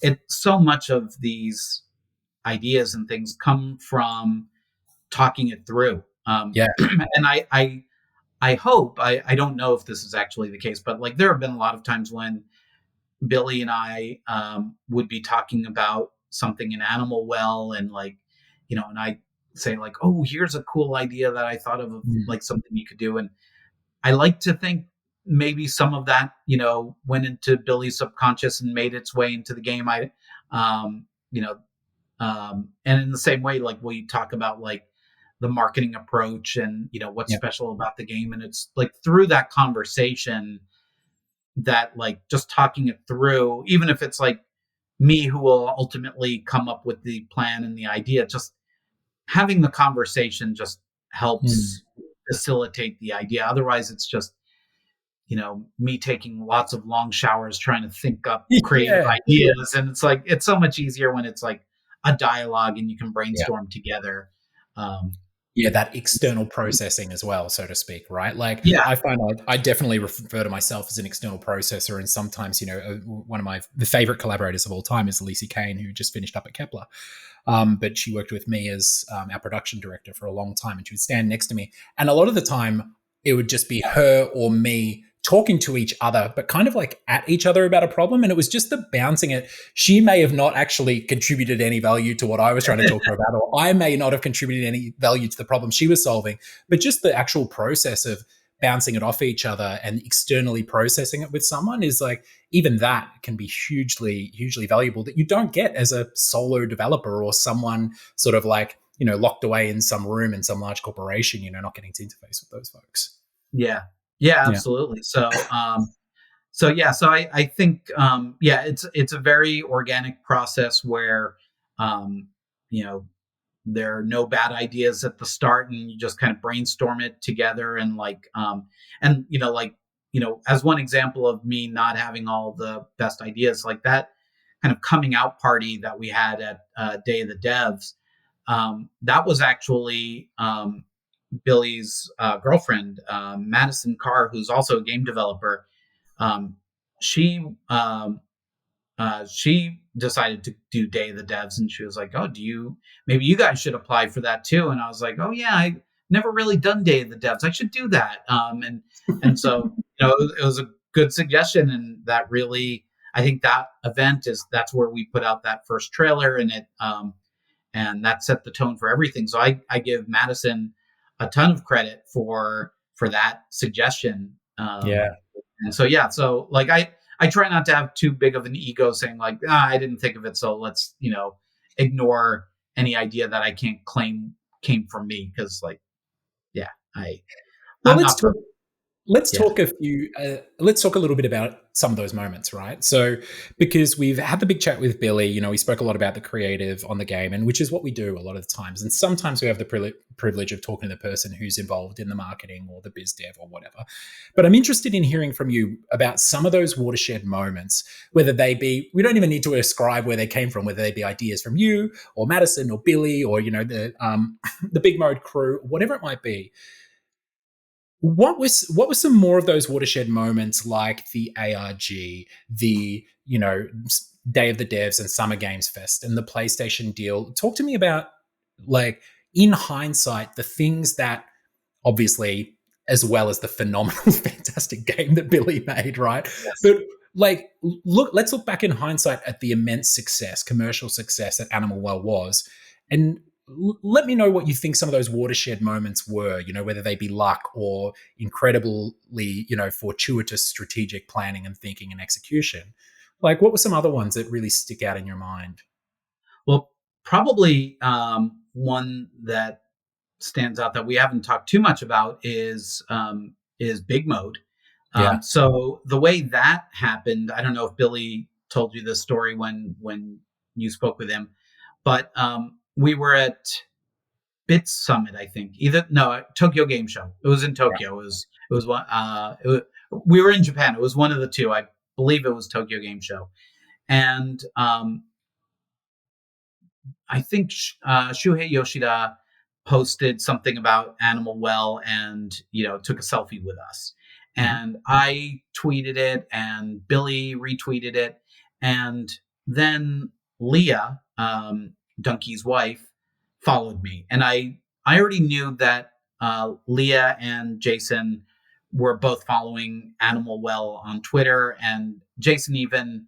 it so much of these ideas and things come from talking it through. Yeah. And I hope, I don't know if this is actually the case, but like there have been a lot of times when Billy and I would be talking about something in Animal Well and like, and I say like, oh, here's a cool idea that I thought of Mm. like something you could do. And I like to think maybe some of that, went into Billy's subconscious and made its way into the game. Um, you know, and in the same way, like we talk about like the marketing approach and, what's Yeah. special about the game. And it's like through that conversation that like just talking it through, even if it's like me who will ultimately come up with the plan and the idea, just having the conversation just Mm. helps facilitate the idea. Otherwise, it's just, me taking lots of long showers trying to think up creative Yeah. ideas. And it's like, it's so much easier when it's like a dialogue and you can Yeah. brainstorm together. Um, Yeah, that external processing as well, so to speak, right? Like yeah. I find I definitely refer to myself as an external processor, and sometimes, one of my the favorite collaborators of all time is Lisa Kane, who just finished up at Kepler. But she worked with me as our production director for a long time, and she would stand next to me, and a lot of the time it would just be her or me talking to each other, but kind of like at each other about a problem. And it was just the bouncing it. She may have not actually contributed any value to what I was trying to talk to her about, or I may not have contributed any value to the problem she was solving, but just the actual process of bouncing it off each other and externally processing it with someone is like, even that can be hugely, hugely valuable that you don't get as a solo developer or someone sort of like, locked away in some room in some large corporation, not getting to interface with those folks. Yeah. Yeah, Yeah. absolutely. So I think yeah, it's a very organic process where um, you know there are no bad ideas at the start and you just kind of brainstorm it together and like and like as one example of me not having all the best ideas like that kind of coming out party that we had at Day of the Devs, that was actually Billy's girlfriend, Madison Carr, who's also a game developer. um, she she decided to do Day of the Devs, and she was like, "Oh, maybe you guys should apply for that too?" And I was like, "Oh yeah, I never really done Day of the Devs. I should do that." And so it was a good suggestion, and that really, I think that event that's where we put out that first trailer, and and that set the tone for everything. So I give Madison a ton of credit for that suggestion. Yeah. And so yeah, so like I try not to have too big of an ego saying like, I didn't think of it, so let's ignore any idea that I can't claim came from me, because like yeah, Well, I'm let's not talk. perfect. Let's Yeah. talk a few. Let's talk a little bit about some of those moments, right? So, because we've had the big chat with Billy, we spoke a lot about the creative on the game, and which is what we do a lot of the times. And sometimes we have the privilege of talking to the person who's involved in the marketing or the biz dev or whatever. But I'm interested in hearing from you about some of those watershed moments, whether they be, we don't even need to ascribe where they came from, whether they be ideas from you or Madison or Billy or the the Big Mode crew, whatever it might be. What were some more of those watershed moments, like the ARG, the Day of the Devs and Summer Games Fest and the PlayStation deal? Talk to me about, like, in hindsight, the things that, obviously, as well as the phenomenal fantastic game that Billy made, right? Yes. But, like, let's look back in hindsight at the immense success, commercial success that Animal Well was, and let me know what you think some of those watershed moments were, whether they be luck or incredibly, fortuitous strategic planning and thinking and execution. Like, what were some other ones that really stick out in your mind? Well, probably one that stands out that we haven't talked too much about is Big Mode. Yeah. So the way that happened, I don't know if Billy told you this story when you spoke with him, but we were at Bits Summit, I think. Either no Tokyo Game Show. It was in Right. Tokyo. It was one. We were in Japan. It was one of the two. I believe it was Tokyo Game Show, and I think Shuhei Yoshida posted something about Animal Well and took a selfie with us, Mhm. and I tweeted it and Billy retweeted it, and then Leah, Donkey's wife, followed me, and I already knew that Leah and Jason were both following Animal Well on Twitter, and Jason even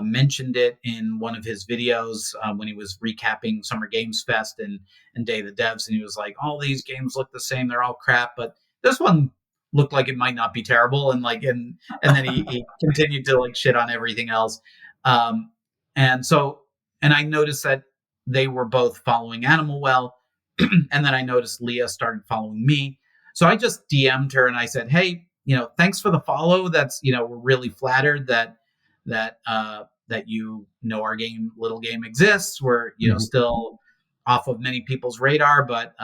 mentioned it in one of his videos when he was recapping Summer Games Fest and Day of the Devs, and he was like, "All these games look the same; they're all crap, but this one looked like it might not be terrible." And then he continued to like shit on everything else, um, and so and I noticed that they were both following Animal Well, and then I noticed Leah started following me, so I just DM'd her and I said, "Hey, thanks for the follow. That's we're really flattered that you know our game, little game exists. We're Mhm. still off of many people's radar, but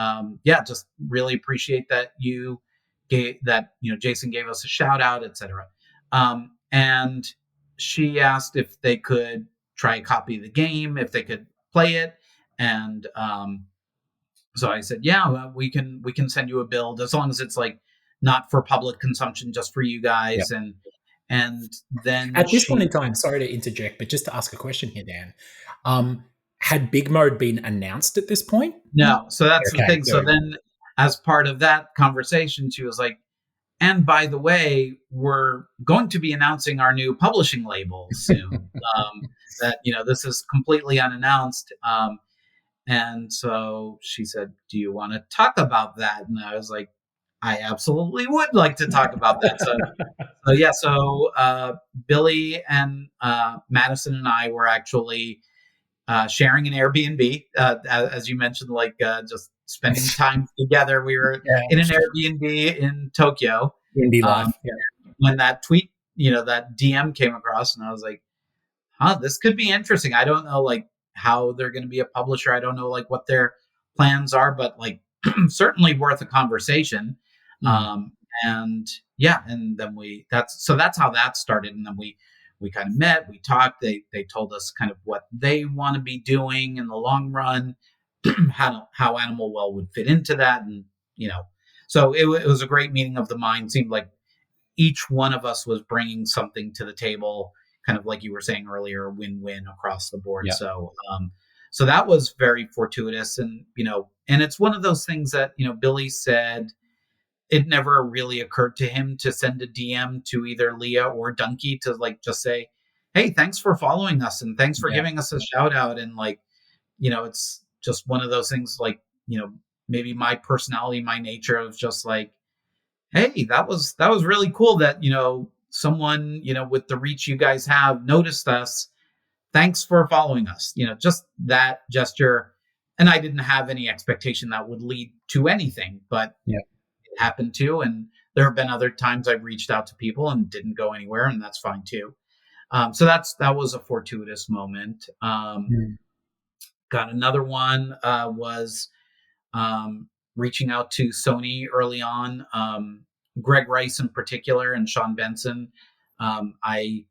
yeah, just really appreciate that you gave that Jason gave us a shout out, etc." And she asked if they could try a copy of the game, if they could play it, and so I said, yeah, well, we can send you a build as long as it's like not for public consumption, just for you Yeah. guys. And then At this point she in time, sorry to interject, but just to ask a question here, Dan, had Big Mode been announced at this point? no, so that's the Okay, thing. so So then, as part of that conversation, she was like, and by the way, we're going to be announcing our new publishing label soon. That this is completely unannounced. And so she said, "Do you want to talk about that?" And I was like, "I absolutely would like to talk about that." So yeah, so Billy and Madison and I were actually sharing an Airbnb, as you mentioned, like just spending time together. We were yeah, in an Airbnb in Tokyo indie um, life. Yeah, when that tweet, that DM came across, and I was like, "Huh, this could be interesting." I don't know, like how they're going to be a publisher. I don't know, like what their plans are, but like certainly worth a conversation. mm, Um, and yeah, and then that's how that started, and then we kind of met, we talked. They told us kind of what they want to be doing in the long run, how Animal Well would fit into that, and so it was a great meeting of the mind. Seemed like each one of us was bringing something to the table, kind of like you were saying earlier, win-win across the board. yeah, So that was very fortuitous, and it's one of those things that Billy said it never really occurred to him to send a DM to either Leah or Dunkey to like just say, "Hey, thanks for following us and thanks for yeah, giving us a shout out." And like, it's just one of those things like, maybe my personality, my nature of just like, "Hey, that was really cool that, someone, with the reach you guys have noticed us. Thanks for following us." Just that gesture. And I didn't have any expectation that would lead to anything, but yeah. happened to, and there have been other times I've reached out to people and didn't go anywhere, and that's fine too. So that was a fortuitous moment. Mm. Got another one was um, reaching out to Sony early on. Greg Rice in particular and Sean Benson. I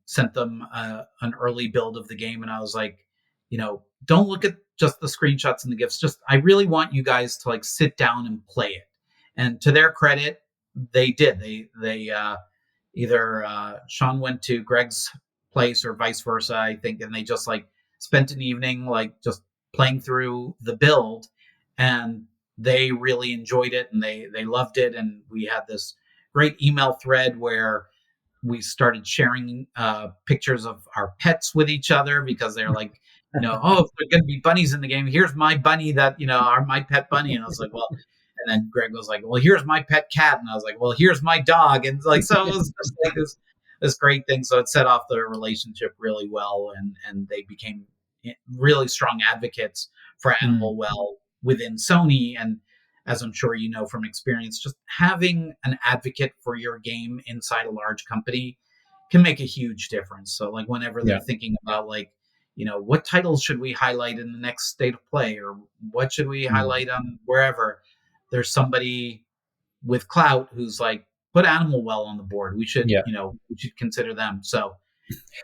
sent them an early build of the game, and I was like, don't look at just the screenshots and the gifs. Just I really want you guys to like sit down and play it. And to their credit, they did. They either Sean went to Greg's place or vice versa, I think, and they just like spent an evening like just playing through the build, and they really enjoyed it and they loved it. And we had this great email thread where we started sharing pictures of our pets with each other because they're like, oh, if there's going to be bunnies in the game, here's my bunny that, are my pet bunny. And I was like, well, and then Greg was like, well, here's my pet cat. And I was like, well, here's my dog. And like, so it was just like this great thing. So it set off the relationship really well. And they became really strong advocates for Mm. animal well within Sony. And as I'm sure you know from experience, just having an advocate for your game inside a large company can make a huge difference. So like whenever they're Yeah. thinking about like, what titles should we highlight in the next state of play, or what should we Mm. highlight on wherever, there's somebody with clout who's like, put Animal Well on the board. We should, Yeah. we should consider them. So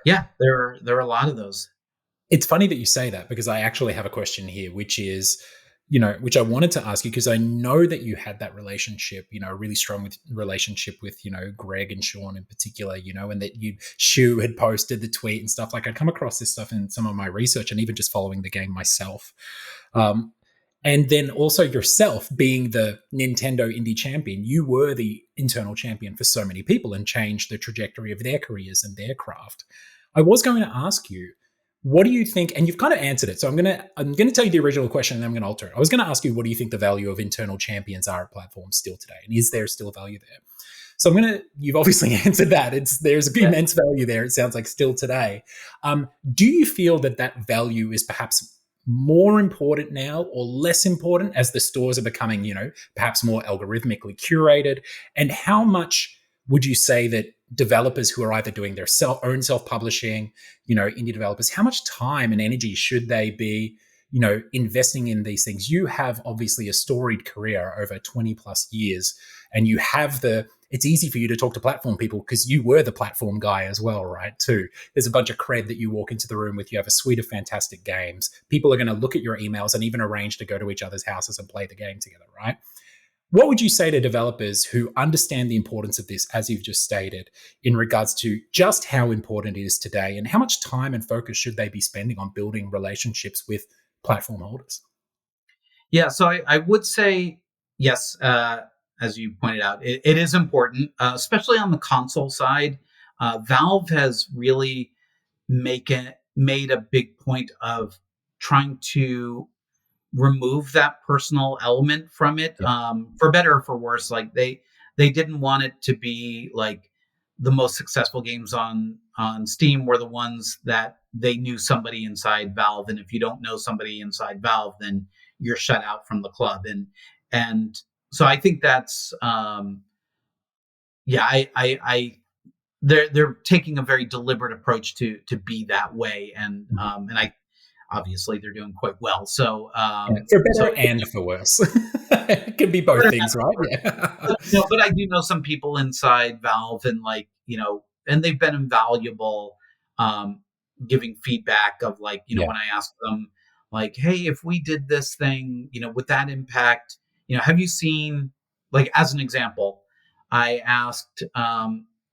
yeah, there are a lot of those. It's funny that you say that because I actually have a question here, which is, which I wanted to ask you because I know that you had that relationship, a really strong relationship with, Greg and Sean in particular, and that Shu had posted the tweet and stuff. Like I come across this stuff in some of my research and even just following the game myself. Um, and then also yourself being the Nintendo Indie Champion, you were the internal champion for so many people and changed the trajectory of their careers and their craft. I was going to ask you, what do you think? And you've kind of answered it. So I'm gonna tell you the original question and then I'm gonna alter it. I was gonna ask you, what do you think the value of internal champions are at platforms still today? And is there still value there? So you've obviously answered that. There's Yeah. immense value there. It sounds like still today. Do you feel that value is perhaps more important now or less important as the stores are becoming, perhaps more algorithmically curated? And how much would you say that developers who are either doing their own self-publishing, indie developers, how much time and energy should they be, investing in these things? You have obviously a storied career over 20 plus years, and it's easy for you to talk to platform people because you were the platform guy as well, right? Too. There's a bunch of cred that you walk into the room with. You have a suite of fantastic games. People are going to look at your emails and even arrange to go to each other's houses and play the game together, right? What would you say to developers who understand the importance of this, as you've just stated, in regards to just how important it is today and how much time and focus should they be spending on building relationships with platform holders? Yeah, so I would say yes, as you pointed out, it is important, especially on the console side. Valve has really made a big point of trying to remove that personal element from it, Yeah. for better or for worse. Like they didn't want it to be like the most successful games on Steam were the ones that they knew somebody inside Valve, and if you don't know somebody inside Valve, then you're shut out from the club. And so I think that's yeah, I they're taking a very deliberate approach to be that way, and I obviously they're doing quite well. So Yeah. For so better and for worse. It can be both things, right? Yeah. but I do know some people inside Valve, and like, and they've been invaluable, um, giving feedback of like, Yeah. when I ask them like, hey, if we did this thing, would that impact, have you seen, like, as an example, I asked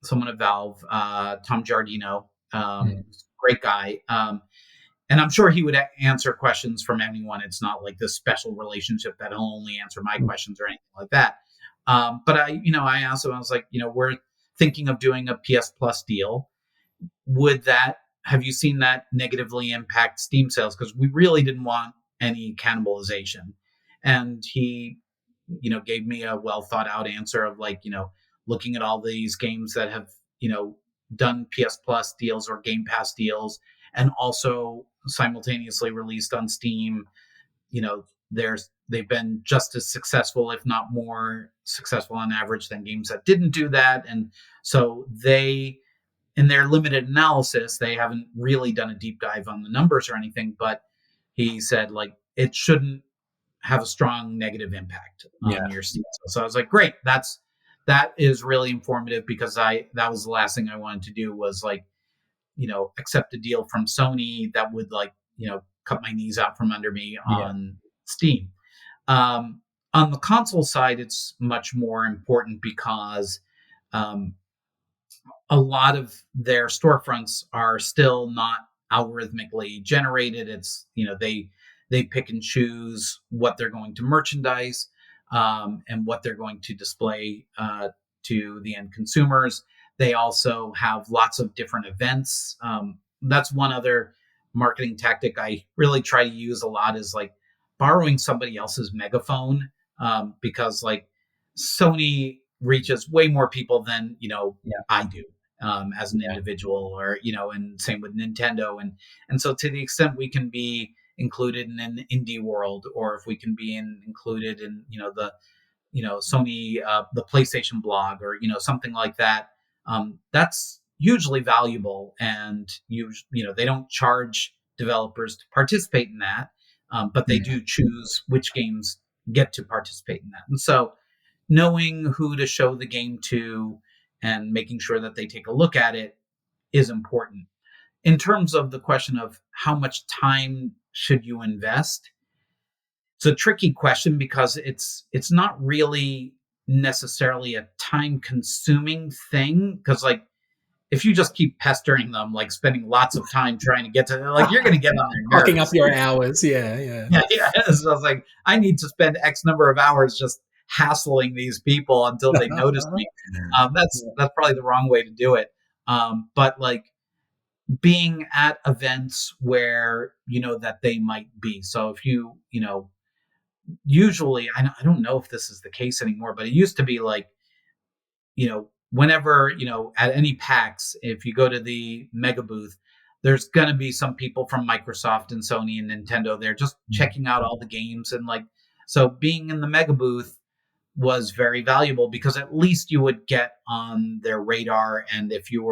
someone at Valve, Tom Giardino, Mm. great guy, and I'm sure he would answer questions from anyone. It's not like this special relationship that he'll only answer my Mm. questions or anything like that. But I asked him, I was like, we're thinking of doing a PS Plus deal. Would that, have you seen that negatively impact Steam sales? Because we really didn't want any cannibalization. And he, gave me a well thought out answer of like, looking at all these games that have, done PS Plus deals or Game Pass deals and also simultaneously released on Steam, there's they've been just as successful, if not more successful on average than games that didn't do that. And so they, in their limited analysis, they haven't really done a deep dive on the numbers or anything, but he said like it shouldn't have a strong negative impact on Yeah. your Steam. So I was like, great, that is really informative, because that was the last thing I wanted to do was like, accept a deal from Sony that would like, cut my knees out from under me Yeah. on Steam. On the console side, it's much more important because um, a lot of their storefronts are still not algorithmically generated. It's they pick and choose what they're going to merchandise, and what they're going to display to the end consumers. They also have lots of different events. That's one other marketing tactic I really try to use a lot, is like borrowing somebody else's megaphone, because like Sony reaches way more people than Yeah. I do, as an Yeah. individual, or and same with Nintendo. And so to the extent we can be included in an indie world, or if we can be included in the Sony, the PlayStation blog, or something like that, that's hugely valuable. And they don't charge developers to participate in that, but they Mm. do choose which games get to participate in that. And so knowing who to show the game to and making sure that they take a look at it is important. In terms of the question of how much time should you invest, it's a tricky question, because it's not really necessarily a time consuming thing, because like if you just keep pestering them, like spending lots of time trying to get to, like, you're going to get on their Clocking up nerves. your hours. Yeah. Yeah. Yeah. So I was like, I need to spend X number of hours just hassling these people until they notice me. That's probably the wrong way to do it. But like being at events where that they might be. So if usually, I don't know if this is the case anymore, but it used to be like, whenever, at any PAX, if you go to the mega booth, there's going to be some people from Microsoft and Sony and Nintendo there just Mm. checking out all the games. And like, so being in the mega booth was very valuable, because at least you would get on their radar. And if you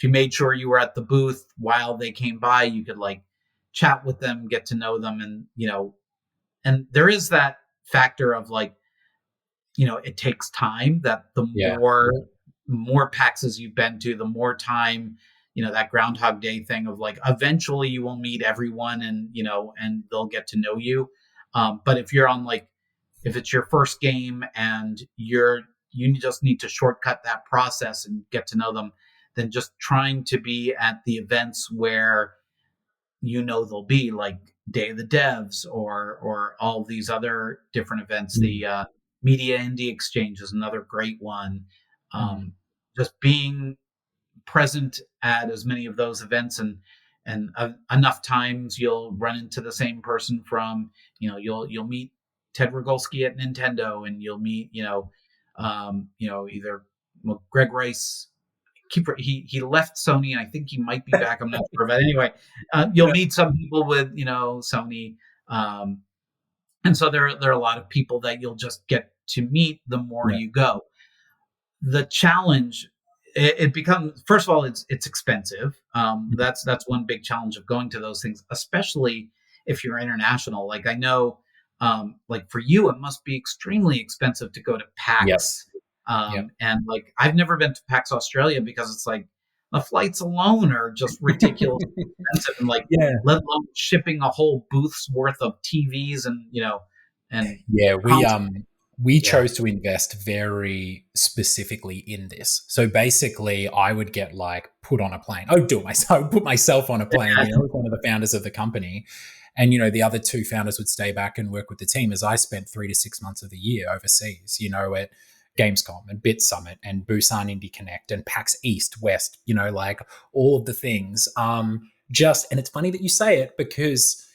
made sure you were at the booth while they came by, you could like chat with them, get to know them. And, and there is that factor of like, it takes time, that the Yeah. more PAXs you've been to, the more time, that Groundhog Day thing of like, eventually you will meet everyone, and, and they'll get to know you. But if you're on like, if it's your first game and you just need to shortcut that process and get to know them, then just trying to be at the events where they'll be, like Day of the Devs, or all these other different events. Mm. The Media Indie Exchange is another great one. Mm. Just being present at as many of those events, and enough times you'll run into the same person from, you'll meet Ted Rogolski at Nintendo, and you'll meet either, well, Greg Rice. He left Sony, and I think he might be back. I'm not sure, but anyway, you'll Yeah. meet some people with Sony, and so there are a lot of people that you'll just get to meet the more Yeah. you go. The challenge, it becomes, first of all, it's expensive. That's one big challenge of going to those things, especially if you're international. Like I know, like for you, it must be extremely expensive to go to Yep. PAX. Yep. And like I've never been to PAX Australia, because it's like the flights alone are just ridiculously expensive, and like Yeah. let alone shipping a whole booth's worth of TVs and and Yeah, consoles. we Yeah. chose to invest very specifically in this. So basically, I would get like put on a plane. I would do it myself. I would put myself on a plane. As one of the founders of the company, and the other two founders would stay back and work with the team. As I spent 3 to 6 months of the year overseas. At Gamescom and Bit Summit and Busan Indie Connect and PAX East, West. Like all of the things. And it's funny that you say it, because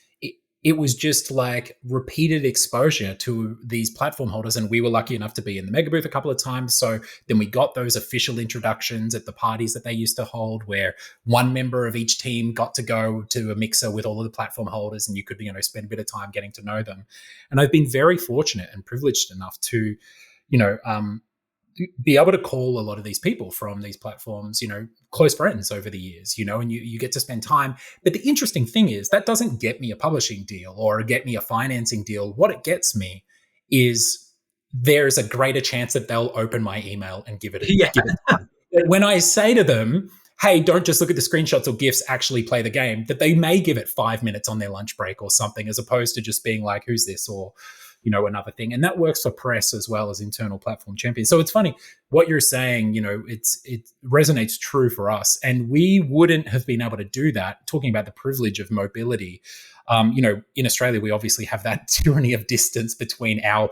it was just like repeated exposure to these platform holders. And we were lucky enough to be in the mega booth a couple of times. So then we got those official introductions at the parties that they used to hold, where one member of each team got to go to a mixer with all of the platform holders, and you could, spend a bit of time getting to know them. And I've been very fortunate and privileged enough to, you know, be able to call a lot of these people from these platforms, close friends over the years, and you get to spend time. But the interesting thing is that doesn't get me a publishing deal or get me a financing deal. What it gets me is there's a greater chance that they'll open my email and give it time. When I say to them, hey, don't just look at the screenshots or GIFs, actually play the game, that they may give it 5 minutes on their lunch break or something, as opposed to just being like, who's this? Or, another thing. And that works for press as well as internal platform champions. So it's funny what you're saying, it resonates true for us. And we wouldn't have been able to do that, talking about the privilege of mobility. In Australia, we obviously have that tyranny of distance between our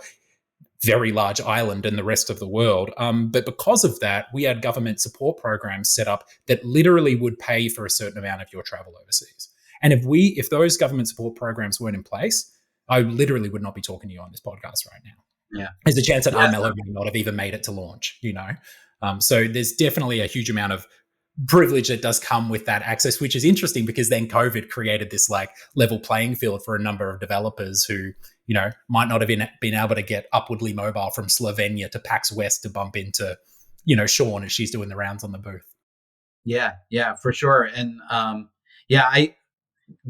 very large island and the rest of the world. But because of that, we had government support programs set up that literally would pay for a certain amount of your travel overseas. And if those government support programs weren't in place, I literally would not be talking to you on this podcast right now. Yeah. There's a chance that Armello may not have even made it to launch, So there's definitely a huge amount of privilege that does come with that access, which is interesting because then COVID created this like level playing field for a number of developers who, might not have been able to get upwardly mobile from Slovenia to PAX West to bump into, Sean as she's doing the rounds on the booth. Yeah, for sure. And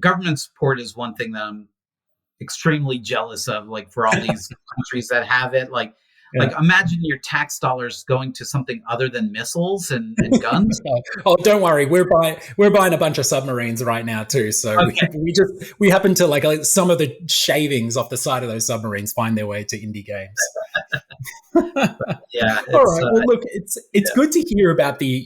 government support is one thing that I'm extremely jealous of, like for all these countries that have it. Like imagine your tax dollars going to something other than missiles and guns. Oh, don't worry, we're buying a bunch of submarines right now too. So okay. we happen to like some of the shavings off the side of those submarines find their way to indie games. Yeah. All right. Well, look, it's good to hear about the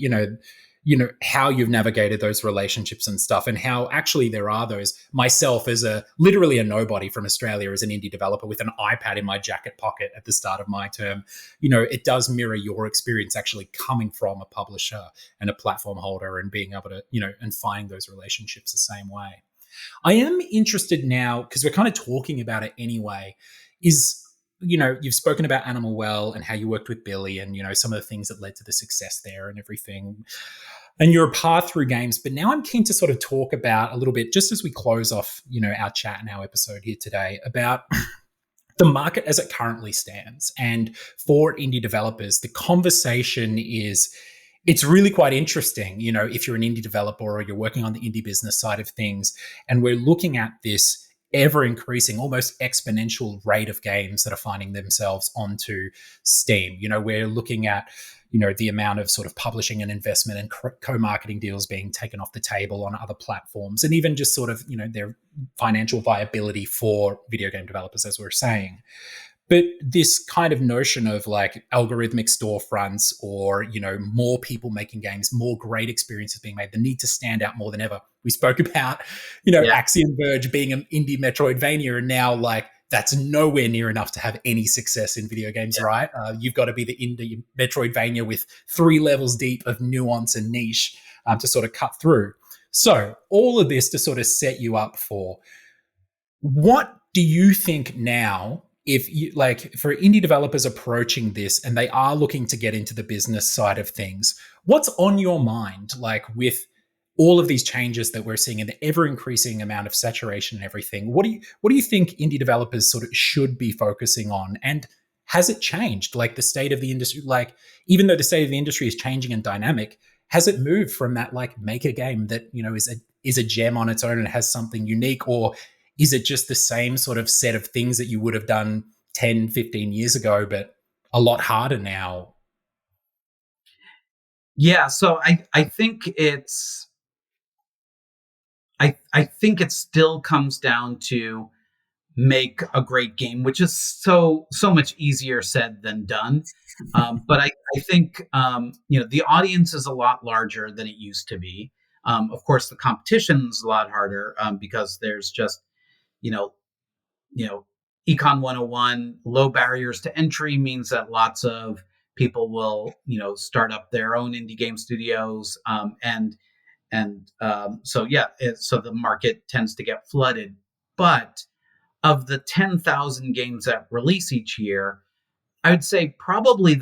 how you've navigated those relationships and stuff, and how actually there are those. Myself, as literally a nobody from Australia, as an indie developer with an iPad in my jacket pocket at the start of my term, it does mirror your experience actually coming from a publisher and a platform holder and being able to, and finding those relationships the same way. I am interested now, because we're kind of talking about it anyway, is, you've spoken about Animal Well and how you worked with Billy and, some of the things that led to the success there and everything. And your path through games. But now I'm keen to sort of talk about a little bit, just as we close off, our chat and our episode here today, about the market as it currently stands. And for indie developers, the conversation it's really quite interesting, if you're an indie developer or you're working on the indie business side of things. And we're looking at this ever increasing, almost exponential rate of games that are finding themselves onto Steam. We're looking at, the amount of sort of publishing and investment and co-marketing deals being taken off the table on other platforms, and even just sort of, their financial viability for video game developers, as we're saying. But this kind of notion of like algorithmic storefronts or, more people making games, more great experiences being made, the need to stand out more than ever. We spoke about, Axiom Verge being an indie Metroidvania, and now like that's nowhere near enough to have any success in video games, right? You've got to be the indie Metroidvania with 3 levels deep of nuance and niche to sort of cut through. So all of this to sort of set you up for, what do you think now, if you like, for indie developers approaching this and they are looking to get into the business side of things, what's on your mind, like with all of these changes that we're seeing and the ever increasing amount of saturation and everything? What do you think indie developers sort of should be focusing on? And has it changed? Like the state of the industry, like even though the state of the industry is changing and dynamic, has it moved from that like make a game that, is a gem on its own and has something unique, or is it just the same sort of set of things that you would have done 10, 15 years ago, but a lot harder now? Yeah. So I think I think it still comes down to make a great game, which is so much easier said than done. But I think, the audience is a lot larger than it used to be. Of course, the competition is a lot harder because there's just, Econ 101, low barriers to entry means that lots of people will, start up their own indie game studios. So the market tends to get flooded. But of the 10,000 games that release each year, I would say probably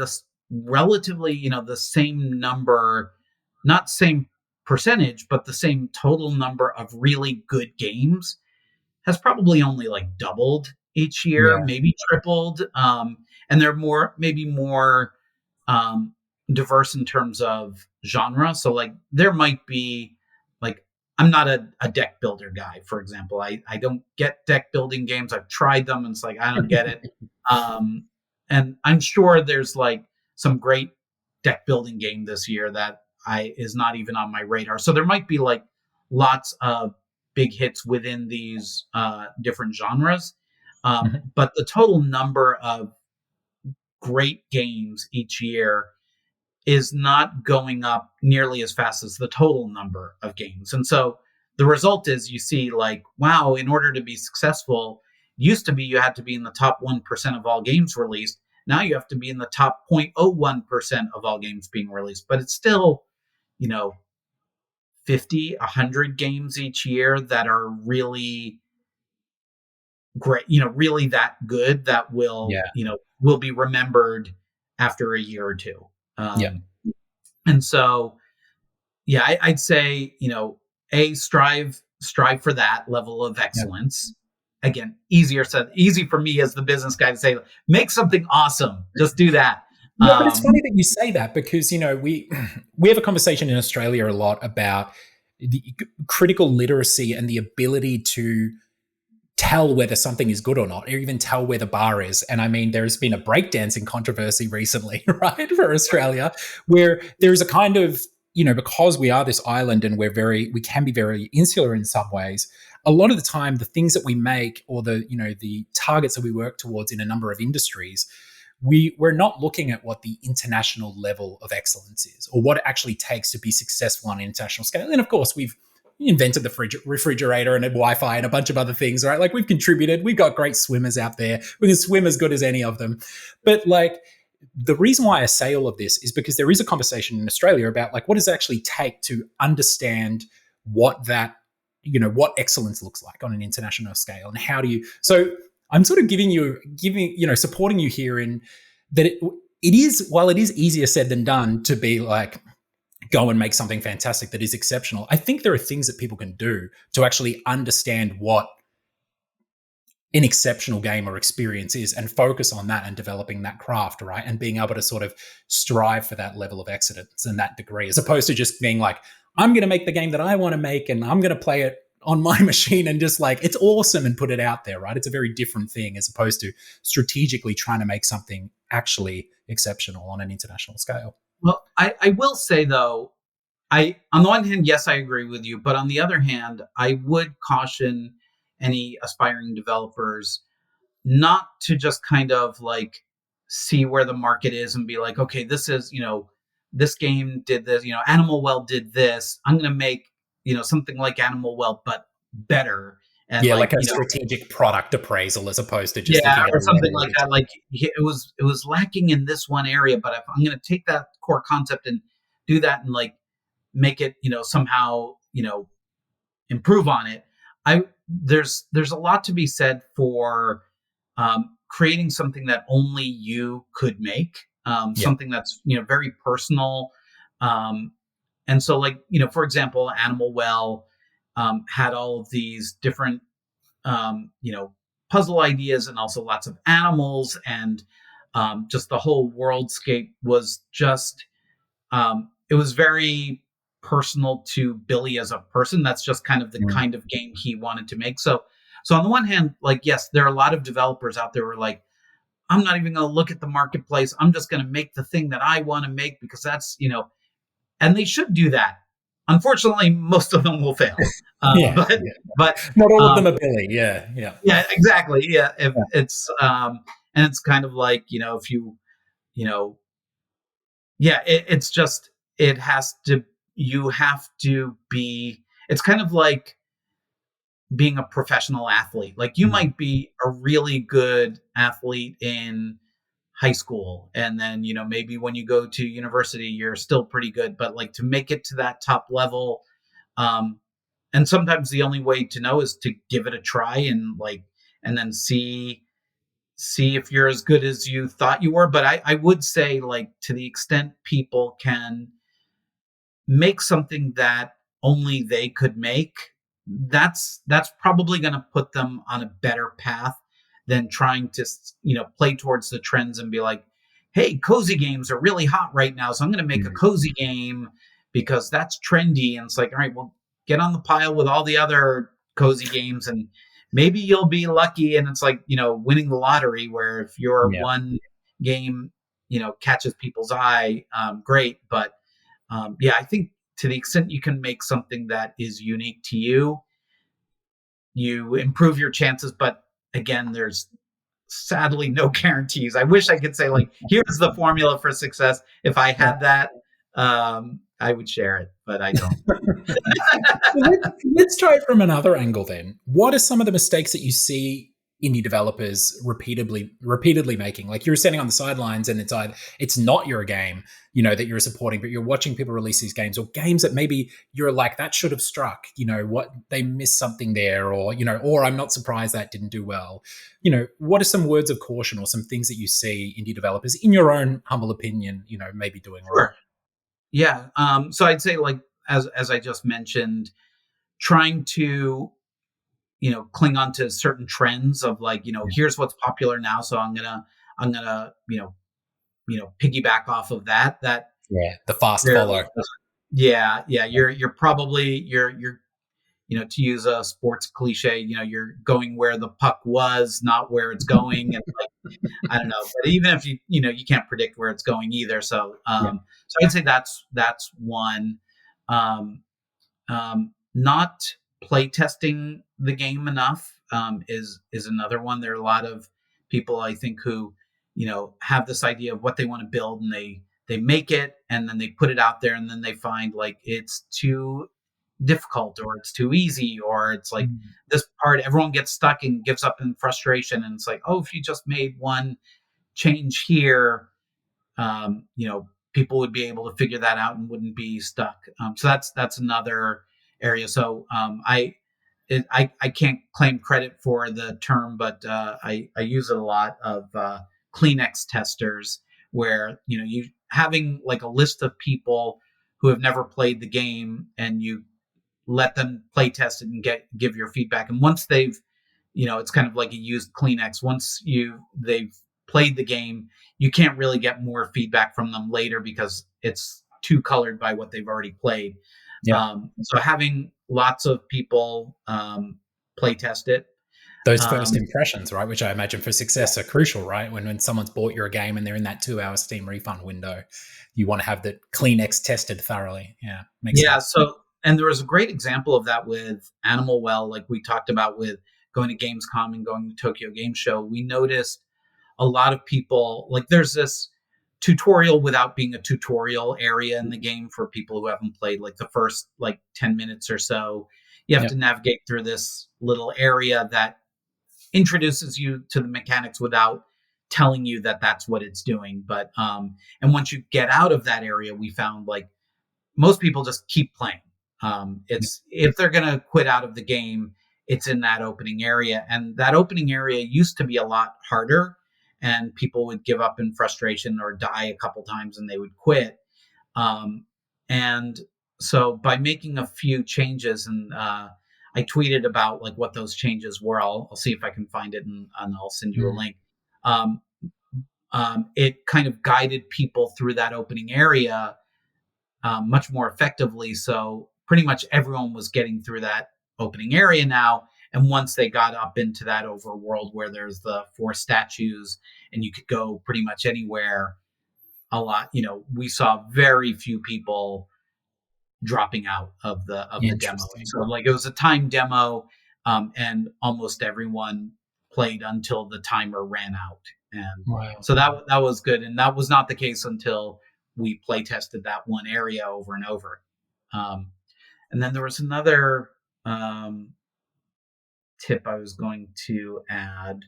relatively, the same number, not same percentage, but the same total number of really good games has probably only like doubled each year, Yeah. maybe tripled. And they're maybe more um, diverse in terms of genre. So like there might be like I'm not a deck builder guy, for example. I don't get deck building games. I've tried them and it's like I don't get it. Um, and I'm sure there's like some great deck building game this year that I is not even on my radar. So there might be like lots of big hits within these different genres. Mhm. But the total number of great games each year is not going up nearly as fast as the total number of games. And so the result is you see like, wow, in order to be successful, used to be you had to be in the top 1% of all games released. Now you have to be in the top 0.01% of all games being released. But it's still, you know, 50, 100 games each year that are really great, really that good that will, Yeah. will be remembered after a year or two. Yeah. And so yeah, I'd say, strive for that level of Yeah. excellence. Again, easy for me as the business guy to say, make something awesome. Just do that. No, but it's funny that you say that because we have a conversation in Australia a lot about the critical literacy and the ability to tell whether something is good or not, or even tell where the bar is. And I mean, there's been a breakdancing controversy recently, right, for Australia, where there's a kind of, because we are this island and we can be very insular in some ways. A lot of the time, the things that we make or the targets that we work towards in a number of industries, we're not looking at what the international level of excellence is or what it actually takes to be successful on an international scale. And of course, we've invented the refrigerator and Wi-Fi and a bunch of other things, right? Like we've contributed. We've got great swimmers out there. We can swim as good as any of them. But like the reason why I say all of this is because there is a conversation in Australia about like what does it actually take to understand what that, what excellence looks like on an international scale and how do you. So I'm sort of supporting you here in that it is, while it is easier said than done to be like, go and make something fantastic that is exceptional. I think there are things that people can do to actually understand what an exceptional game or experience is and focus on that and developing that craft, right? And being able to sort of strive for that level of excellence and that degree, as opposed to just being like, I'm going to make the game that I want to make and I'm going to play it on my machine and just like, it's awesome and put it out there, right? It's a very different thing as opposed to strategically trying to make something actually exceptional on an international scale. Well, I will say though, on the one hand, yes, I agree with you, but on the other hand, I would caution any aspiring developers not to just kind of like see where the market is and be like, okay, this is, this game did this, Animal Well did this. I'm going to make, something like Animal Well, but better. And Yeah, like, like a strategic product appraisal as opposed to just yeah, looking at or a something level of like that. Like it was lacking in this one area, but if I'm going to take that core concept and do that and like make it, somehow, improve on it. There's a lot to be said for creating something that only you could make, yeah, something that's very personal, and so like for example, Animal Well had all of these different puzzle ideas and also lots of animals and just the whole worldscape was just it was very personal to Billy as a person. That's just kind of the mm, kind of game he wanted to make. So on the one hand, like yes, there are a lot of developers out there who are like, I'm not even going to look at the marketplace. I'm just going to make the thing that I want to make because that's and they should do that. Unfortunately, most of them will fail. yeah, But yeah. but Not all of um, them are Billy. Yeah, yeah, yeah, exactly. Yeah, if yeah, it's and it's kind of like if you know yeah, it's just it has to you have to be. It's kind of like being a professional athlete. Like you mm, might be a really good athlete in high school and then maybe when you go to university you're still pretty good but like to make it to that top level um and sometimes the only way to know is to give it a try and then see if you're as good as you thought you were. But I would say, like, to the extent people can make something that only they could make, that's probably going to put them on a better path than trying to play towards the trends and be like, hey, cozy games are really hot right now, so I'm going to make a cozy game because that's trendy. And it's like, all right, well, get on the pile with all the other cozy games, and maybe you'll be lucky. And it's like, winning the lottery, where if your Yeah. one game catches people's eye, great. But yeah, I think to the extent you can make something that is unique to you, you improve your chances. But again, there's sadly no guarantees. I wish I could say, like, here's the formula for success. If I had that, I would share it, but I don't. Let's try it from another angle then. What are some of the mistakes that you see indie developers repeatedly making? Like, you're standing on the sidelines and it's not your game, that you're supporting, but you're watching people release these games, or games that maybe you're like, that should have struck, what they missed something there, or I'm not surprised that didn't do well. What are some words of caution or some things that you see indie developers, in your own humble opinion, maybe doing wrong? Sure. Yeah. So I'd say, like, as I just mentioned, trying to cling on to certain trends of, like, here's what's popular now, so I'm gonna piggyback off of that. Yeah, the fast Rarely follow. Yeah, you're probably to use a sports cliche, you're going where the puck was, not where it's going. And, like, I don't know, but even if you can't predict where it's going either. So so I'd say that's one. Um, Not play testing the game enough is another one. There are a lot of people, I think, who have this idea of what they want to build, and they make it, and then they put it out there, and then they find, like, it's too difficult, or it's too easy, or it's like this part, everyone gets stuck and gives up in frustration. And it's like, oh, if you just made one change here, people would be able to figure that out and wouldn't be stuck. So that's another area. So I can't claim credit for the term, but I use it a lot, of Kleenex testers, where you having, like, a list of people who have never played the game, and you let them play test it and give your feedback. And once they've, it's kind of like a used Kleenex. Once they've played the game, you can't really get more feedback from them later, because it's too colored by what they've already played. Yeah. So having lots of people play test it. Those first impressions, right, which I imagine for success are crucial, right? When someone's bought your game and they're in that 2-hour Steam refund window, you want to have the Kleenex tested thoroughly. Yeah, makes sense. So, and there was a great example of that with Animal Well, like we talked about, with going to Gamescom and going to Tokyo Game Show. We noticed a lot of people, like, there's this tutorial without being a tutorial area in the game for people who haven't played, like, the first, like, 10 minutes or so. You have to navigate through this little area that introduces you to the mechanics without telling you that that's what it's doing. But and once you get out of that area, we found, like, most people just keep playing. It's if they're going to quit out of the game, it's in that opening area. And that opening area used to be a lot harder, and people would give up in frustration or die a couple times and they would quit. And so by making a few changes, and I tweeted about, like, what those changes were. I'll see if I can find it, and I'll send you a link. It kind of guided people through that opening area much more effectively. So pretty much everyone was getting through that opening area now. And once they got up into that overworld where there's the 4 statues and you could go pretty much anywhere, we saw very few people dropping out of the demo. So, like, it was a timed demo, and almost everyone played until the timer ran out. And so that was good. And that was not the case until we play tested that one area over and over. And then there was another tip I was going to add.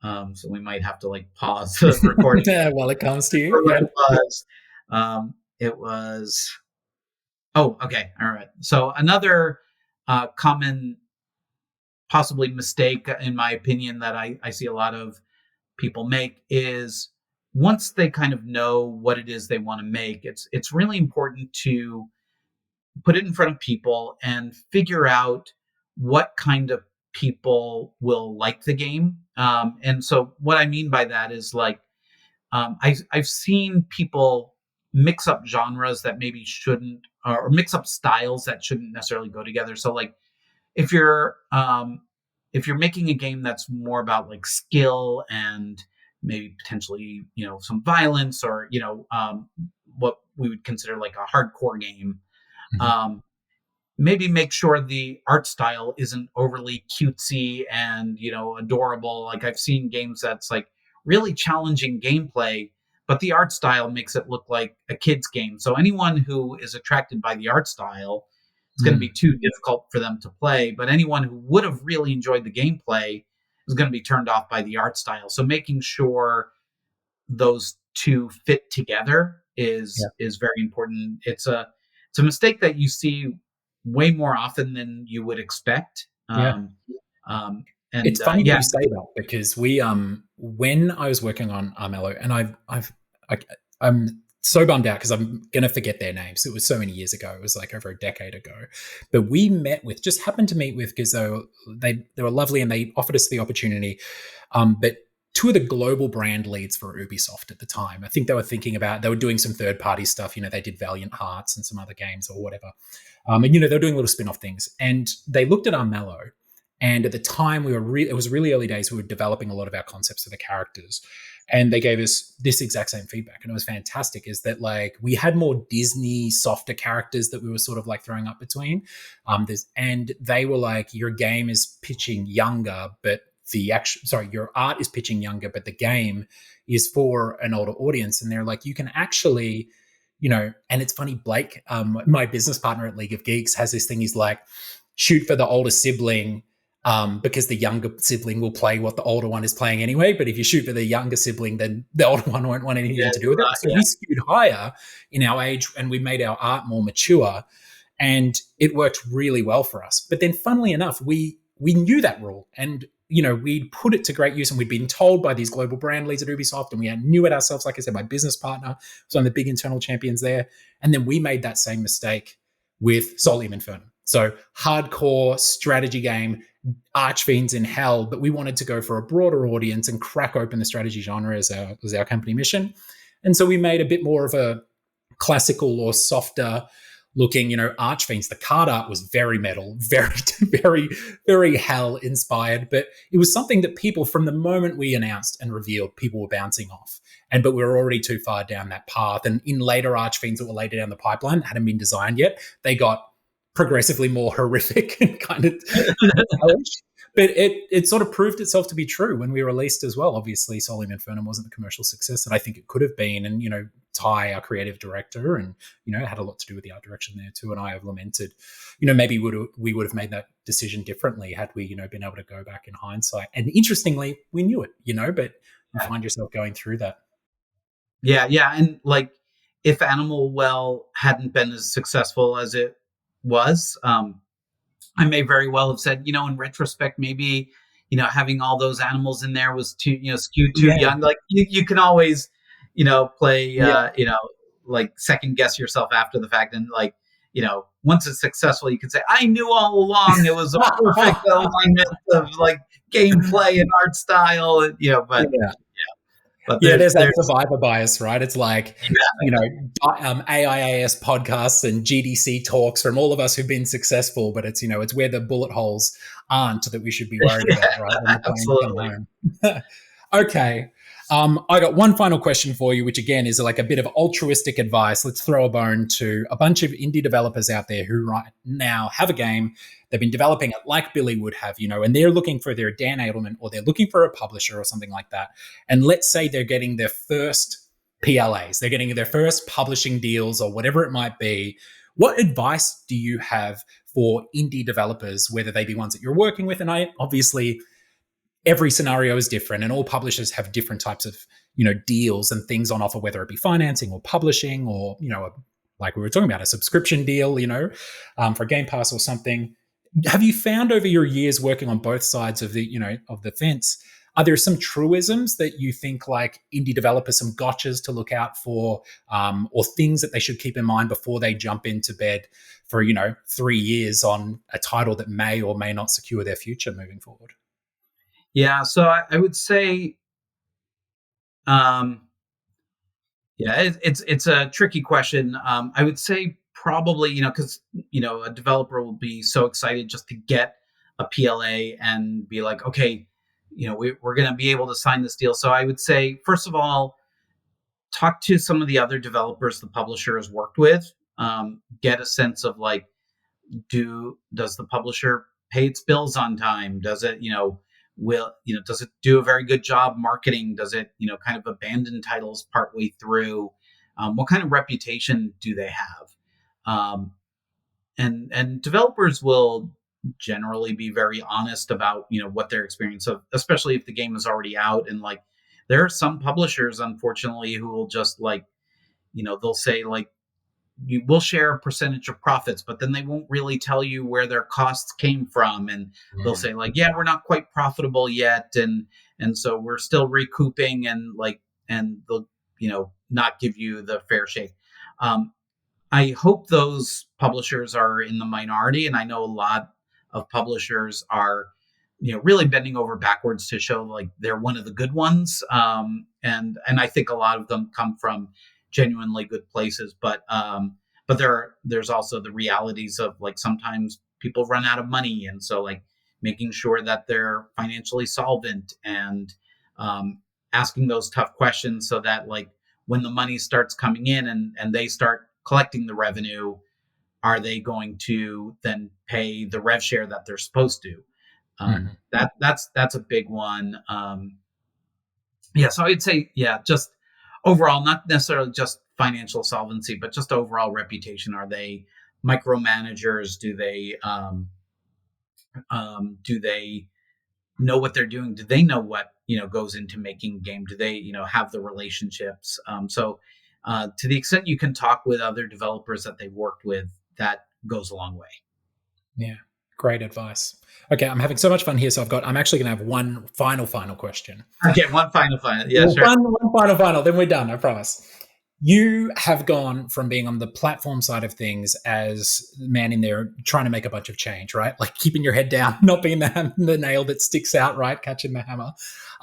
So we might have to, like, pause the recording while it comes to you. It was. Oh, okay. All right. So another common, possibly mistake, in my opinion, that I see a lot of people make is once they kind of know what it is they want to make, it's really important to put it in front of people and figure out what kind of people will like the game. And so what I mean by that is like I've seen people mix up genres that maybe shouldn't, or mix up styles that shouldn't necessarily go together. So like if you're if you're making a game that's more about like skill and maybe potentially some violence, or what we would consider like a hardcore game, Mhm. um, maybe make sure the art style isn't overly cutesy and adorable. Like I've seen games that's like really challenging gameplay, but the art style makes it look like a kid's game. So anyone who is attracted by the art style, it's going to be Mm. too difficult for them to play. But anyone who would have really enjoyed the gameplay is going to be turned off by the art style. So making sure those two fit together Yeah. is very important. It's a mistake that you see way more often than you would expect. Yeah. Um, It's and funny that yeah, you say that because we when I was working on Armello, and I, I'm so bummed out because I'm gonna forget their names. It was so many years ago. It was like over a decade ago. But we just happened to meet with, because they were lovely and they offered us the opportunity. But two of the global brand leads for Ubisoft at the time, I think they were doing some third party stuff. They did Valiant Hearts and some other games or whatever. And they were doing little spin off things, and they looked at Armello. And at the time, it was really early days. We were developing a lot of our concepts for the characters, and they gave us this exact same feedback, and it was fantastic. Is that like we had more Disney softer characters that we were sort of like throwing up between, and they were like, your game is pitching younger, but your art is pitching younger, but the game is for an older audience. And they're like, you can actually, and it's funny, Blake, my business partner at League of Geeks, has this thing. He's like, shoot for the older sibling, because the younger sibling will play what the older one is playing anyway. But if you shoot for the younger sibling, then the older one won't want anything yeah, to do with it. So yeah, we skewed higher in our age, and we made our art more mature, and it worked really well for us. But then, funnily enough, we knew that rule, and we'd put it to great use, and we'd been told by these global brand leads at Ubisoft, and we knew it ourselves. Like I said, my business partner was one of the big internal champions there, and then we made that same mistake with Solium Infernum. So hardcore strategy game, archfiends in hell, but we wanted to go for a broader audience and crack open the strategy genre as our company mission. And so we made a bit more of a classical or softer looking, archfiends. The card art was very metal, very, very, very hell inspired, but it was something that people, from the moment we announced and revealed, people were bouncing off. But we were already too far down that path. And in later archfiends that were later down the pipeline, that hadn't been designed yet, they got progressively more horrific and kind of hellish. But it sort of proved itself to be true when we released as well. Obviously, Solium Infernum wasn't the commercial success that I think it could have been. And, Ty, our creative director, and, had a lot to do with the art direction there too. And I have lamented, maybe we would have made that decision differently had we, been able to go back in hindsight. And interestingly, we knew it, but you find yourself going through that. yeah. And like, if Animal Well hadn't been as successful as it was, I may very well have said, in retrospect, maybe, having all those animals in there was too, skewed too young. Like you can always, play, like second guess yourself after the fact. And like, once it's successful, you can say, I knew all along it was a perfect alignment of like gameplay and art style, but but there's that survivor bias, right? It's like, AIAS podcasts and GDC talks from all of us who've been successful, but it's, it's where the bullet holes aren't that we should be worried about, right? When the absolutely. home. Okay. I got one final question for you, which again is like a bit of altruistic advice. Let's throw a bone to a bunch of indie developers out there who right now have a game. They've been developing it like Billy would have, and they're looking for their Dan Adelman, or they're looking for a publisher or something like that. And let's say they're getting their first PLAs, they're getting their first publishing deals or whatever it might be. What advice do you have for indie developers, whether they be ones that you're working with? And obviously every scenario is different, and all publishers have different types of, deals and things on offer, whether it be financing or publishing or, like we were talking about, a subscription deal, for Game Pass or something. Have you found over your years working on both sides of the of the fence, are there some truisms that you think like indie developers, some gotchas to look out for, or things that they should keep in mind before they jump into bed for 3 years on a title that may or may not secure their future moving forward? Yeah, so I would say, um, yeah, it's a tricky question. I would say probably, because a developer will be so excited just to get a PLA and be like, okay, we're going to be able to sign this deal. So I would say, first of all, talk to some of the other developers the publisher has worked with. Get a sense of like, does the publisher pay its bills on time? Does it, does it do a very good job marketing? Does it, kind of abandon titles partway through? What kind of reputation do they have? Um, and developers will generally be very honest about what their experience of, especially if the game is already out. And like, there are some publishers, unfortunately, who will just like, they'll say like, you will share a percentage of profits, but then they won't really tell you where their costs came from. And they'll Mm. say like, yeah, we're not quite profitable yet. And so we're still recouping, and like, and they'll, not give you the fair shake. Um, I hope those publishers are in the minority, and I know a lot of publishers are, really bending over backwards to show like they're one of the good ones. And I think a lot of them come from genuinely good places, but there's also the realities of like sometimes people run out of money, and so like making sure that they're financially solvent, and asking those tough questions so that like when the money starts coming in and they start collecting the revenue, are they going to then pay the rev share that they're supposed to? Mhm. That's a big one. Yeah, so I'd say, yeah, just overall, not necessarily just financial solvency, but just overall reputation. Are they micromanagers? Do they know what they're doing? Do they know what goes into making a game? Do they have the relationships? So to the extent you can talk with other developers that they've worked with, that goes a long way. Yeah, great advice. Okay, I'm having so much fun here. So I'm actually going to have one final question. Okay, one final. Yeah, Well, sure. one final, then we're done, I promise. You have gone from being on the platform side of things as the man in there trying to make a bunch of change, right? Like keeping your head down, not being the nail that sticks out, right? Catching the hammer.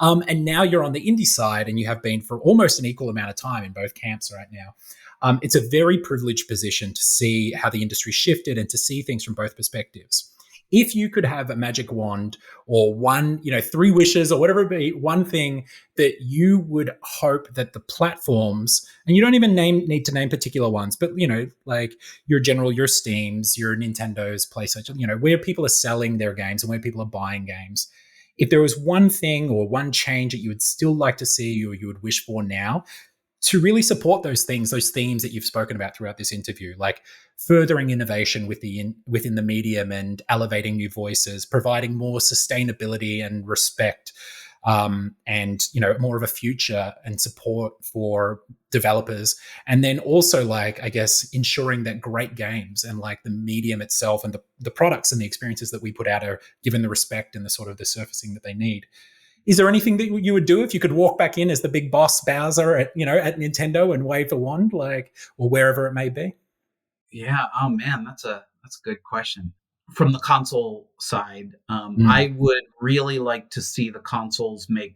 And now you're on the indie side, and you have been for almost an equal amount of time in both camps right now. It's a very privileged position to see how the industry shifted and to see things from both perspectives. If you could have a magic wand or one, three wishes or whatever it be, one thing that you would hope that the platforms, and you don't even need to name particular ones, but like your Steams, your Nintendos, PlayStation, where people are selling their games and where people are buying games. If there was one thing or one change that you would still like to see or you would wish for now, to really support those things, those themes that you've spoken about throughout this interview, like furthering innovation within the medium and elevating new voices, providing more sustainability and respect, and more of a future and support for developers, and then also like I guess ensuring that great games and like the medium itself and the products and the experiences that we put out are given the respect and the sort of the surfacing that they need. Is there anything that you would do if you could walk back in as the big boss Bowser at Nintendo and wave the wand, like, or wherever it may be? Yeah. Oh man, that's a good question. From the console side, Mm, I would really like to see the consoles make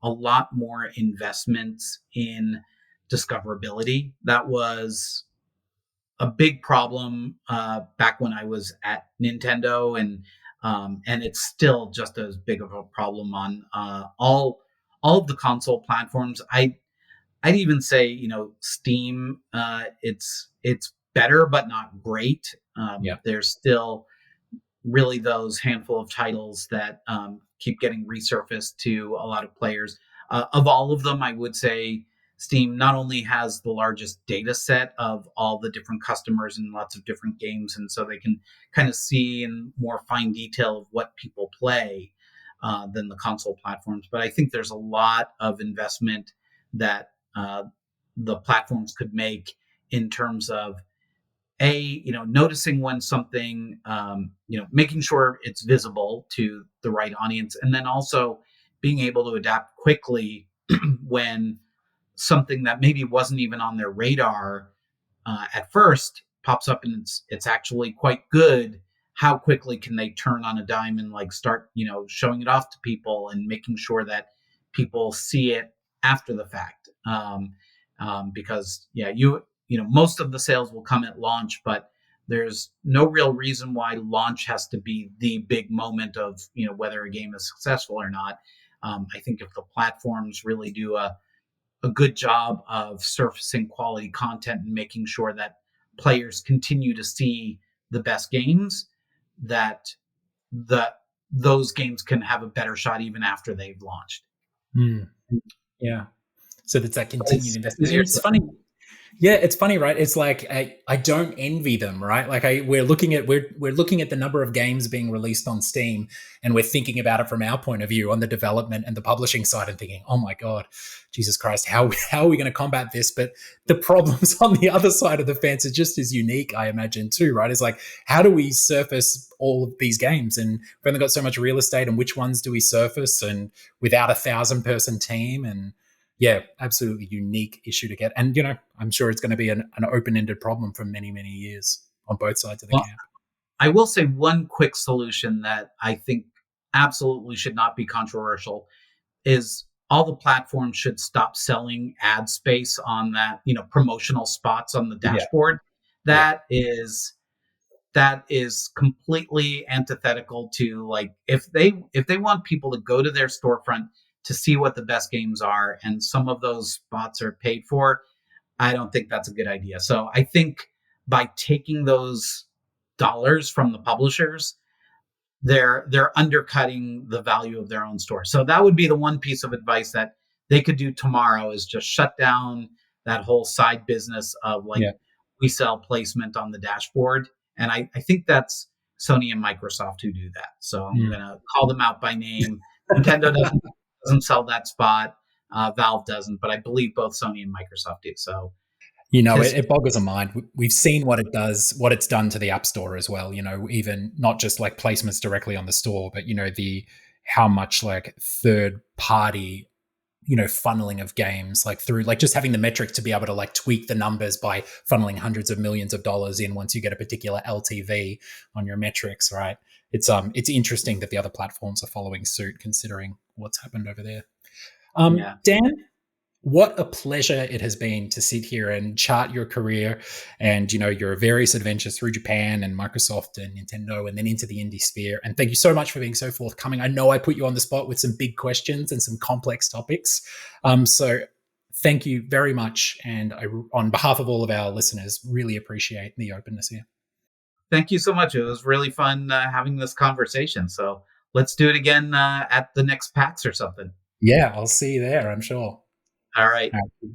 a lot more investments in discoverability. That was a big problem back when I was at Nintendo, and it's still just as big of a problem on all of the console platforms. I'd even say Steam. It's better, but not great. yeah. There's still really those handful of titles that keep getting resurfaced to a lot of players. Of all of them, I would say Steam not only has the largest data set of all the different customers and lots of different games, and so they can kind of see in more fine detail of what people play than the console platforms. But I think there's a lot of investment that the platforms could make in terms of noticing when something, making sure it's visible to the right audience, and then also being able to adapt quickly when something that maybe wasn't even on their radar at first pops up and it's actually quite good. How quickly can they turn on a dime and like start showing it off to people and making sure that people see it after the fact? Because yeah, most of the sales will come at launch, but there's no real reason why launch has to be the big moment of whether a game is successful or not. I think if the platforms really do a good job of surfacing quality content and making sure that players continue to see the best games, that the those games can have a better shot even after they've launched. Mm. Yeah. So that's that continued It's investment. And easier it's said. funny. Yeah, it's funny, right? It's like I don't envy them, right? Like we're looking at the number of games being released on Steam, and we're thinking about it from our point of view on the development and the publishing side, and thinking, oh my god, Jesus Christ, how are we going to combat this? But the problems on the other side of the fence are just as unique, I imagine, too, right? It's like, how do we surface all of these games? And we've only got so much real estate, and which ones do we surface? And without a 1,000-person team, and yeah, absolutely unique issue to get. And, I'm sure it's going to be an open-ended problem for many, many years on both sides of the Well, camp. I will say one quick solution that I think absolutely should not be controversial is all the platforms should stop selling ad space on that, promotional spots on the Yeah. dashboard. Yeah. That is completely antithetical to, like, if they want people to go to their storefront to see what the best games are, and some of those spots are paid for, I don't think that's a good idea. So I think by taking those dollars from the publishers, they're undercutting the value of their own store. So that would be the one piece of advice that they could do tomorrow, is just shut down that whole side business of like Yeah. we sell placement on the dashboard. And I think that's Sony and Microsoft who do that. So I'm gonna call them out by name. Nintendo doesn't sell that spot. Valve doesn't, but I believe both Sony and Microsoft do. So It boggles the mind. We've seen what it does, what it's done to the App Store as well. Even not just like placements directly on the store, but the how much like third party funneling of games, like through like just having the metric to be able to like tweak the numbers by funneling hundreds of millions of dollars in once you get a particular LTV on your metrics, right? It's interesting that the other platforms are following suit, considering what's happened over there. yeah. Dan, what a pleasure it has been to sit here and chart your career and your various adventures through Japan and Microsoft and Nintendo and then into the indie sphere. And thank you so much for being so forthcoming. I know I put you on the spot with some big questions and some complex topics. So thank you very much. And on behalf of all of our listeners, really appreciate the openness here. Thank you so much. It was really fun having this conversation. So let's do it again at the next PAX or something. Yeah, I'll see you there, I'm sure. All right. All right.